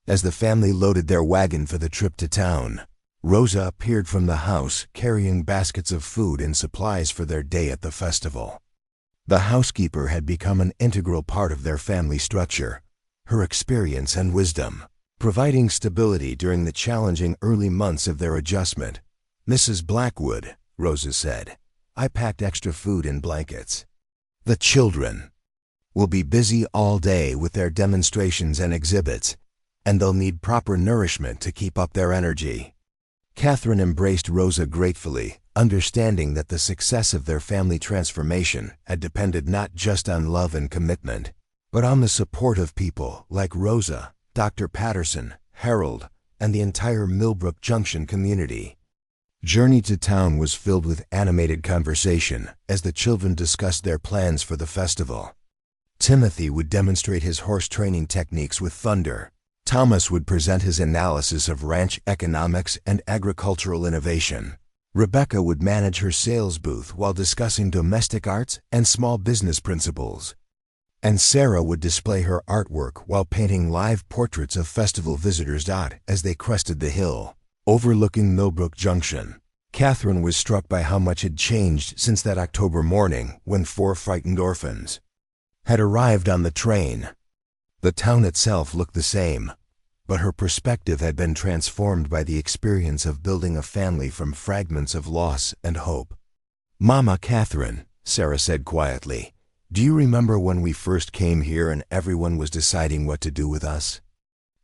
As the family loaded their wagon for the trip to town, Rosa appeared from the house carrying baskets of food and supplies for their day at the festival. The housekeeper had become an integral part of their family structure, her experience and wisdom providing stability during the challenging early months of their adjustment. Mrs. Blackwood, Rosa said, I packed extra food and blankets. The children will be busy all day with their demonstrations and exhibits, and they'll need proper nourishment to keep up their energy. Catherine embraced Rosa gratefully, understanding that the success of their family transformation had depended not just on love and commitment, but on the support of people like Rosa, Dr. Patterson, Harold, and the entire Millbrook Junction community. Journey to town was filled with animated conversation as the children discussed their plans for the festival. Timothy would demonstrate his horse training techniques with Thunder. Thomas would present his analysis of ranch economics and agricultural innovation. Rebecca would manage her sales booth while discussing domestic arts and small business principles. And Sarah would display her artwork while painting live portraits of festival visitors as they crested the hill overlooking Millbrook Junction. Catherine was struck by how much had changed since that October morning when 4 frightened orphans had arrived on the train. The town itself looked the same, but her perspective had been transformed by the experience of building a family from fragments of loss and hope. Mama Catherine, Sarah said quietly, do you remember when we first came here and everyone was deciding what to do with us?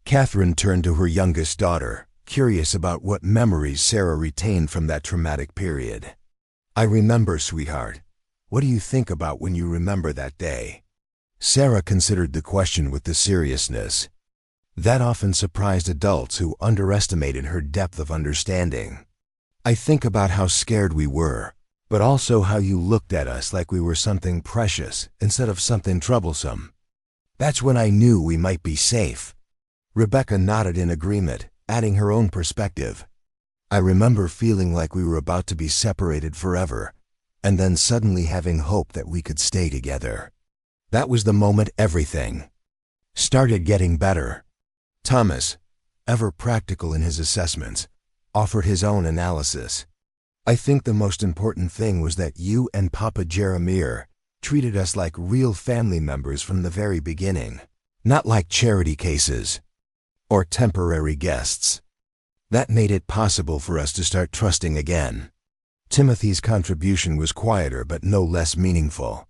Catherine turned to her youngest daughter, curious about what memories Sarah retained from that traumatic period. I remember, sweetheart. What do you think about when you remember that day? Sarah considered the question with the seriousness that often surprised adults who underestimated her depth of understanding. I think about how scared we were, but also how you looked at us like we were something precious instead of something troublesome. That's when I knew we might be safe. Rebecca nodded in agreement, adding her own perspective. I remember feeling like we were about to be separated forever, and then suddenly having hope that we could stay together. That was the moment everything started getting better. Thomas, ever practical in his assessments, offered his own analysis. I think the most important thing was that you and Papa Jeremiah treated us like real family members from the very beginning, not like charity cases or temporary guests. That made it possible for us to start trusting again. Timothy's contribution was quieter but no less meaningful.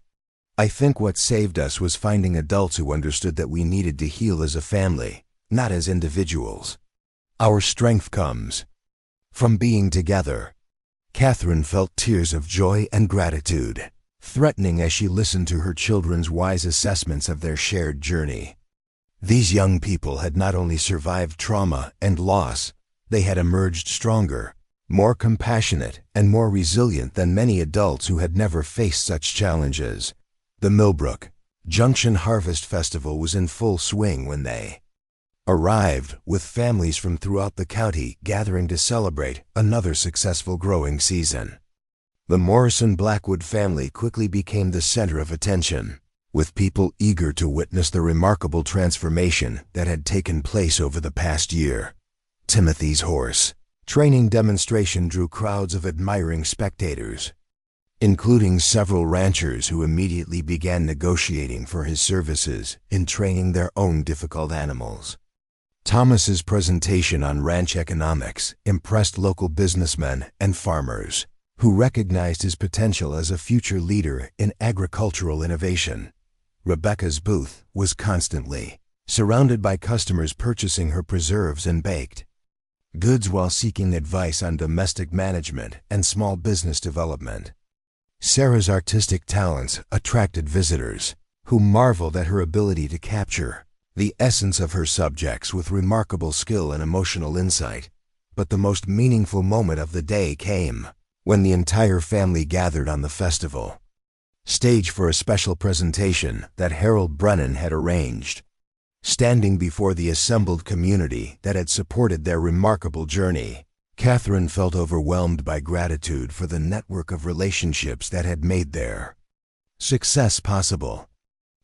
I think what saved us was finding adults who understood that we needed to heal as a family, not as individuals. Our strength comes from being together. Catherine felt tears of joy and gratitude, threatening as she listened to her children's wise assessments of their shared journey. These young people had not only survived trauma and loss, they had emerged stronger, more compassionate, and more resilient than many adults who had never faced such challenges. The Millbrook Junction Harvest Festival was in full swing when they arrived, with families from throughout the county gathering to celebrate another successful growing season. The Morrison Blackwood family quickly became the center of attention, with people eager to witness the remarkable transformation that had taken place over the past year. Timothy's horse training demonstration drew crowds of admiring spectators, including several ranchers who immediately began negotiating for his services in training their own difficult animals. Thomas's presentation on ranch economics impressed local businessmen and farmers, who recognized his potential as a future leader in agricultural innovation. Rebecca's booth was constantly surrounded by customers purchasing her preserves and baked goods while seeking advice on domestic management and small business development. Sarah's artistic talents attracted visitors, who marveled at her ability to capture the essence of her subjects with remarkable skill and emotional insight. But the most meaningful moment of the day came when the entire family gathered on the festival stage for a special presentation that Harold Brennan had arranged. Standing before the assembled community that had supported their remarkable journey, Catherine felt overwhelmed by gratitude for the network of relationships that had made their success possible.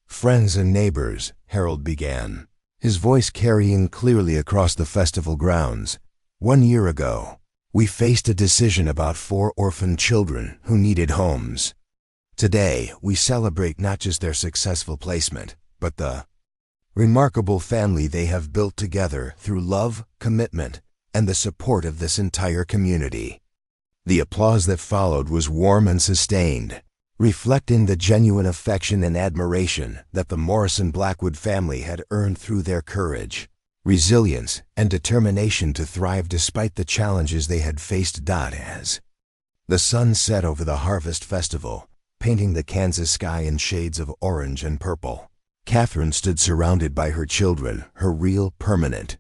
"Friends and neighbors," Harold began, his voice carrying clearly across the festival grounds. "1 year ago, we faced a decision about 4 orphaned children who needed homes. Today, we celebrate not just their successful placement, but the remarkable family they have built together through love, commitment, and the support of this entire community." The applause that followed was warm and sustained, reflecting the genuine affection and admiration that the Morrison Blackwood family had earned through their courage, resilience, and determination to thrive despite the challenges they had faced. As the sun set over the Harvest Festival, painting the Kansas sky in shades of orange and purple, Catherine stood surrounded by her children, her real, permanent,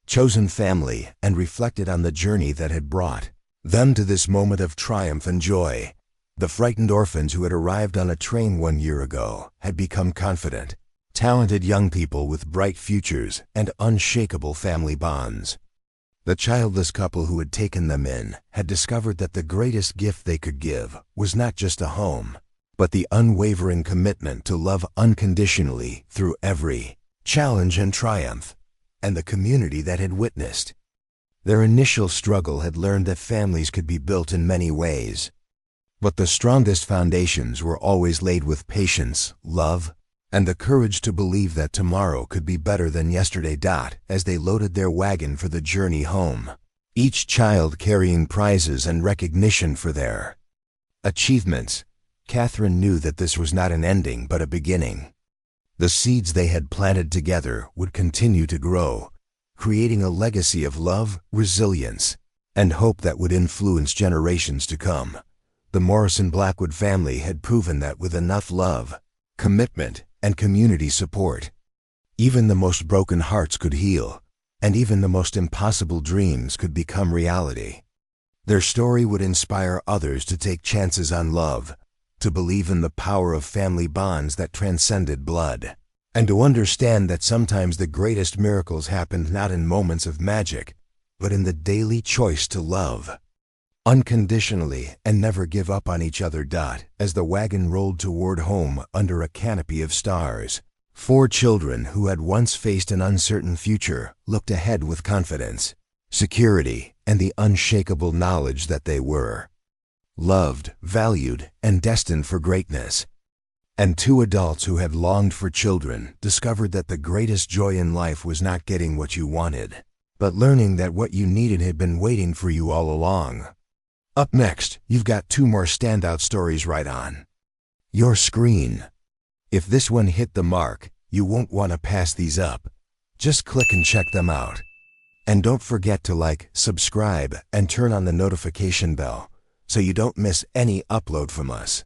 chosen family, and reflected on the journey that had brought them to this moment of triumph and joy. The frightened orphans who had arrived on a train 1 year ago had become confident, talented young people with bright futures and unshakable family bonds. The childless couple who had taken them in had discovered that the greatest gift they could give was not just a home, but the unwavering commitment to love unconditionally through every challenge and triumph, and the community that had witnessed their initial struggle had learned that families could be built in many ways. But the strongest foundations were always laid with patience, love, and the courage to believe that tomorrow could be better than yesterday. As they loaded their wagon for the journey home, each child carrying prizes and recognition for their achievements, Catherine knew that this was not an ending but a beginning. The seeds they had planted together would continue to grow, creating a legacy of love, resilience, and hope that would influence generations to come. The Morrison Blackwood family had proven that with enough love, commitment, and community support, even the most broken hearts could heal, and even the most impossible dreams could become reality. Their story would inspire others to take chances on love, to believe in the power of family bonds that transcended blood, and to understand that sometimes the greatest miracles happened not in moments of magic, but in the daily choice to love unconditionally and never give up on each other. As the wagon rolled toward home under a canopy of stars, 4 children who had once faced an uncertain future looked ahead with confidence, security, and the unshakable knowledge that they were loved, valued, and destined for greatness. And 2 adults who had longed for children discovered that the greatest joy in life was not getting what you wanted, but learning that what you needed had been waiting for you all along. Up next, you've got 2 more standout stories right on your screen. If this one hit the mark, you won't want to pass these up. Just click and check them out. And don't forget to like, subscribe, and turn on the notification bell so you don't miss any upload from us.